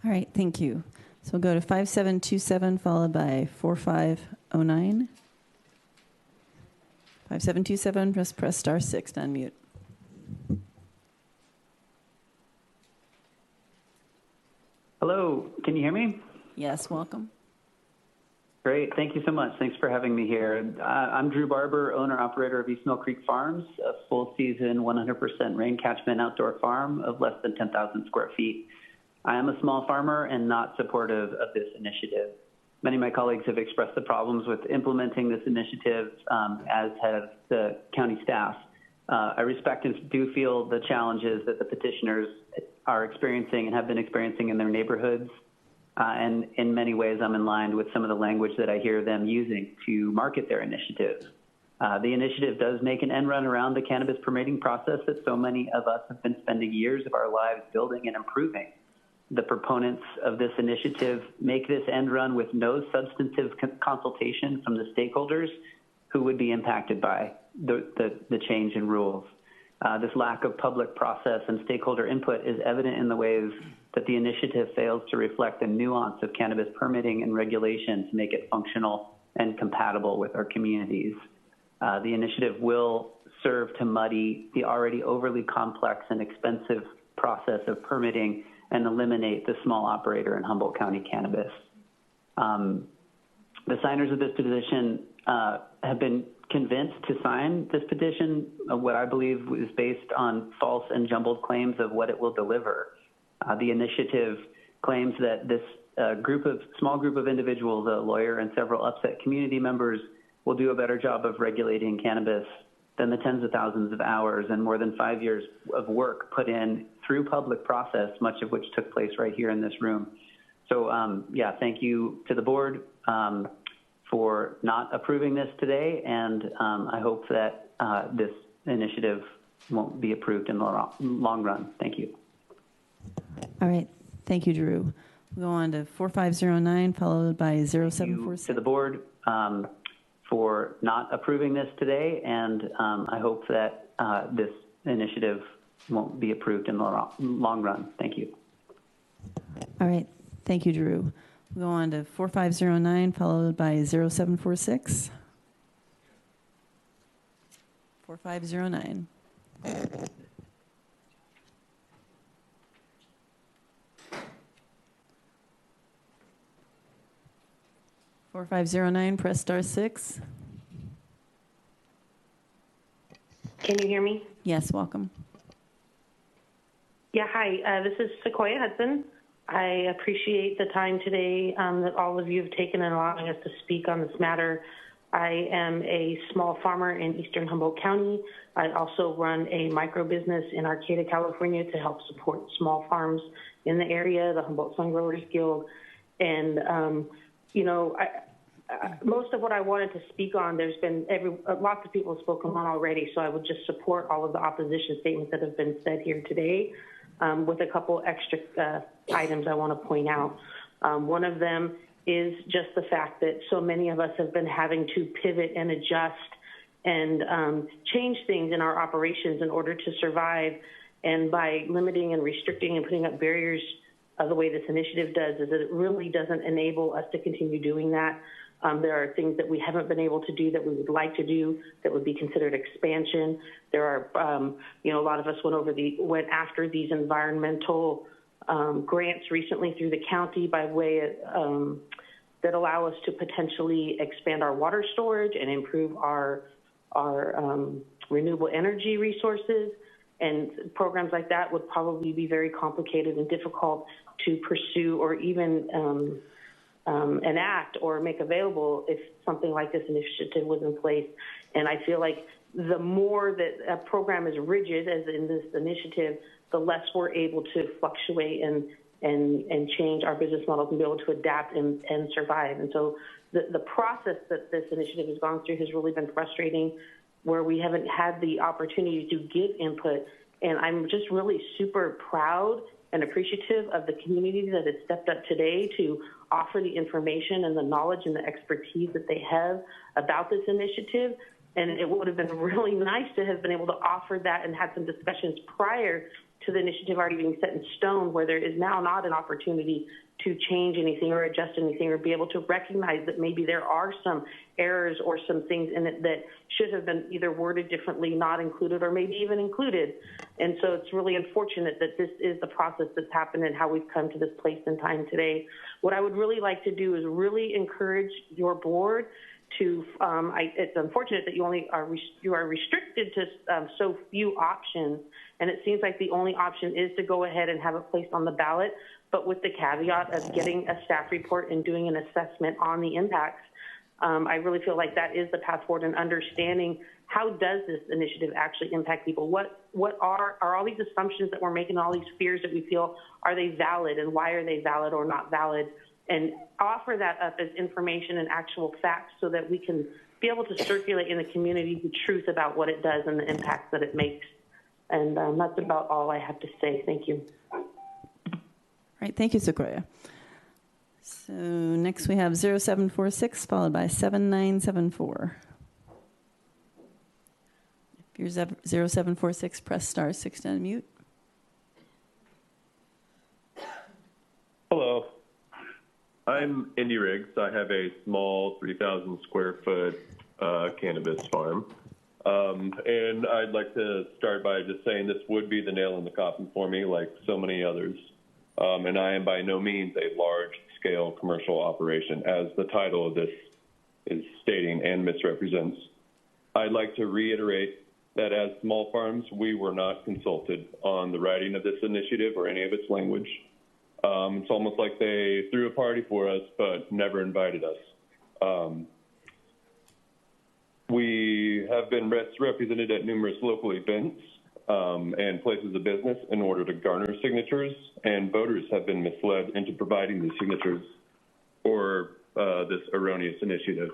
All right, thank you. So we'll go to 5727, followed by 4509. 5727, just press *6 to unmute. Hello, can you hear me? Yes, welcome. Great, thank you so much. Thanks for having me here. I'm Drew Barber, owner-operator of East Mill Creek Farms, a full-season, 100% rain catchment outdoor farm of less than 10,000 square feet. I am a small farmer and not supportive of this initiative. Many of my colleagues have expressed the problems with implementing this initiative, as have the county staff. I respect and do feel the challenges that the petitioners are experiencing and have been experiencing in their neighborhoods. And in many ways, I'm in line with some of the language that I hear them using to market their initiative. The initiative does make an end run around the cannabis permitting process that so many of us have been spending years of our lives building and improving. the proponents of this initiative make this end run with no substantive consultation from the stakeholders who would be impacted by the change in rules. This lack of public process and stakeholder input is evident in the ways that the initiative fails to reflect the nuance of cannabis permitting and regulation to make it functional and compatible with our communities. The initiative will serve to muddy the already overly complex and expensive process of permitting and eliminate the small operator in Humboldt County cannabis. The signers of this petition have been convinced to sign this petition, what I believe is based on false and jumbled claims of what it will deliver. The initiative claims that this small group of individuals, a lawyer and several upset community members, will do a better job of regulating cannabis than the tens of thousands of hours and more than 5 years of work put in through public process, much of which took place right here in this room. So yeah, thank you to the board for not approving this today, and I hope that this initiative won't be approved in the long run. Thank you. All right, thank you, Drew. We'll go on to 4509, followed by 0746. To the board for not approving this today, and I hope that this initiative won't be approved in the long run. Thank you. All right, thank you, Drew. We'll go on to 4509, followed by 0746. 4509. 4509, press *6. Can you hear me? Yes, welcome. Yeah, hi. This is Sequoia Hudson. I appreciate the time today that all of you have taken in allowing us to speak on this matter. I am a small farmer in eastern Humboldt County. I also run a micro business in Arcata, California to help support small farms in the area, the Humboldt Sun Growers Guild. And, you know, most of what I wanted to speak on, there's been lots of people have spoken on already, so I would just support all of the opposition statements that have been said here today with a couple extra items I want to point out. One of them is just the fact that so many of us have been having to pivot and adjust and change things in our operations in order to survive. And by limiting and restricting and putting up barriers the way this initiative does is that it really doesn't enable us to continue doing that. There are things that we haven't been able to do that we would like to do that would be considered expansion. There are, you know, a lot of us went after these environmental grants recently through the county by way of, that allow us to potentially expand our water storage and improve our renewable energy resources. And programs like that would probably be very complicated and difficult to pursue or even enact or make available if something like this initiative was in place. And I feel like the more that a program is rigid, as in this initiative, the less we're able to fluctuate and change our business models and be able to adapt and survive. And so the process that this initiative has gone through has really been frustrating, where we haven't had the opportunity to give input. And I'm just really super proud and appreciative of the community that has stepped up today to offer the information and the knowledge and the expertise that they have about this initiative. And it would have been really nice to have been able to offer that and had some discussions prior to the initiative already being set in stone, where there is now not an opportunity to change anything or adjust anything or be able to recognize that maybe there are some errors or some things in it that should have been either worded differently, not included, or maybe even included. And so it's really unfortunate that this is the process that's happened and how we've come to this place in time today. What I would really like to do is really encourage your board to, it's unfortunate that you are restricted to so few options, and it seems like the only option is to go ahead and have it placed on the ballot, but with the caveat of getting a staff report and doing an assessment on the impacts. I really feel like that is the path forward in understanding how does this initiative actually impact people? What are all these assumptions that we're making, all these fears that we feel, are they valid, and why are they valid or not valid? And offer that up as information and actual facts so that we can be able to circulate in the community the truth about what it does and the impacts that it makes. And that's about all I have to say. Thank you. All right, thank you, Sequoia. So next we have 0746 followed by 7974. If you're 0746, press *6 to unmute. Hello, I'm Indy Riggs. I have a small 3,000 square foot cannabis farm. And I'd like to start by just saying this would be the nail in the coffin for me, like so many others. And I am by no means a large-scale commercial operation, as the title of this is stating and misrepresents. I'd like to reiterate that as small farms, we were not consulted on the writing of this initiative or any of its language. It's almost like they threw a party for us, but never invited us. We have been represented at numerous local events and places of business in order to garner signatures, and voters have been misled into providing these signatures for this erroneous initiative.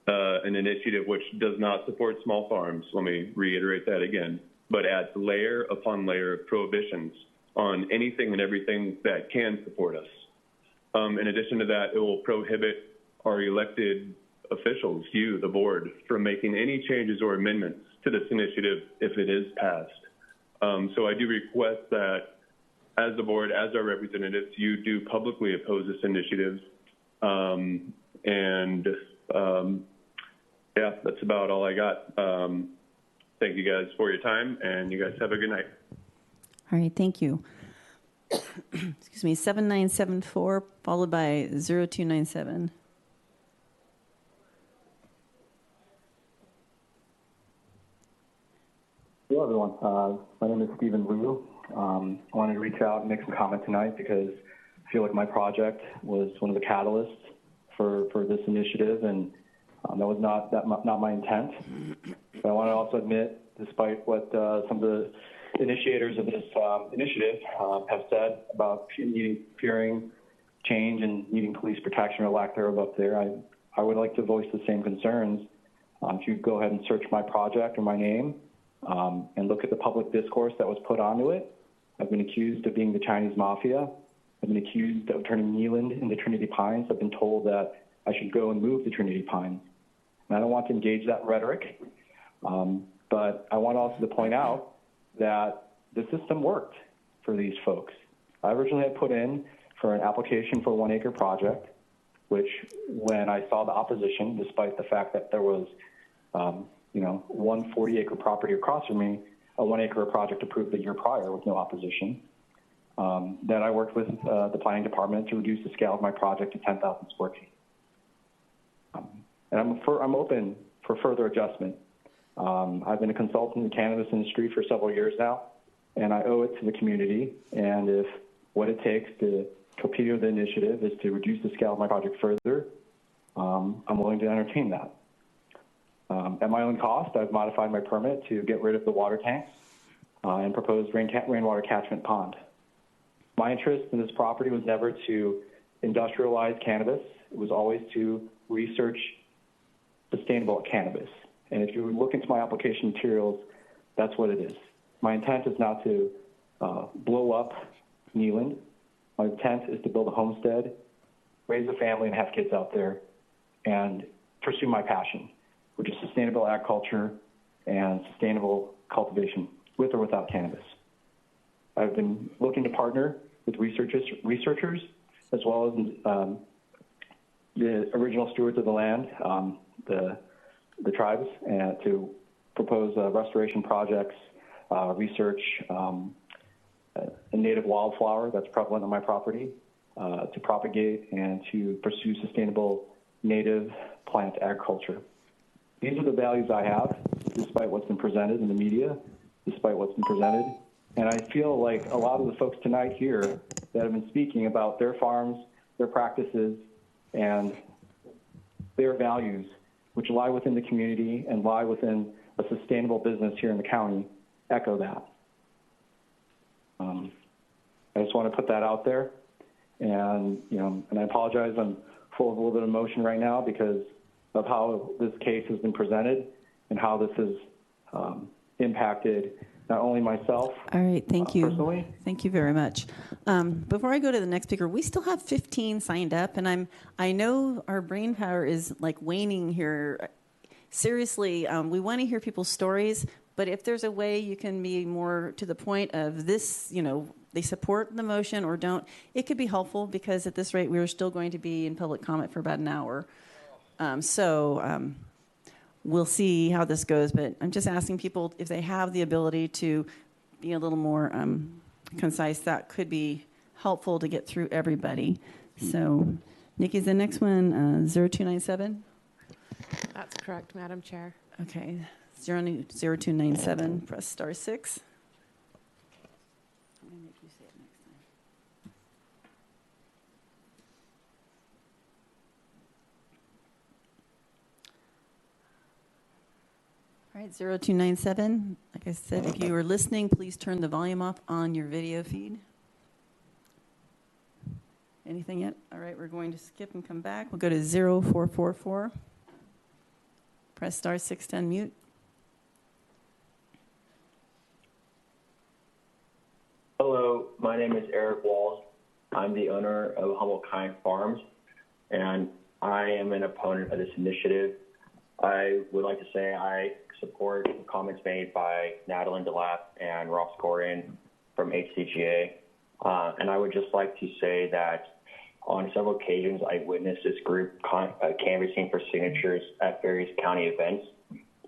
An initiative which does not support small farms, let me reiterate that again, but adds layer upon layer of prohibitions on anything and everything that can support us. In addition to that, it will prohibit our elected officials, you, the board, from making any changes or amendments to this initiative if it is passed. So I do request that as the board, as our representatives, you do publicly oppose this initiative. Yeah, that's about all I got. Thank you guys for your time, and you guys have a good night. All right, thank you. Excuse me, 7974 followed by 0297. Hello, everyone. My name is Stephen Liu. I wanted to reach out and make some comment tonight because I feel like my project was one of the catalysts for this initiative, and that was not my intent. But I want to also admit, despite what some of the initiators of this initiative have said about fearing change and needing police protection or lack thereof up there, I would like to voice the same concerns. If you go ahead and search my project or my name and look at the public discourse that was put onto it, I've been accused of being the Chinese mafia. I've been accused of turning Neeland into Trinity Pines. I've been told that I should go and move to Trinity Pines. And I don't want to engage that rhetoric, but I want also to point out that the system worked for these folks. I originally had put in for an application for a 1 acre project, which when I saw the opposition, despite the fact that there was, one 40 acre property across from me, a 1 acre project approved the year prior with no opposition. Then I worked with the planning department to reduce the scale of my project to 10,000 square feet. And I'm open for further adjustment. I've been a consultant in the cannabis industry for several years now, and I owe it to the community. And if what it takes to torpedo the initiative is to reduce the scale of my project further, I'm willing to entertain that. At my own cost, I've modified my permit to get rid of the water tanks and proposed rainwater catchment pond. My interest in this property was never to industrialize cannabis. It was always to research sustainable cannabis. And if you look into my application materials, that's what it is. My intent is not to blow up Neeland. My intent is to build a homestead, raise a family, and have kids out there, and pursue my passion, which is sustainable agriculture and sustainable cultivation, with or without cannabis. I've been looking to partner with researchers as well as the original stewards of the land, the tribes, to propose restoration projects, research a native wildflower that's prevalent on my property, to propagate and to pursue sustainable native plant agriculture. These are the values I have, despite what's been presented in the media, despite what's been presented. And I feel like a lot of the folks tonight here that have been speaking about their farms, their practices, and their values, which lie within the community and lie within a sustainable business here in the county, echo that. I just want to put that out there. And, and I apologize, I'm full of a little bit of emotion right now because of how this case has been presented and how this has impacted not only myself. All right, thank you. Personally. Thank you very much. Before I go to the next speaker, we still have 15 signed up, and I know our brain power is like waning here. Seriously, we want to hear people's stories, but if there's a way you can be more to the point of this, they support the motion or don't, it could be helpful, because at this rate, we're still going to be in public comment for about an hour. We'll see how this goes, but I'm just asking people if they have the ability to be a little more concise. That could be helpful to get through everybody. So, Nikki's the next one, 0297? That's correct, Madam Chair. Okay, 0297, press star 6. I'm going to make you say it next time. All right, 0297. Like I said, if you are listening, please turn the volume off on your video feed. Anything yet? All right, we're going to skip and come back. We'll go to 0444. Press star 6 to unmute. Hello, my name is Eric Walls. I'm the owner of Humboldt County Farms, and I am an opponent of this initiative. I would like to say I support the comments made by Natalie Delap and Ross Gordon from HCGA. And I would just like to say that on several occasions, I witnessed this group canvassing for signatures at various county events.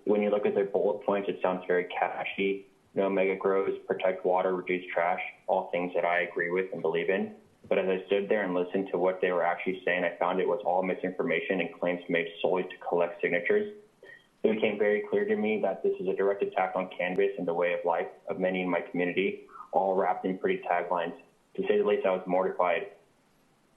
When you look at their bullet points, it sounds very catchy. Mega grows, protect water, reduce trash, all things that I agree with and believe in. But as I stood there and listened to what they were actually saying, I found it was all misinformation and claims made solely to collect signatures. It became very clear to me that this is a direct attack on cannabis and the way of life of many in my community, all wrapped in pretty taglines. To say the least, I was mortified.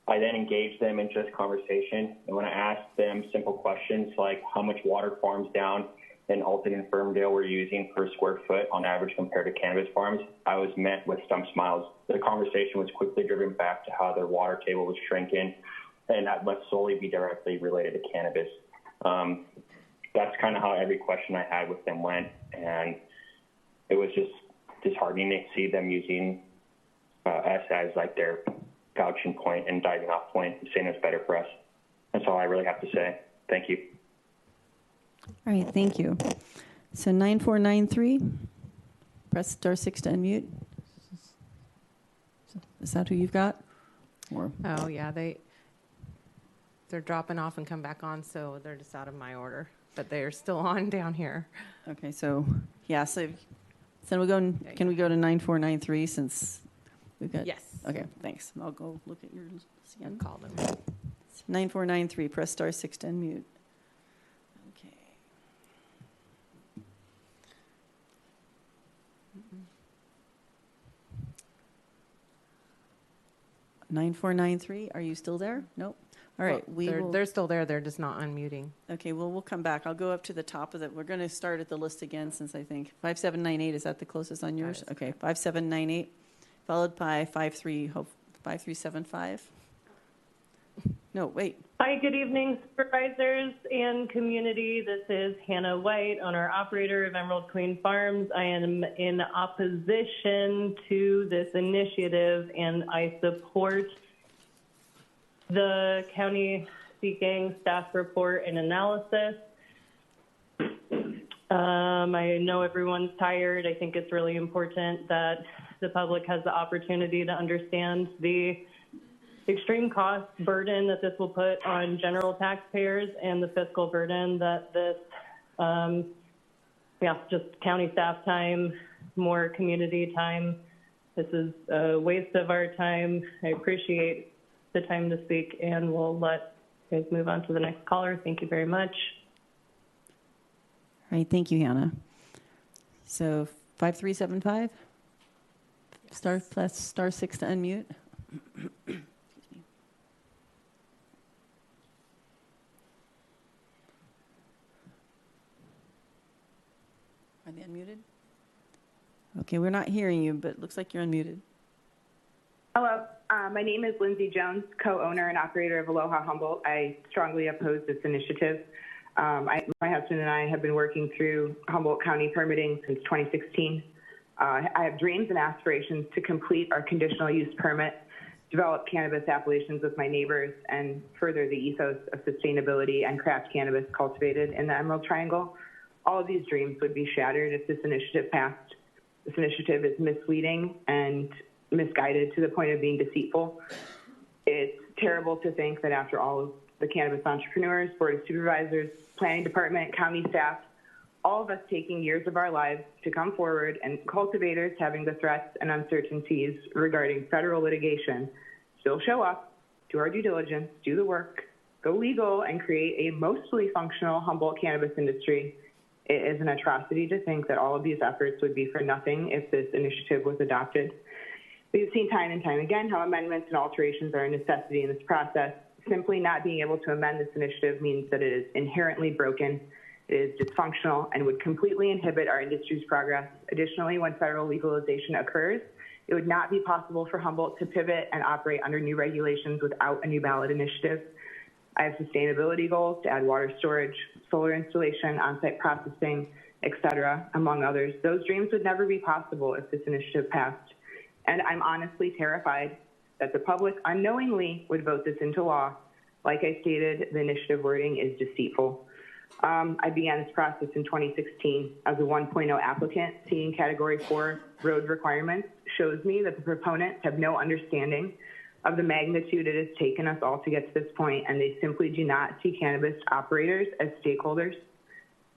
I then engaged them in just conversation, and when I asked them simple questions like how much water farms down in Alton and Ferndale were using per square foot on average compared to cannabis farms, I was met with stump smiles. The conversation was quickly driven back to how their water table was shrinking, and that must solely be directly related to cannabis. That's kind of how every question I had with them went, and it was just disheartening to see them using us as like their vouching point and diving off point and saying it's better for us. That's all I really have to say. Thank you. All right, thank you. So 9493, press star 6 to unmute. Is that who you've got? Or? Oh, yeah, they're dropping off and come back on, so they're just out of my order. But they're still on down here. Okay, so, yeah, so we'll go, can we go to 9493 since we've got? Yes. Okay, thanks. I'll go look at yours again. Call them. 9493, press star 6 to unmute. Okay. 9493, are you still there? Nope. All right, Well, they're still there. They're just not unmuting. Okay, well, we'll come back. I'll go up to the top of it. We're going to start at the list again since I think 5798, is that the closest on yours? Okay, 5798, followed by 5375. No, wait. Hi, good evening, supervisors and community. This is Hannah White, owner-operator of Emerald Queen Farms. I am in opposition to this initiative, and I support the county seeking staff report and analysis. I know everyone's tired. I think it's really important that the public has the opportunity to understand the extreme cost burden that this will put on general taxpayers and the fiscal burden that this, just county staff time, more community time. This is a waste of our time. I appreciate the time to speak, and we'll let you guys move on to the next caller. Thank you very much. All right, thank you, Hannah. So 5375, star 6 to unmute. Are they unmuted? Okay, we're not hearing you, but it looks like you're unmuted. Hello, my name is Lindsay Jones, co-owner and operator of Aloha Humboldt. I strongly oppose this initiative. My husband and I have been working through Humboldt County permitting since 2016. I have dreams and aspirations to complete our conditional use permit, develop cannabis appellations with my neighbors, and further the ethos of sustainability and craft cannabis cultivated in the Emerald Triangle. All of these dreams would be shattered if this initiative passed. This initiative is misleading and misguided to the point of being deceitful. It's terrible to think that after all of the cannabis entrepreneurs, Board of Supervisors, Planning Department, county staff, all of us taking years of our lives to come forward, and cultivators having the threats and uncertainties regarding federal litigation, still show up, do our due diligence, do the work, go legal, and create a mostly functional Humboldt cannabis industry. It is an atrocity to think that all of these efforts would be for nothing if this initiative was adopted. We've seen time and time again how amendments and alterations are a necessity in this process. Simply not being able to amend this initiative means that it is inherently broken, it is dysfunctional, and would completely inhibit our industry's progress. Additionally, when federal legalization occurs, it would not be possible for Humboldt to pivot and operate under new regulations without a new ballot initiative. I have sustainability goals to add water storage, solar installation, on-site processing, et cetera, among others. Those dreams would never be possible if this initiative passed. And I'm honestly terrified that the public unknowingly would vote this into law. Like I stated, the initiative wording is deceitful. I began this process in 2016 as a 1.0 applicant. Seeing Category 4 road requirements shows me that the proponents have no understanding of the magnitude it has taken us all to get to this point, and they simply do not see cannabis operators as stakeholders.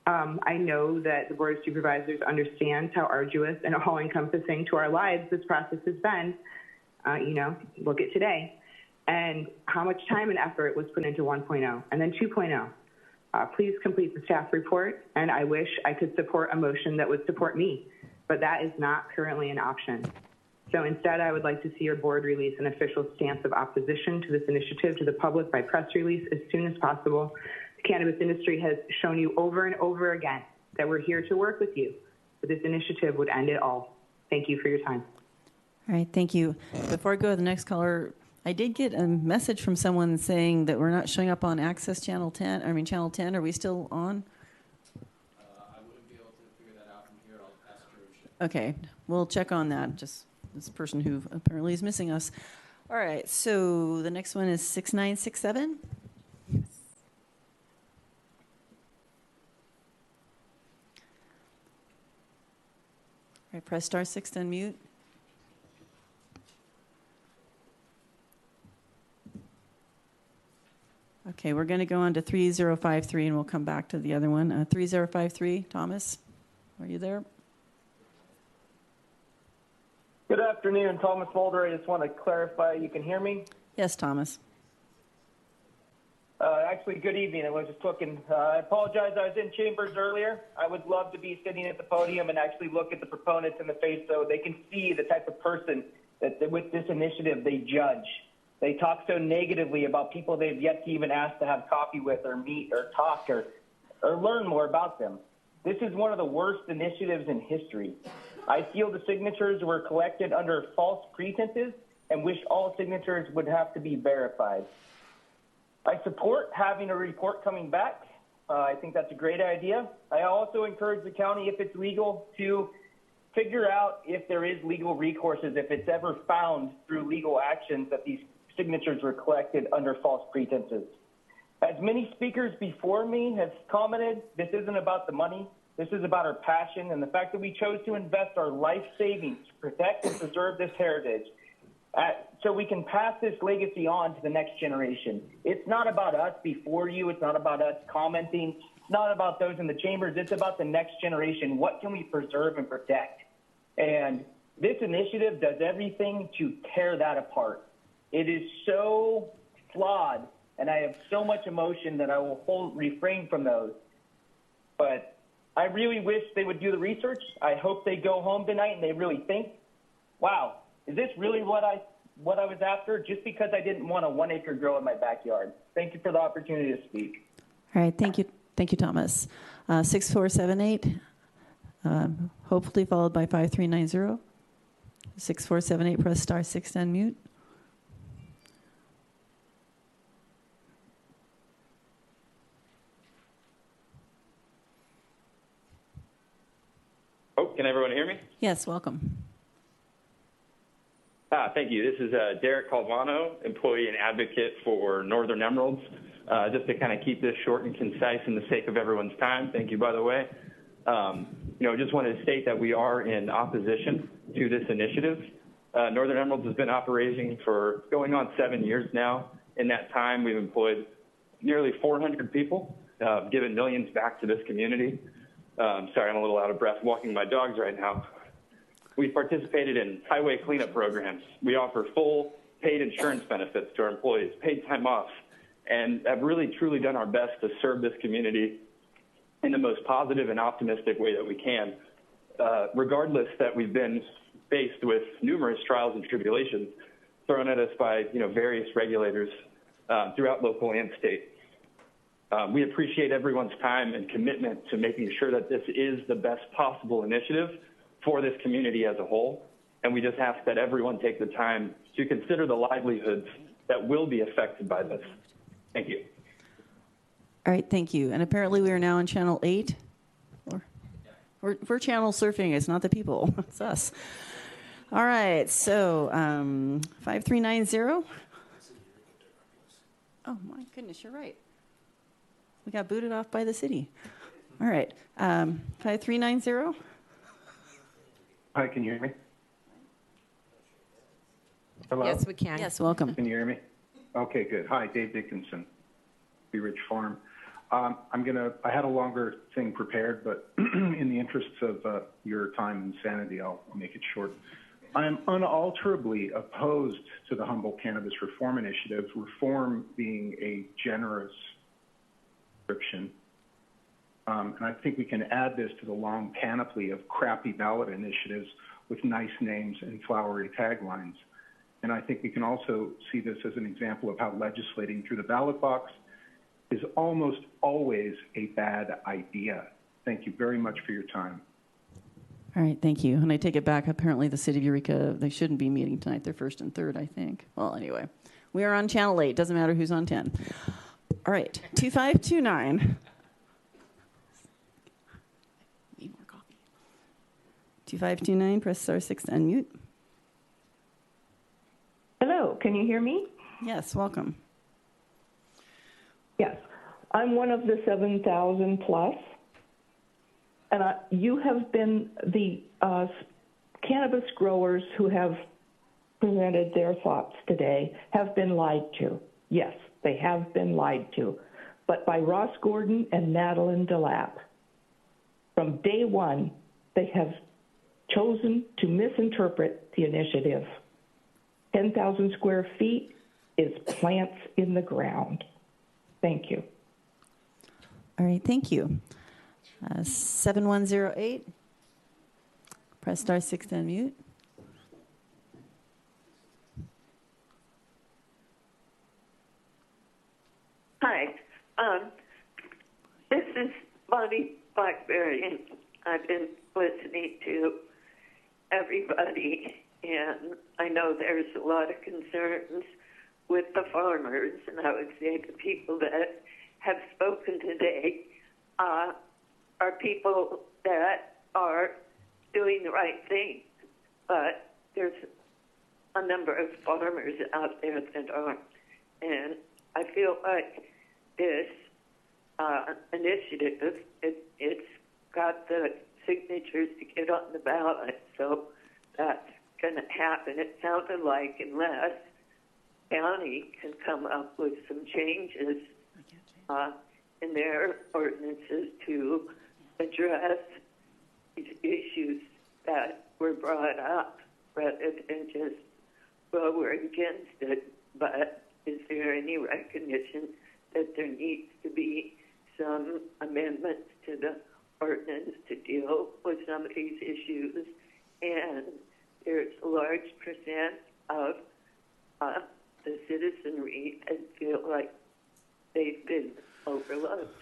I know that the Board of Supervisors understands how arduous and all-encompassing to our lives this process has been. Look at today, and how much time and effort was put into 1.0 and then 2.0. Please complete the staff report, and I wish I could support a motion that would support me, but that is not currently an option. So instead, I would like to see your board release an official stance of opposition to this initiative to the public by press release as soon as possible. The cannabis industry has shown you over and over again that we're here to work with you, but this initiative would end it all. Thank you for your time. All right, thank you. Before I go to the next caller, I did get a message from someone saying that we're not showing up on Access Channel 10. Channel 10. Are we still on? I wouldn't be able to figure that out from here. I'll ask George. Okay, we'll check on that. Just this person who apparently is missing us. All right, so the next one is 6967. Yes. All right, press *6 to unmute. Okay, we're going to go on to 3053, and we'll come back to the other one. 3053, Thomas, are you there? Good afternoon, Thomas Mulder. I just want to clarify, you can hear me? Yes, Thomas. Actually, good evening. I was just looking. I apologize. I was in chambers earlier. I would love to be sitting at the podium and actually look at the proponents in the face so they can see the type of person that with this initiative they judge. They talk so negatively about people they've yet to even ask to have coffee with or meet or talk or learn more about them. This is one of the worst initiatives in history. I feel the signatures were collected under false pretenses and wish all signatures would have to be verified. I support having a report coming back. I think that's a great idea. I also encourage the county, if it's legal, to figure out if there is legal recourses, if it's ever found through legal actions that these signatures were collected under false pretenses. As many speakers before me have commented, this isn't about the money. This is about our passion and the fact that we chose to invest our life savings to protect and preserve this heritage so we can pass this legacy on to the next generation. It's not about us before you. It's not about us commenting. It's not about those in the chambers. It's about the next generation. What can we preserve and protect? And this initiative does everything to tear that apart. It is so flawed, and I have so much emotion that I will refrain from those. But I really wish they would do the research. I hope they go home tonight and they really think, wow, is this really what I was after? Just because I didn't want a 1-acre grow in my backyard. Thank you for the opportunity to speak. All right, thank you, Thomas. 6478, hopefully followed by 5390. 6478, press *6 to unmute. Oh, can everyone hear me? Yes, welcome. Thank you. This is Derek Calvano, employee and advocate for Northern Emeralds. Just to kind of keep this short and concise in the sake of everyone's time. Thank you, by the way. Just wanted to state that we are in opposition to this initiative. Northern Emeralds has been operating for going on 7 years now. In that time, we've employed nearly 400 people, given millions back to this community. Sorry, I'm a little out of breath walking my dogs right now. We've participated in highway cleanup programs. We offer full paid insurance benefits to our employees, paid time off, and have really truly done our best to serve this community in the most positive and optimistic way that we can. Regardless that we've been faced with numerous trials and tribulations thrown at us by various regulators throughout local and state. We appreciate everyone's time and commitment to making sure that this is the best possible initiative for this community as a whole. And we just ask that everyone take the time to consider the livelihoods that will be affected by this. Thank you. All right, thank you. And apparently we are now on channel 8. We're channel surfing. It's not the people. It's us. All right, so 5390. Oh, my goodness, you're right. We got booted off by the city. All right, 5390. Hi, can you hear me? Hello? Yes, we can. Yes, welcome. Can you hear me? Okay, good. Hi, Dave Dickinson, Be Rich Farm. I had a longer thing prepared, but in the interests of your time and sanity, I'll make it short. I am unalterably opposed to the Humboldt Cannabis Reform Initiative, reform being a generous description. And I think we can add this to the long panoply of crappy ballot initiatives with nice names and flowery taglines. And I think we can also see this as an example of how legislating through the ballot box is almost always a bad idea. Thank you very much for your time. All right, thank you. And I take it back. Apparently the city of Eureka, they shouldn't be meeting tonight. They're first and third, I think. Well, anyway, we are on channel 8. Doesn't matter who's on 10. All right, 2529. Need more coffee. 2529, press *6 to unmute. Hello, can you hear me? Yes, welcome. Yes, I'm one of the 7,000 plus, and you have been the cannabis growers who have presented their thoughts today have been lied to. Yes, they have been lied to, but by Ross Gordon and Madeline DeLapp. From day one, they have chosen to misinterpret the initiative. 10,000 square feet is plants in the ground. Thank you. All right, thank you. 7108, press *6 to unmute. Hi, this is Bonnie Blackberry, and I've been listening to everybody, and I know there's a lot of concerns with the farmers, and I would say the people that have spoken today are people that are doing the right thing, but there's a number of farmers out there that aren't, and I feel like this initiative, it's got the signatures to get on the ballot, so that's going to happen. It sounded like unless county can come up with some changes in their ordinances to address these issues that were brought up rather than just, well, we're against it, but is there any recognition that there needs to be some amendments to the ordinance to deal with some of these issues? And there's a large percent of the citizenry that feel like they've been overlooked.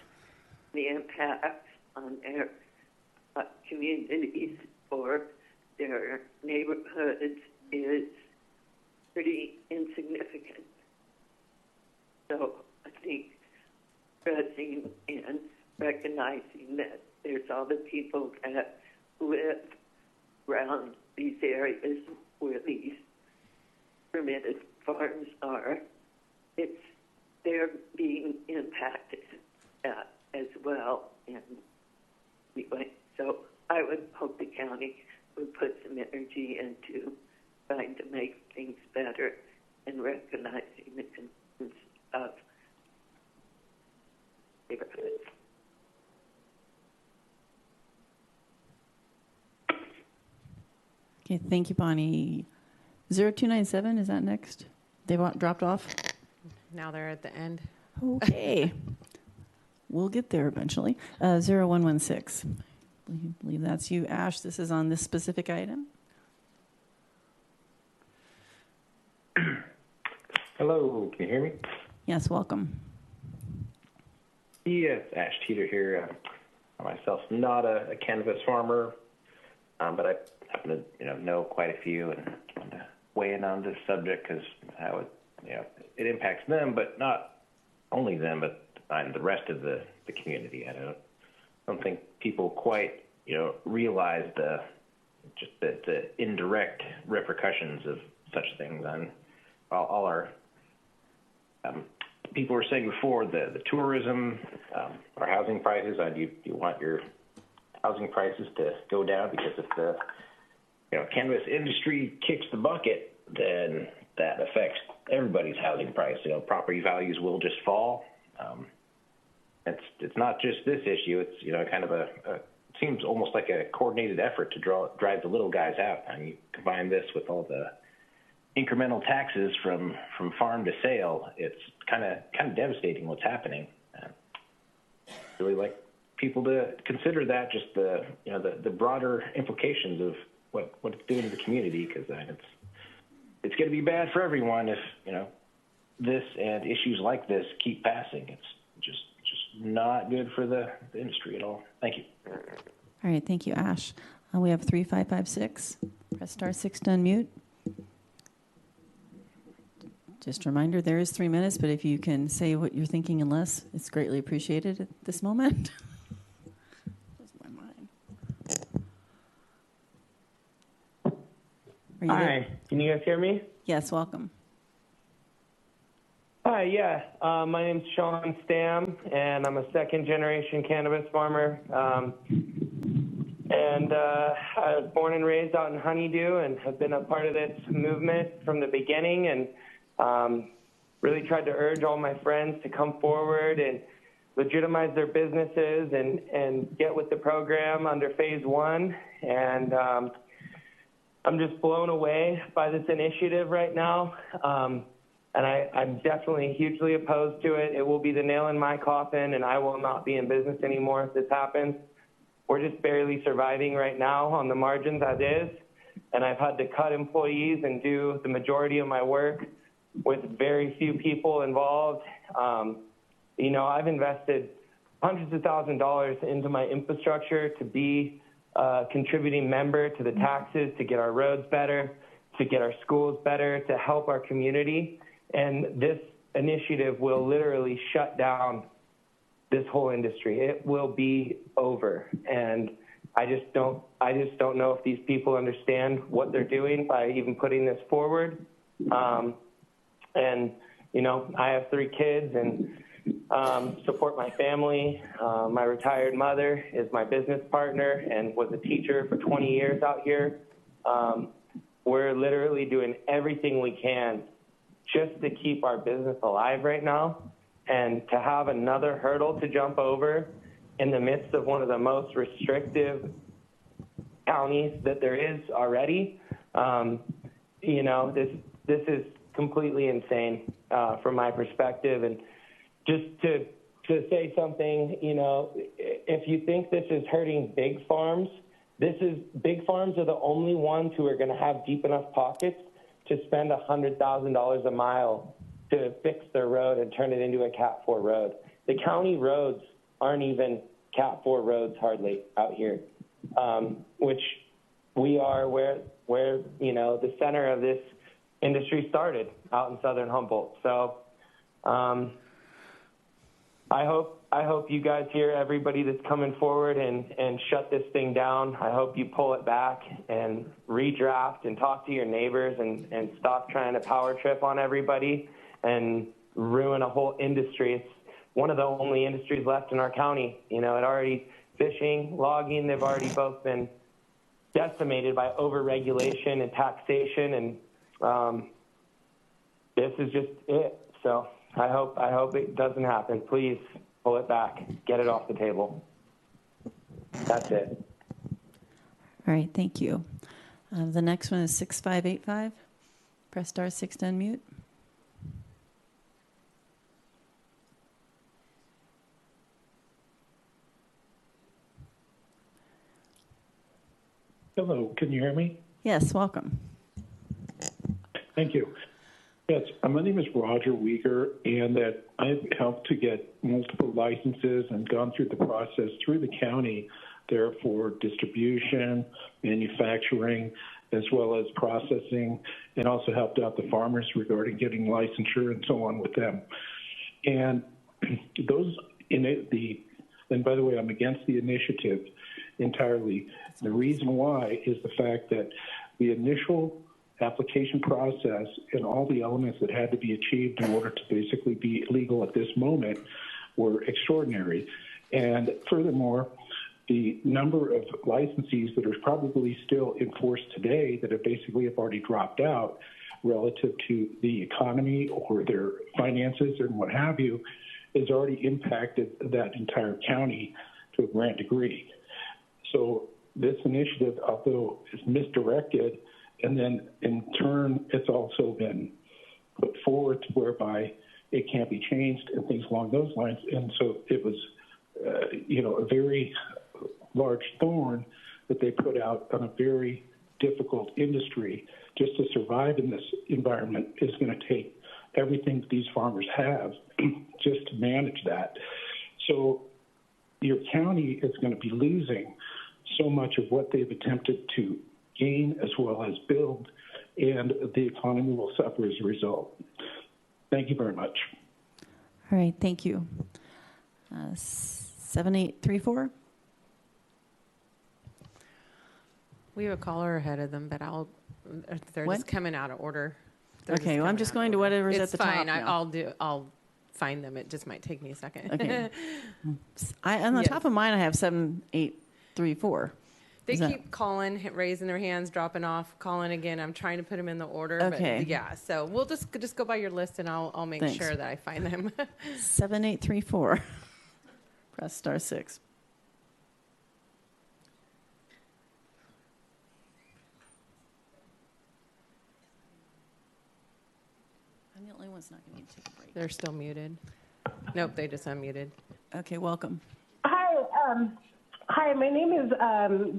The impact on their communities or their neighborhoods is pretty insignificant. So I think stressing and recognizing that there's all the people that live around these areas where these permitted farms are, they're being impacted as well. And anyway, so I would hope the county would put some energy into trying to make things better and recognizing the concerns of neighborhoods. Okay, thank you, Bonnie. 0297, is that next? They dropped off? Now they're at the end. Okay. We'll get there eventually. 0116. I believe that's you, Ash. This is on this specific item. Hello, can you hear me? Yes, welcome. Yes, Ash Teeter here. Myself, not a cannabis farmer, but I happen to know quite a few and want to weigh in on this subject because how it impacts them, but not only them, but the rest of the community. I don't think people quite realize the indirect repercussions of such things on all our people were saying before, the tourism, our housing prices. You want your housing prices to go down because if the cannabis industry kicks the bucket, then that affects everybody's housing price. Property values will just fall. It's not just this issue. It's kind of it seems almost like a coordinated effort to drive the little guys out. And you combine this with all the incremental taxes from farm to sale. It's kind of devastating what's happening. Really like people to consider that, just the broader implications of what it's doing to the community, because it's going to be bad for everyone if this and issues like this keep passing. It's just not good for the industry at all. Thank you. All right, thank you, Ash. We have 3556. Press *6 to unmute. Just a reminder, there is 3 minutes, but if you can say what you're thinking in less, it's greatly appreciated at this moment. My mind. Hi, can you guys hear me? Yes, welcome. Hi, yeah. My name's Sean Stam, and I'm a second-generation cannabis farmer. I was born and raised out in Honeydew and have been a part of this movement from the beginning, and really tried to urge all my friends to come forward and legitimize their businesses and get with the program under phase 1. And I'm just blown away by this initiative right now. And I'm definitely hugely opposed to it. It will be the nail in my coffin, and I will not be in business anymore if this happens. We're just barely surviving right now on the margins as is, and I've had to cut employees and do the majority of my work with very few people involved. I've invested hundreds of thousands of dollars into my infrastructure to be a contributing member to the taxes, to get our roads better, to get our schools better, to help our community. And this initiative will literally shut down this whole industry. It will be over. And I just don't know if these people understand what they're doing by even putting this forward. I have 3 kids and support my family. My retired mother is my business partner and was a teacher for 20 years out here. We're literally doing everything we can just to keep our business alive right now, and to have another hurdle to jump over in the midst of one of the most restrictive counties that there is already. This is completely insane from my perspective. And just to say something, if you think this is hurting big farms, big farms are the only ones who are going to have deep enough pockets to spend $100,000 a mile to fix their road and turn it into a Cat 4 road. The county roads aren't even Cat 4 roads hardly out here, which we are where the center of this industry started out in southern Humboldt. So I hope hope you guys hear everybody that's coming forward and shut this thing down. I hope you pull it back and redraft and talk to your neighbors and stop trying to power trip on everybody and ruin a whole industry. It's one of the only industries left in our county. You know, it already, fishing, logging, they've already both been decimated by overregulation and taxation, and this is just it. So I hope it doesn't happen. Please pull it back. Get it off the table. That's it. All right, thank you. The next one is 6585. Press *6 to unmute. Hello, can you hear me? Yes, welcome. Thank you. Yes, my name is Roger Weger, and that I've helped to get multiple licenses and gone through the process through the county there for distribution, manufacturing, as well as processing, and also helped out the farmers regarding getting licensure and so on with them. And those and by the way, I'm against the initiative entirely. The reason why is the fact that the initial application process and all the elements that had to be achieved in order to basically be legal at this moment were extraordinary. And furthermore, the number of licensees that are probably still in force today that have already dropped out relative to the economy or their finances and what have you has already impacted that entire county to a great degree. So this initiative, although is misdirected, and then in turn, it's also been put forward to whereby it can't be changed and things along those lines. And so it was, a very large thorn that they put out on a very difficult industry. Just to survive in this environment is going to take everything that these farmers have just to manage that. So your county is going to be losing so much of what they've attempted to gain as well as build, and the economy will suffer as a result. Thank you very much. All right, thank you. 7834. We have a caller ahead of them, but they're just coming out of order. Okay, well, I'm just going to whatever's at the top. It's fine. I'll find them. It just might take me a second. Okay. On the top of mine, I have 7834. They keep calling, raising their hands, dropping off, calling again. I'm trying to put them in the order. Okay. But yeah, so we'll just go by your list, and I'll make sure that I find them. 7834. Press *6. I'm the only one that's not going to need to take a break. They're still muted. Nope, they just unmuted. Okay, welcome. Hi, my name is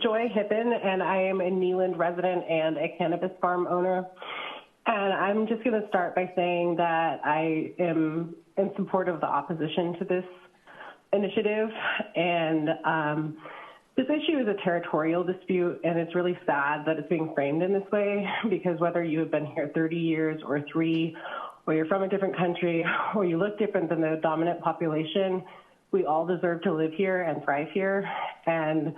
Joy Hippen, and I am a Neyland resident and a cannabis farm owner. And I'm just going to start by saying that I am in support of the opposition to this initiative. And this issue is a territorial dispute, and it's really sad that it's being framed in this way, because whether you have been here 30 years or 3, or you're from a different country, or you look different than the dominant population, we all deserve to live here and thrive here. And,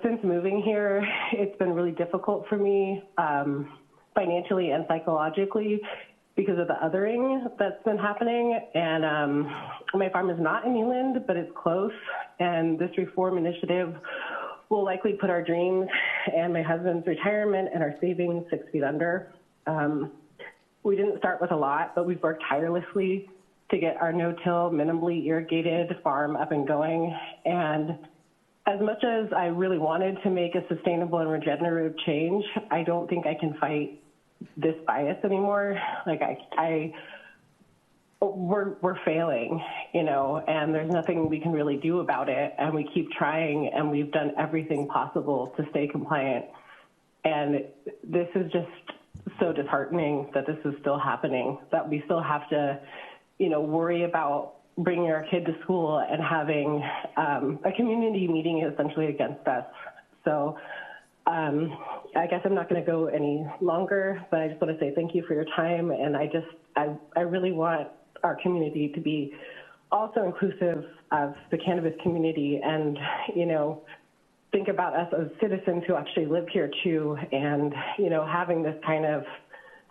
since moving here, it's been really difficult for me financially and psychologically because of the othering that's been happening. And my farm is not in Neyland, but it's close. And this reform initiative will likely put our dreams and my husband's retirement and our savings 6 feet under. We didn't start with a lot, but we've worked tirelessly to get our no-till, minimally irrigated farm up and going. And as much as I really wanted to make a sustainable and regenerative change, I don't think I can fight this bias anymore. We're failing, and there's nothing we can really do about it. And we keep trying, and we've done everything possible to stay compliant. And this is just so disheartening that this is still happening, that we still have to worry about bringing our kid to school and having a community meeting essentially against us. So I guess I'm not going to go any longer, but I just want to say thank you for your time. And I really want our community to be also inclusive of the cannabis community and, you know, think about us as citizens who actually live here too. And, you know, having this kind of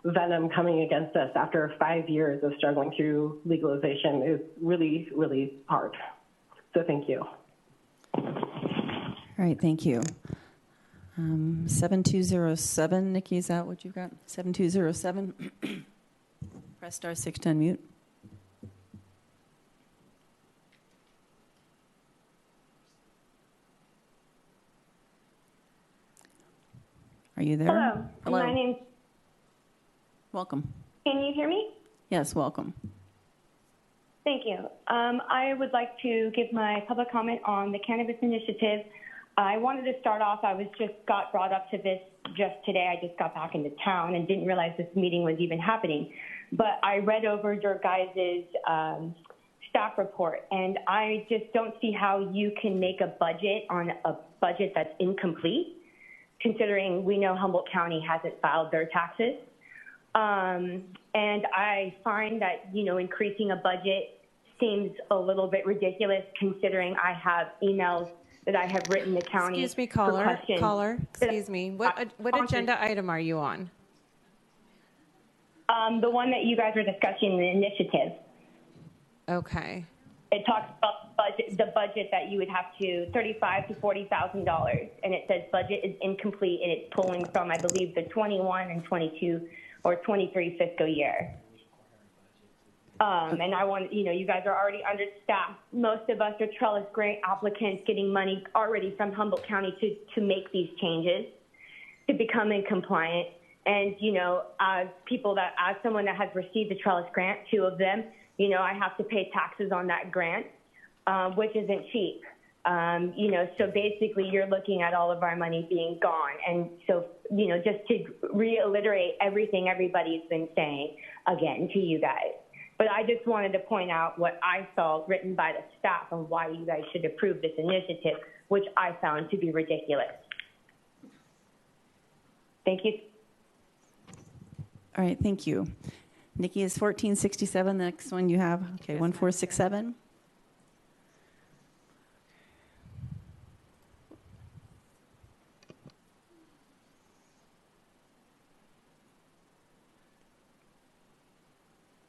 venom coming against us after 5 years of struggling through legalization is really, really hard. So thank you. All right, thank you. 7207, Nikki, is that what you've got? 7207. Press star 6 to unmute. Are you there? Hello. Hello. My name's... Welcome. Can you hear me? Yes, welcome. Thank you. I would like to give my public comment on the cannabis initiative. I wanted to start off, got brought up to this just today. I just got back into town and didn't realize this meeting was even happening. But I read over your guys' staff report, and I just don't see how you can make a budget on a budget that's incomplete, considering we know Humboldt County hasn't filed their taxes. And I find that, you know, increasing a budget seems a little bit ridiculous, considering I have emails that I have written the county. Excuse me, caller, excuse me. What agenda item are you on? The one that you guys were discussing, the initiative. Okay. It talks about the budget that you would have to $35,000 to $40,000, and it says budget is incomplete, and it's pulling from, I believe, the 21 and 22 or 23 fiscal year. And I want, you know, you guys are already understaffed. Most of us are trellis grant applicants getting money already from Humboldt County to make these changes, to become in compliant. And, you know, as someone that has received the trellis grant, 2 of them, you know, I have to pay taxes on that grant, which isn't cheap. You know, so basically you're looking at all of our money being gone. And so, you know, just to reiterate everything everybody's been saying again to you guys. But I just wanted to point out what I saw written by the staff on why you guys should approve this initiative, which I found to be ridiculous. Thank you. All right, thank you. Nikki is 1467. The next one you have, okay, 1467.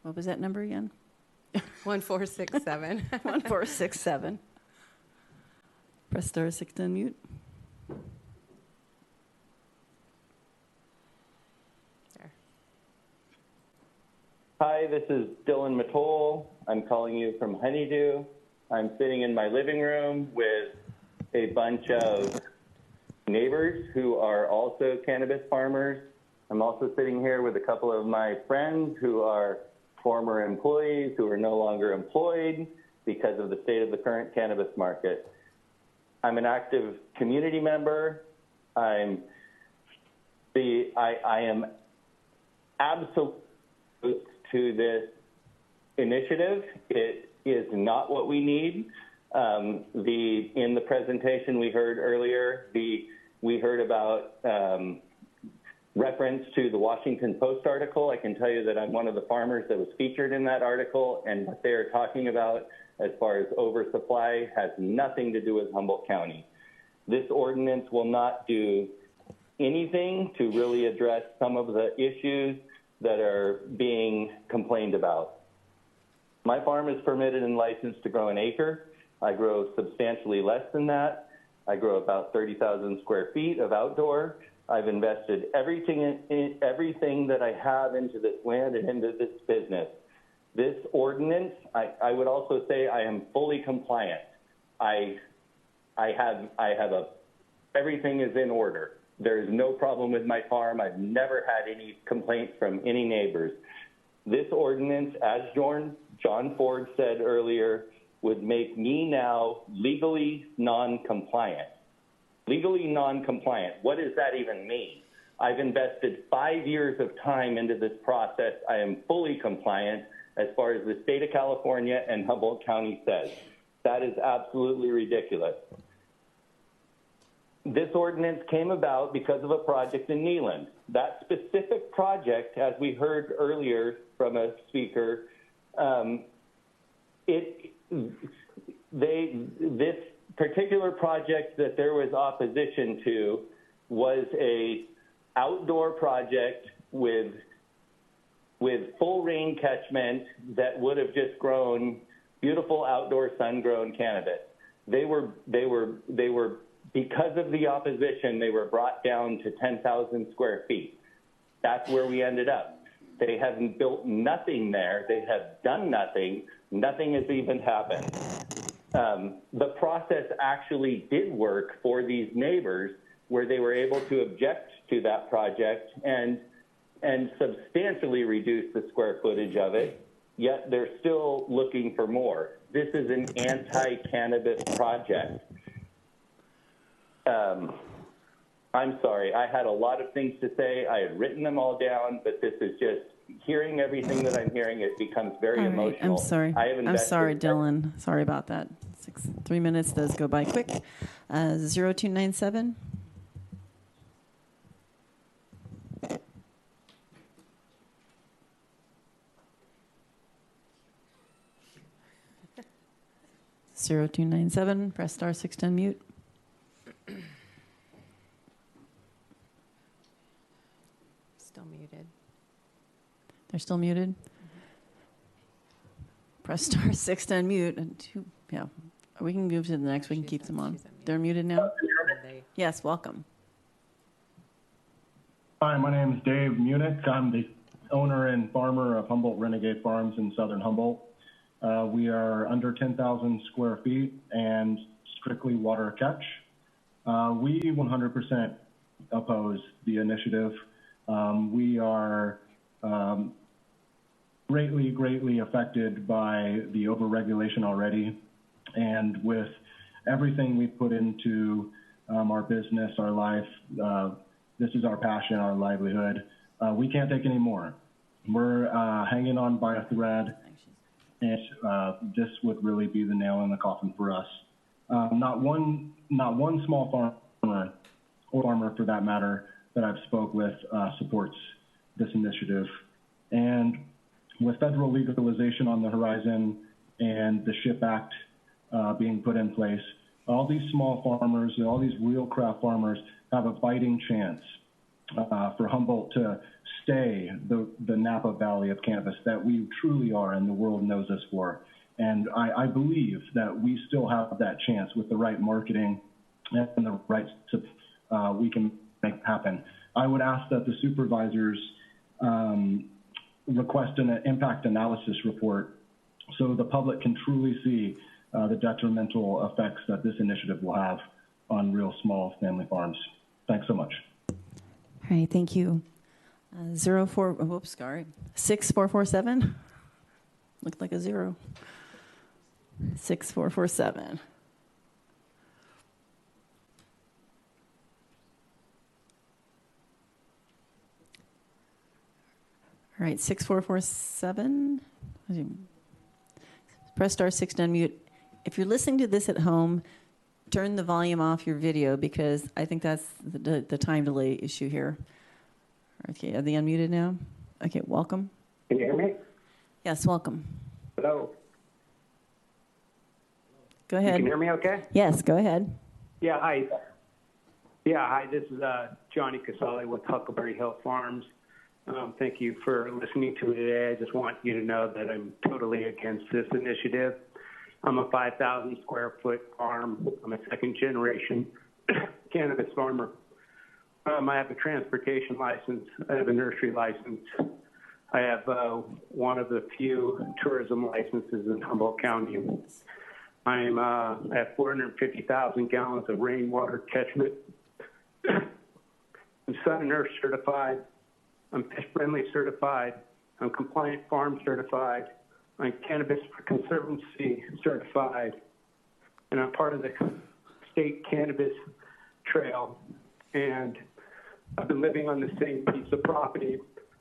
What was that number again? 1467. 1467. Press star 6 to unmute. There. Hi, this is Dylan Mattoll. I'm calling you from Honeydew. I'm sitting in my living room with a bunch of neighbors who are also cannabis farmers. I'm also sitting here with a couple of my friends who are former employees who are no longer employed because of the state of the current cannabis market. I'm an active community member. I am absolute to this initiative. It is not what we need. In the presentation we heard earlier, we heard about reference to the Washington Post article. I can tell you that I'm one of the farmers that was featured in that article, and what they are talking about as far as oversupply has nothing to do with Humboldt County. This ordinance will not do anything to really address some of the issues that are being complained about. My farm is permitted and licensed to grow an acre. I grow substantially less than that. I grow about 30,000 square feet of outdoor. I've invested everything that I have into this land and into this business. This ordinance, I would also say I am fully compliant. Everything is in order. There is no problem with my farm. I've never had any complaints from any neighbors. This ordinance, as John Ford said earlier, would make me now legally non-compliant. Legally non-compliant. What does that even mean? I've invested 5 years of time into this process. I am fully compliant as far as the state of California and Humboldt County says. That is absolutely ridiculous. This ordinance came about because of a project in Neyland. That specific project, as we heard earlier from a speaker, this particular project that there was opposition to was a outdoor project with full rain catchment that would have just grown beautiful outdoor sun-grown cannabis. They were because of the opposition, they were brought down to 10,000 square feet. That's where we ended up. They have built nothing there. They have done nothing. Nothing has even happened. The process actually did work for these neighbors, where they were able to object to that project and substantially reduce the square footage of it, yet they're still looking for more. This is an anti-cannabis project. I'm sorry, I had a lot of things to say. I had written them all down, but this is just, hearing everything that I'm hearing, it becomes very emotional. I'm sorry. I'm sorry, Dylan. Sorry about that. 3 minutes does go by quick. 0297. (0297). Press *6 to unmute. Still muted. They're still muted. Press *6 to unmute. And yeah, we can move to the next. We can keep them on. They're muted now. Yes, welcome. Hi, my name is Dave Munich. I'm the owner and farmer of Humboldt Renegade Farms in southern Humboldt. We are under 10,000 square feet and strictly water catch. We 100% oppose the initiative. We are greatly affected by the overregulation already. And with everything we've put into our business, our life, this is our passion, our livelihood. We can't take any more. We're hanging on by a thread, and this would really be the nail in the coffin for us. Not one small farmer, or farmer for that matter, that I've spoke with supports this initiative. And with federal legalization on the horizon and the SHIP Act being put in place, all these small farmers and all these real craft farmers have a fighting chance for Humboldt to stay the Napa Valley of cannabis that we truly are and the world knows us for. And I believe that we still have that chance with the right marketing and the right we can make happen. I would ask that the supervisors request an impact analysis report so the public can truly see the detrimental effects that this initiative will have on real small family farms. Thanks so much. All right, thank you. 6447. Looked like a 0. 6447. All right, 6447. Press *6 to unmute. If you're listening to this at home, turn the volume off your video because I think that's the time delay issue here. Okay, are they unmuted now? Okay, welcome. Can you hear me? Yes, welcome. Hello. Go ahead. You can hear me okay? Yes, go ahead. Yeah, hi. Yeah, hi, this is Johnny Casale with Huckleberry Hill Farms. Thank you for listening to me today. I just want you to know that I'm totally against this initiative. I'm a 5,000 square foot farm. I'm a second generation cannabis farmer. I have a transportation license. I have a nursery license. I have one of the few tourism licenses in Humboldt County. I have 450,000 gallons of rainwater catchment. I'm Sun and Earth certified. I'm Fish Friendly certified. I'm Compliant Farm certified. I'm Cannabis for Conservancy certified. And I'm part of the state cannabis trail. And I've been living on the same piece of property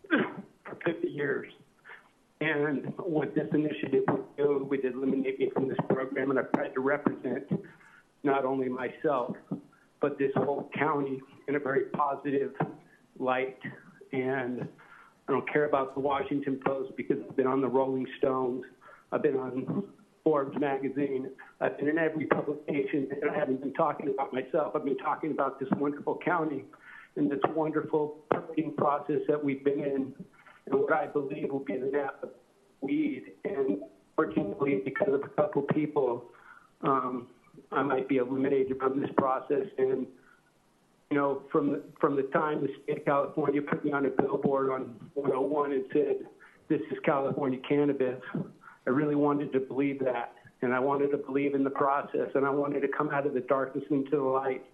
for 50 years. And what this initiative would do would eliminate me from this program. And I've tried to represent not only myself, but this whole county in a very positive light. And I don't care about the Washington Post because I've been on the Rolling Stones. I've been on Forbes magazine. I've been in every publication, and I haven't been talking about myself. I've been talking about this wonderful county and this wonderful permitting process that we've been in, and what I believe will be the death of weed. And fortunately, because of a couple people, I might be eliminated from this process. And you know, from the time the state of California put me on a billboard on 101 and said, "This is California cannabis," I really wanted to believe that, and I wanted to believe in the process, and I wanted to come out of the darkness into the light.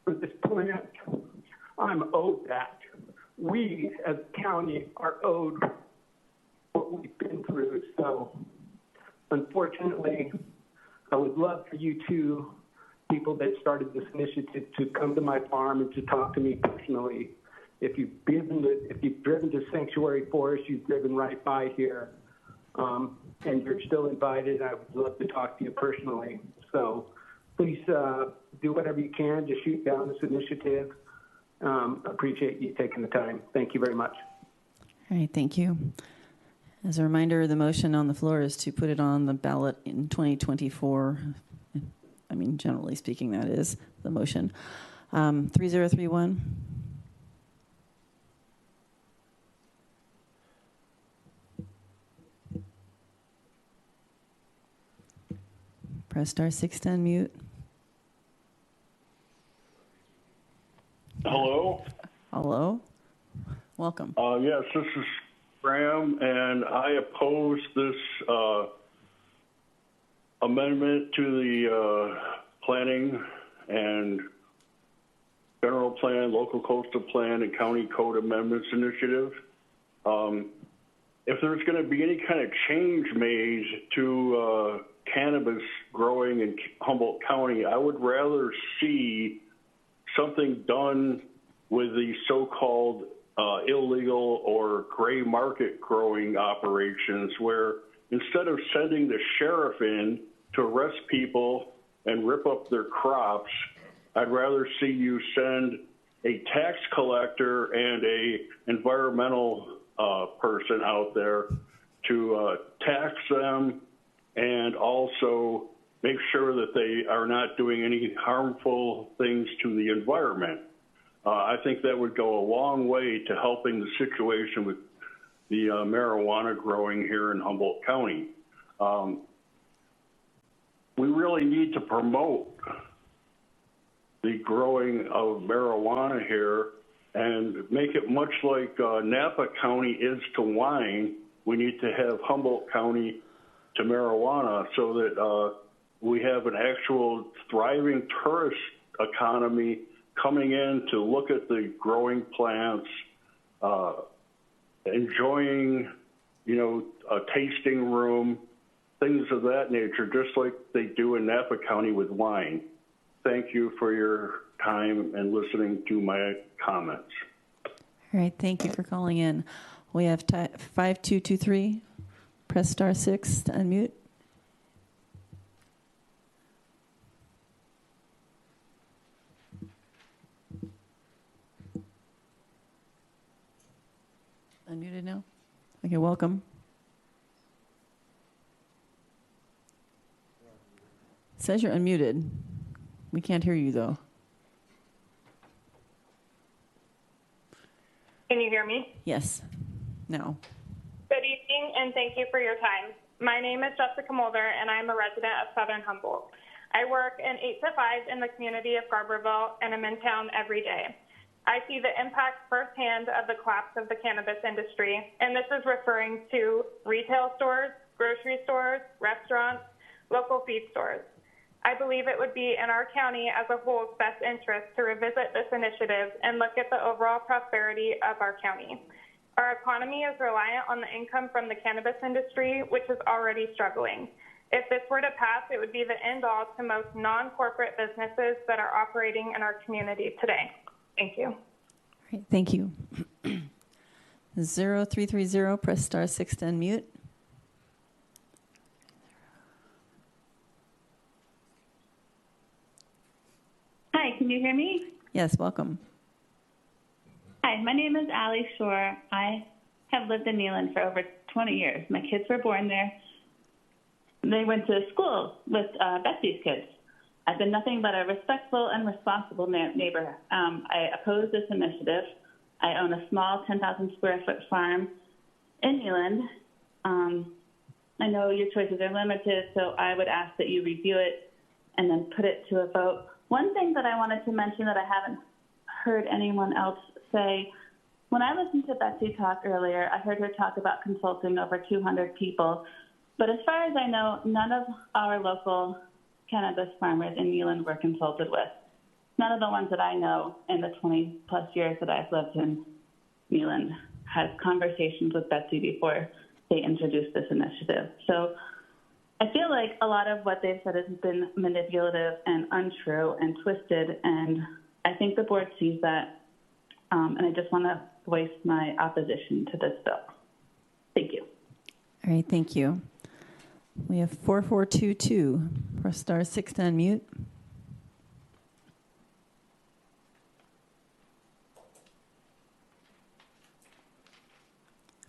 From this point, I'm owed that. We, as a county, are owed what we've been through. So, unfortunately, I would love for you two people that started this initiative to come to my farm and to talk to me personally. If you've driven to Sanctuary Forest, you've driven right by here, and you're still invited. I would love to talk to you personally. So please do whatever you can to shoot down this initiative. Appreciate you taking the time. Thank you very much. All right, thank you. As a reminder, the motion on the floor is to put it on the ballot in 2024. I mean, generally speaking, that is the motion. 3031. Press *6 to unmute. Hello? Hello. Welcome. Yes, this is Graham, and I oppose this amendment to the planning and general plan, local coastal plan, and county code amendments initiative. If there's going to be any kind of change made to cannabis growing in Humboldt County, I would rather see something done with the so-called illegal or gray market growing operations, where instead of sending the sheriff in to arrest people and rip up their crops, I'd rather see you send a tax collector and a environmental person out there to tax them and also make sure that they are not doing any harmful things to the environment. I think that would go a long way to helping the situation with the marijuana growing here in Humboldt County. We really need to promote the growing of marijuana here and make it much like Napa County is to wine. We need to have Humboldt County to marijuana so that we have an actual thriving tourist economy coming in to look at the growing plants, enjoying, you know, a tasting room, things of that nature, just like they do in Napa County with wine. Thank you for your time and listening to my comments. All right, thank you for calling in. We have 5223. Press *6 to unmute. Unmuted now? Okay, welcome. It says you're unmuted. We can't hear you, though. Can you hear me? Yes. No. Good evening, and thank you for your time. My name is Jessica Mulder, and I'm a resident of Southern Humboldt. I work an 8 to 5 in the community of Garberville, and I'm in town every day. I see the impact firsthand of the collapse of the cannabis industry, and this is referring to retail stores, grocery stores, restaurants, local feed stores. I believe it would be in our county as a whole's best interest to revisit this initiative and look at the overall prosperity of our county. Our economy is reliant on the income from the cannabis industry, which is already struggling. If this were to pass, it would be the end all to most non-corporate businesses that are operating in our community today. Thank you. All right, thank you. 0330, press *6 to unmute. Hi, can you hear me? Yes, welcome. Hi, my name is Allie Shore. I have lived in Neyland for over 20 years. My kids were born there. They went to school with Betsy's kids. I've been nothing but a respectful and responsible neighbor. I oppose this initiative. I own a small 10,000 square foot farm in Neyland. I know your choices are limited, so I would ask that you review it and then put it to a vote. One thing that I wanted to mention that I haven't heard anyone else say, when I listened to Betsy talk earlier, I heard her talk about consulting over 200 people. But as far as I know, none of our local cannabis farmers in Neyland were consulted with. None of the ones that I know in the 20 plus years that I've lived in Neyland has conversations with Betsy before they introduced this initiative. So I feel like a lot of what they've said has been manipulative and untrue and twisted, and I think the board sees that, and I just want to voice my opposition to this bill. Thank you. All right, thank you. We have 4422. Press *6 to unmute.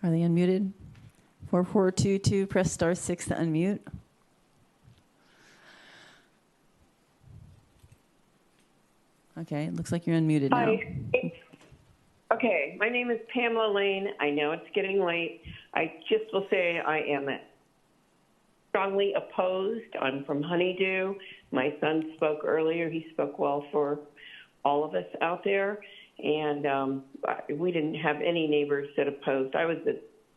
Are they unmuted? 4422, press *6 to unmute. Okay, it looks like you're unmuted now. Hi. Okay, my name is Pamela Lane. I know it's getting late. I just will say I am strongly opposed. I'm from Honeydew. My son spoke earlier. He spoke well for all of us out there. And we didn't have any neighbors that opposed. I was a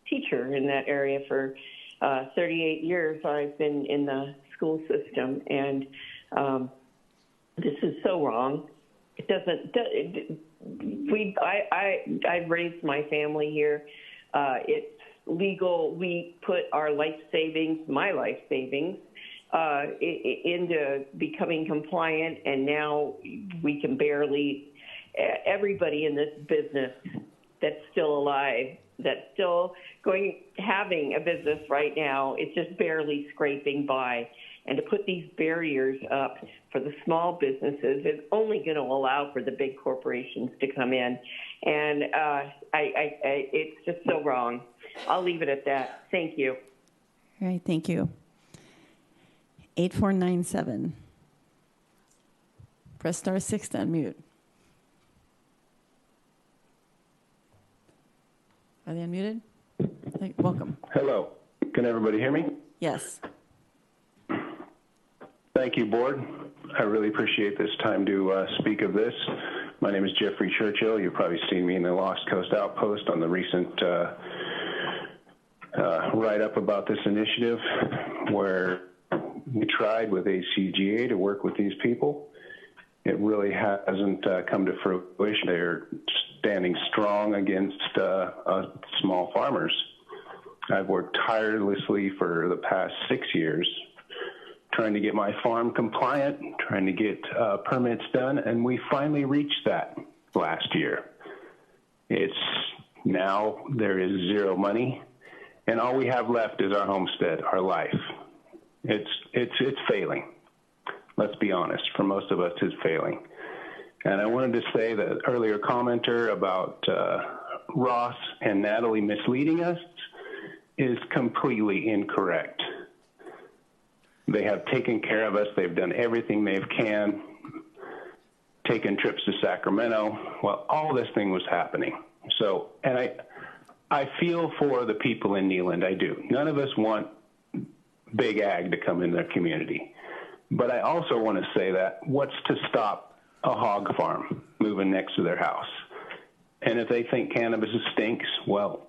teacher in that area for 38 years. I've been in the school system, and this is so wrong. It doesn't. I've raised my family here. It's legal. We put our life savings, my life savings, into becoming compliant, and now we can barely. Everybody in this business that's still alive, that's still having a business right now, it's just barely scraping by. And to put these barriers up for the small businesses is only going to allow for the big corporations to come in. And it's just so wrong. I'll leave it at that. Thank you. All right, thank you. 8497. Press *6 to unmute. Are they unmuted? Welcome. Hello. Can everybody hear me? Yes. Thank you, Board. I really appreciate this time to speak of this. My name is Jeffrey Churchill. You've probably seen me in the Lost Coast Outpost on the recent write-up about this initiative, where we tried with ACGA to work with these people. It really hasn't come to fruition. They're standing strong against small farmers. I've worked tirelessly for the past 6 years trying to get my farm compliant, trying to get permits done, and we finally reached that last year. It's now there is zero money, and all we have left is our homestead, our life. It's failing. Let's be honest. For most of us, it's failing. And I wanted to say that earlier commenter about Ross and Natalie misleading us is completely incorrect. They have taken care of us. They've done everything they can, taken trips to Sacramento while all this thing was happening. So, and I feel for the people in Neyland. I do. None of us want big ag to come in their community. But I also want to say that what's to stop a hog farm moving next to their house? And if they think cannabis stinks, well,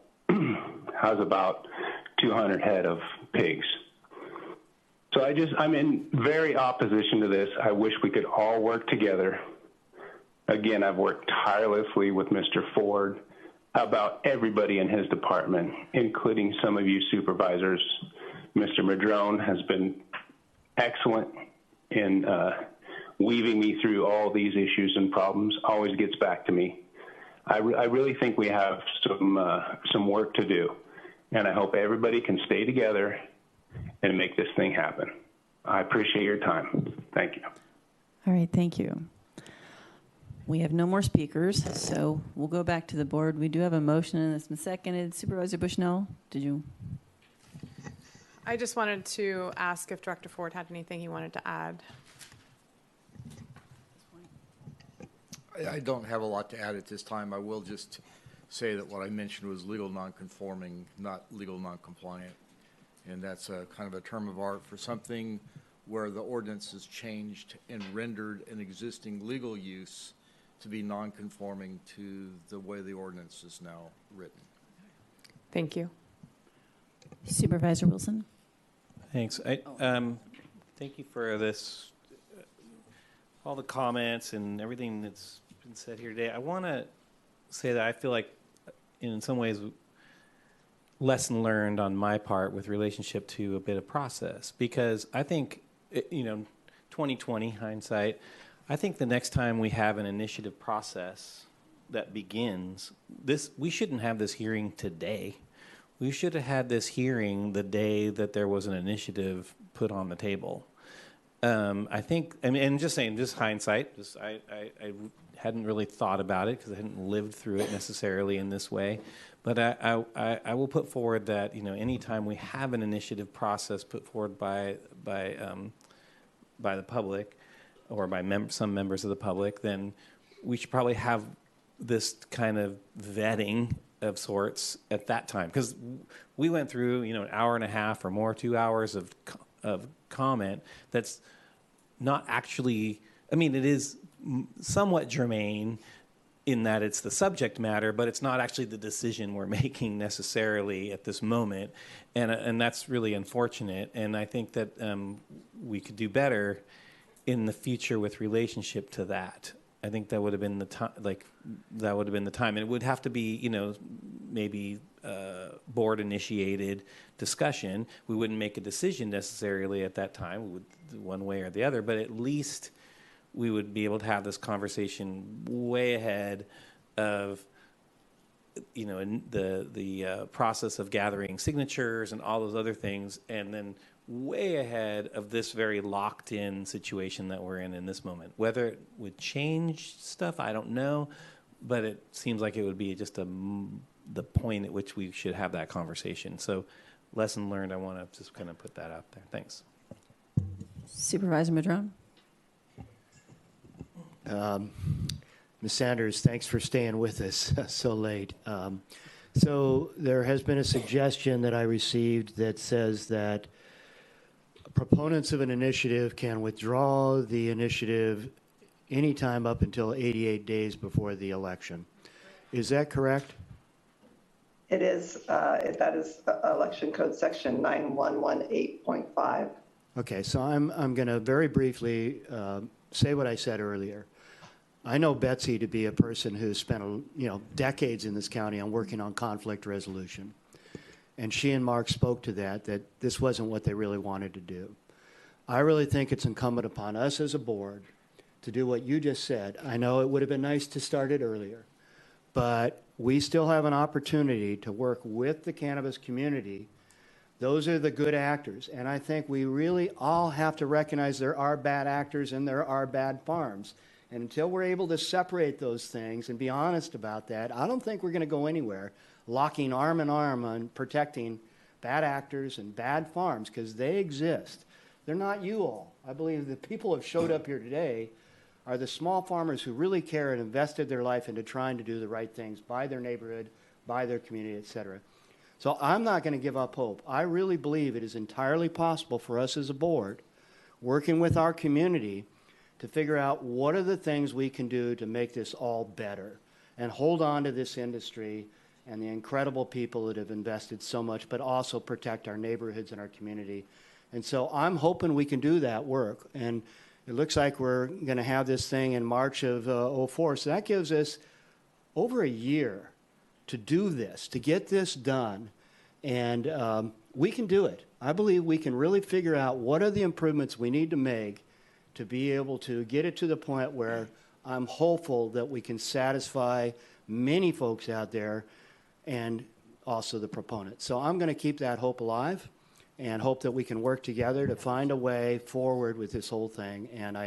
how's about 200 head of pigs? So I'm in very opposition to this. I wish we could all work together. Again, I've worked tirelessly with Mr. Ford about everybody in his department, including some of you supervisors. Mr. Madrone has been excellent in weaving me through all these issues and problems, always gets back to me. I really think we have some work to do, and I hope everybody can stay together and make this thing happen. I appreciate your time. Thank you. All right, thank you. We have no more speakers, so we'll go back to the board. We do have a motion and it's been seconded. Supervisor Bushnell, did you? I just wanted to ask if Director Ford had anything he wanted to add. I don't have a lot to add at this time. I will just say that what I mentioned was legal nonconforming, not legal noncompliant. And that's a kind of a term of art for something where the ordinance has changed and rendered an existing legal use to be nonconforming to the way the ordinance is now written. Thank you. Supervisor Wilson. Thanks. Thank you for this, all the comments and everything that's been said here today. I want to say that I feel like, in some ways, lesson learned on my part with relationship to a bit of process, because I think, 2020 hindsight, I think the next time we have an initiative process that begins, we shouldn't have this hearing today. We should have had this hearing the day that there was an initiative put on the table. I think, and just saying, just hindsight, I hadn't really thought about it because I hadn't lived through it necessarily in this way. But I will put forward that, anytime we have an initiative process put forward by the public or by some members of the public, then we should probably have this kind of vetting of sorts at that time, because we went through an hour and a half or more, 2 hours of comment that's not actually, it is somewhat germane in that it's the subject matter, but it's not actually the decision we're making necessarily at this moment, and that's really unfortunate. And I think that we could do better in the future with relationship to that. I think that would have been the time. That would have been the time, and it would have to be, maybe board initiated discussion. We wouldn't make a decision necessarily at that time. We would one way or the other, but at least we would be able to have this conversation way ahead of, the process of gathering signatures and all those other things, and then way ahead of this very locked-in situation that we're in this moment. Whether it would change stuff, I don't know, but it seems like it would be just the point at which we should have that conversation. So, lesson learned, I want to just kind of put that out there. Thanks. Supervisor Madrone. Ms. Sanders, thanks for staying with us so late. So there has been a suggestion that I received that says that proponents of an initiative can withdraw the initiative anytime up until 88 days before the election. Is that correct? It is. That is Election Code Section 9118.5. Okay, so I'm going to very briefly say what I said earlier. I know Betsy to be a person who's spent decades in this county on working on conflict resolution. And she and Mark spoke to that this wasn't what they really wanted to do. I really think it's incumbent upon us as a board to do what you just said. I know it would have been nice to start it earlier, but we still have an opportunity to work with the cannabis community. Those are the good actors. And I think we really all have to recognize there are bad actors and there are bad farms. And until we're able to separate those things and be honest about that, I don't think we're going to go anywhere locking arm in arm on protecting bad actors and bad farms, because they exist. They're not you all. I believe the people who have showed up here today are the small farmers who really care and invested their life into trying to do the right things by their neighborhood, by their community, et cetera. So I'm not going to give up hope. I really believe it is entirely possible for us as a board, working with our community, to figure out what are the things we can do to make this all better and hold on to this industry and the incredible people that have invested so much, but also protect our neighborhoods and our community. And so I'm hoping we can do that work. And it looks like we're going to have this thing in March of 04. So that gives us over a year to do this, to get this done. And we can do it. I believe we can really figure out what are the improvements we need to make to be able to get it to the point where I'm hopeful that we can satisfy many folks out there and also the proponents. So I'm going to keep that hope alive and hope that we can work together to find a way forward with this whole thing. And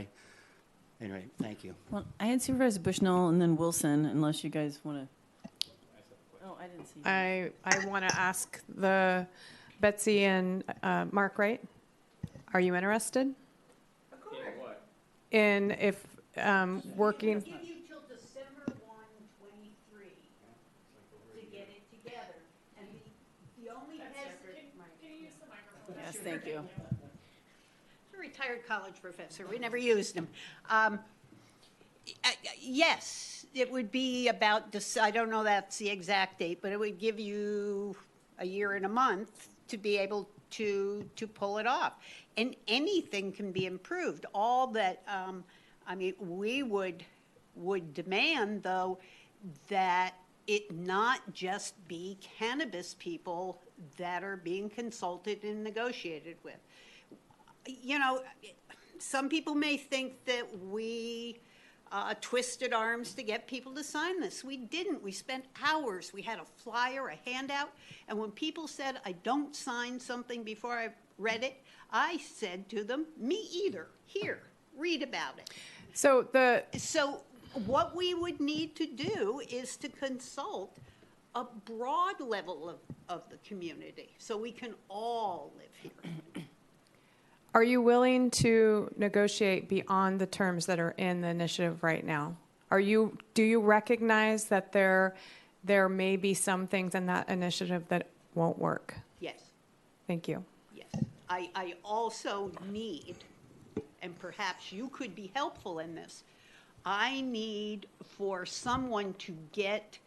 Anyway, thank you. Well, I had Supervisor Bushnell and then Wilson, unless you guys want to. Oh, I didn't see. I want to ask the Betsy and Mark, right? Are you interested? Of course. In if working? Give you till December 1, 23 to get it together. And the only Can you use the microphone? Yes, thank you. a retired college professor. We never used them. Yes, it would be about this. I don't know that's the exact date, but it would give you a year and a month to be able to pull it off. And anything can be improved. All that I mean, we would demand though that it not just be cannabis people that are being consulted and negotiated with. You know, some people may think that we twisted arms to get people to sign this. We didn't. We spent hours. We had a flyer, a handout, and when people said, I don't sign something before I've read it, I said to them, me either. Here, read about it. So what we would need to do is to consult a broad level of the community so we can all live here. Are you willing to negotiate beyond the terms that are in the initiative right now? Do you recognize that there may be some things in that initiative that won't work? Yes. Thank you. Yes. I also need, and perhaps you could be helpful in this, I need for someone to get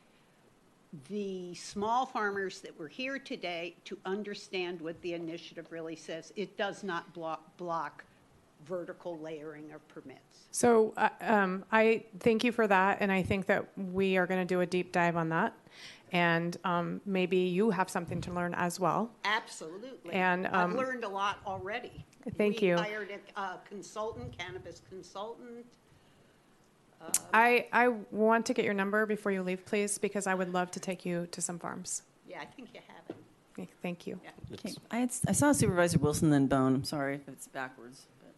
the small farmers that were here today to understand what the initiative really says. It does not block vertical layering of permits. So I thank you for that, and I think that we are going to do a deep dive on that, and maybe you have something to learn as well. Absolutely. And I've learned a lot already. Thank you. We hired a consultant, cannabis consultant. I want to get your number before you leave, please, because I would love to take you to some farms. Yeah, I think you have it. Thank you. Yeah. Okay. I saw Supervisor Wilson then Bone. I'm sorry if it's backwards. But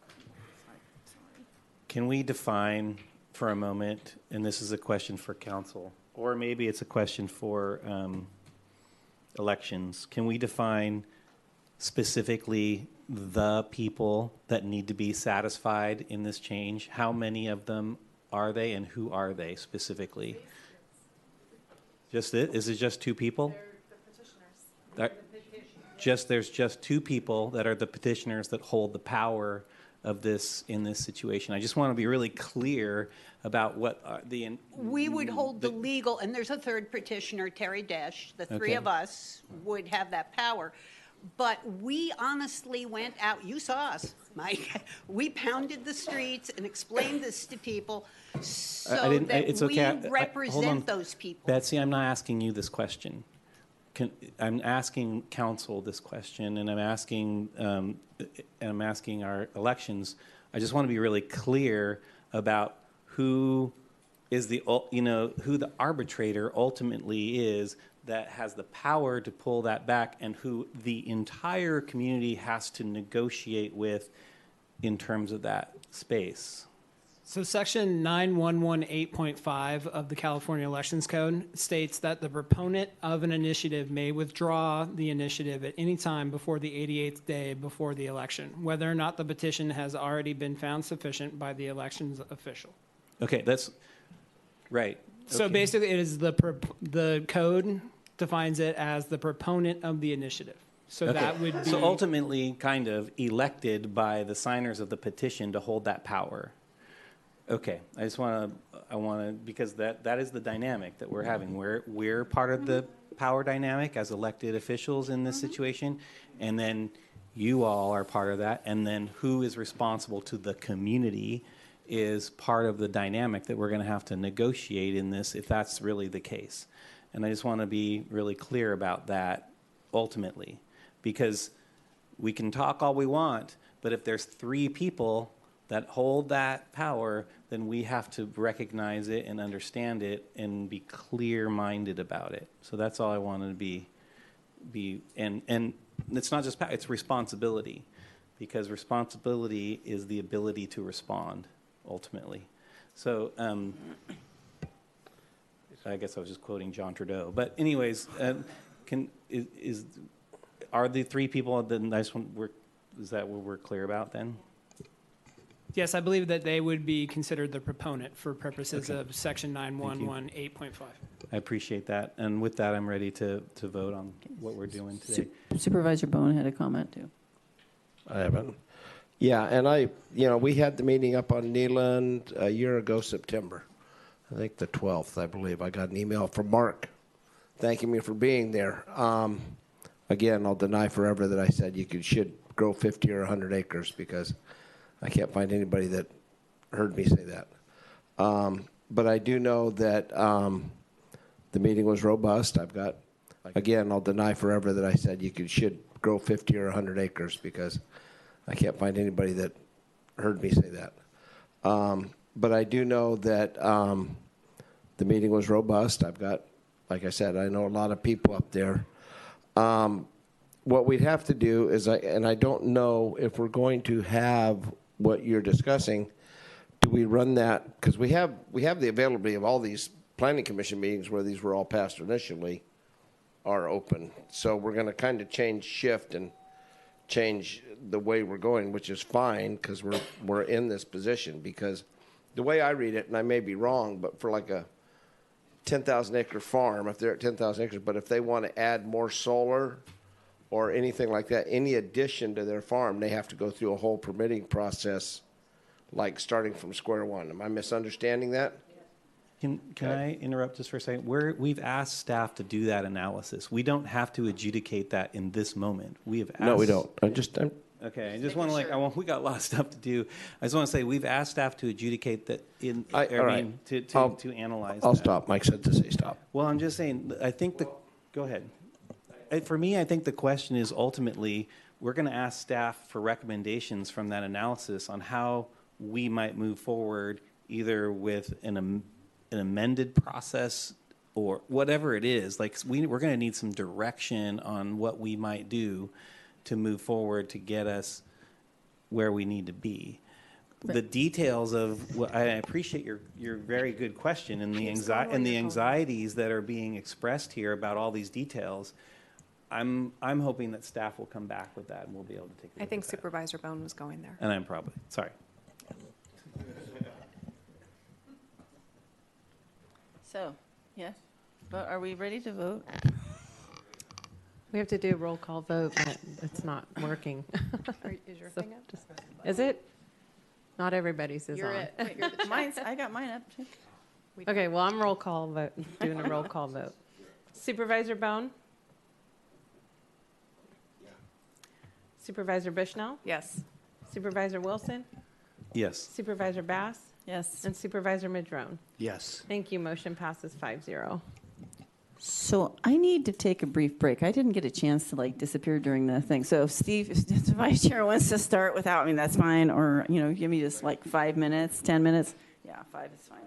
sorry. Can we define for a moment, and this is a question for council, or maybe it's a question for elections. Can we define specifically the people that need to be satisfied in this change? How many of them are they, and who are they specifically? Just it? Is it just two people? They're the petitioners. There's just two people that are the petitioners that hold the power of this in this situation. I just want to be really clear about what we would hold the legal, and there's a third petitioner, Terry Desch. The three of us would have that power. But we honestly went out, you saw us, Mike. We pounded the streets and explained this to people so that we represent those people. Betsy, I'm not asking you this question. I'm asking council this question, and I'm asking our elections. I just want to be really clear about who is who the arbitrator ultimately is that has the power to pull that back, and who the entire community has to negotiate with in terms of that space. So section 9118.5 of the California Elections Code states that the proponent of an initiative may withdraw the initiative at any time before the 88th day before the election, whether or not the petition has already been found sufficient by the elections official. Okay, that's right. So basically it is the code defines it as the proponent of the initiative. So that would be... So ultimately kind of elected by the signers of the petition to hold that power. Okay, I want to, because that is the dynamic that we're having. We're part of the power dynamic as elected officials in this situation, and then you all are part of that, and then who is responsible to the community is part of the dynamic that we're going to have to negotiate in this, if that's really the case. And I just want to be really clear about that ultimately, because we can talk all we want, but if there's three people that hold that power, then we have to recognize it and understand it and be clear-minded about it. So that's all I wanted to be and it's not just power, it's responsibility, because responsibility is the ability to respond ultimately. So I guess I was just quoting John Trudeau. But anyways, are the three people the nice one? Is that what we're clear about then? Yes, I believe that they would be considered the proponent for purposes of Section 9118.5. I appreciate that. And with that, I'm ready to vote on what we're doing today. Supervisor Bone had a comment too. I haven't. Yeah, and we had the meeting up on Neeland a year ago, September. I think the 12th, I believe. I got an email from Mark thanking me for being there. Again, I'll deny forever that I said should grow 50 or 100 acres because I can't find anybody that heard me say that. But I do know that the meeting was robust. Again, I'll deny forever that I said should grow 50 or 100 acres because I can't find anybody that heard me say that. But I do know that the meeting was robust. Like I said, I know a lot of people up there. What we'd have to do is, and I don't know if we're going to have what you're discussing. Do we run that? Because we have the availability of all these planning commission meetings where these were all passed initially are open. So we're going to kind of shift and change the way we're going, which is fine because we're in this position. Because the way I read it, and I may be wrong, but for like a 10,000 acre farm, if they're at 10,000 acres, but if they want to add more solar or anything like that, any addition to their farm, they have to go through a whole permitting process, like starting from square one. Am I misunderstanding that? Can I interrupt just for a second? We've asked staff to do that analysis. We don't have to adjudicate that in this moment. We have asked. No, we don't. I'm okay. I just want to we got a lot of stuff to do. I just want to say we've asked staff to adjudicate that to analyze. I'll stop. Mike said to say stop. Well, I'm just saying. I think go ahead. For me, I think the question is ultimately we're going to ask staff for recommendations from that analysis on how we might move forward, either with an amended process or whatever it is. Like we're going to need some direction on what we might do to move forward to get us where we need to be. Right. The details of I appreciate your very good question and the anxieties that are being expressed here about all these details. I'm hoping that staff will come back with that and we'll be able to take it. I think Supervisor Bone was going there. And I'm probably sorry. So, yes, but are we ready to vote? We have to do a roll call vote, but it's not working. Is your thing up? Is it? Not everybody's is You're on. I got mine up. Okay, well, I'm doing a roll call vote. Supervisor Bone? Supervisor Bushnell? Yes. Supervisor Wilson? Yes. Supervisor Bass? Yes. And Supervisor Madrone? Yes. Thank you. Motion passes 5-0. So I need to take a brief break. I didn't get a chance to disappear during the thing. So if the vice chair wants to start without me, that's fine. Or, give me just 5 minutes, 10 minutes. Yeah, 5 is fine.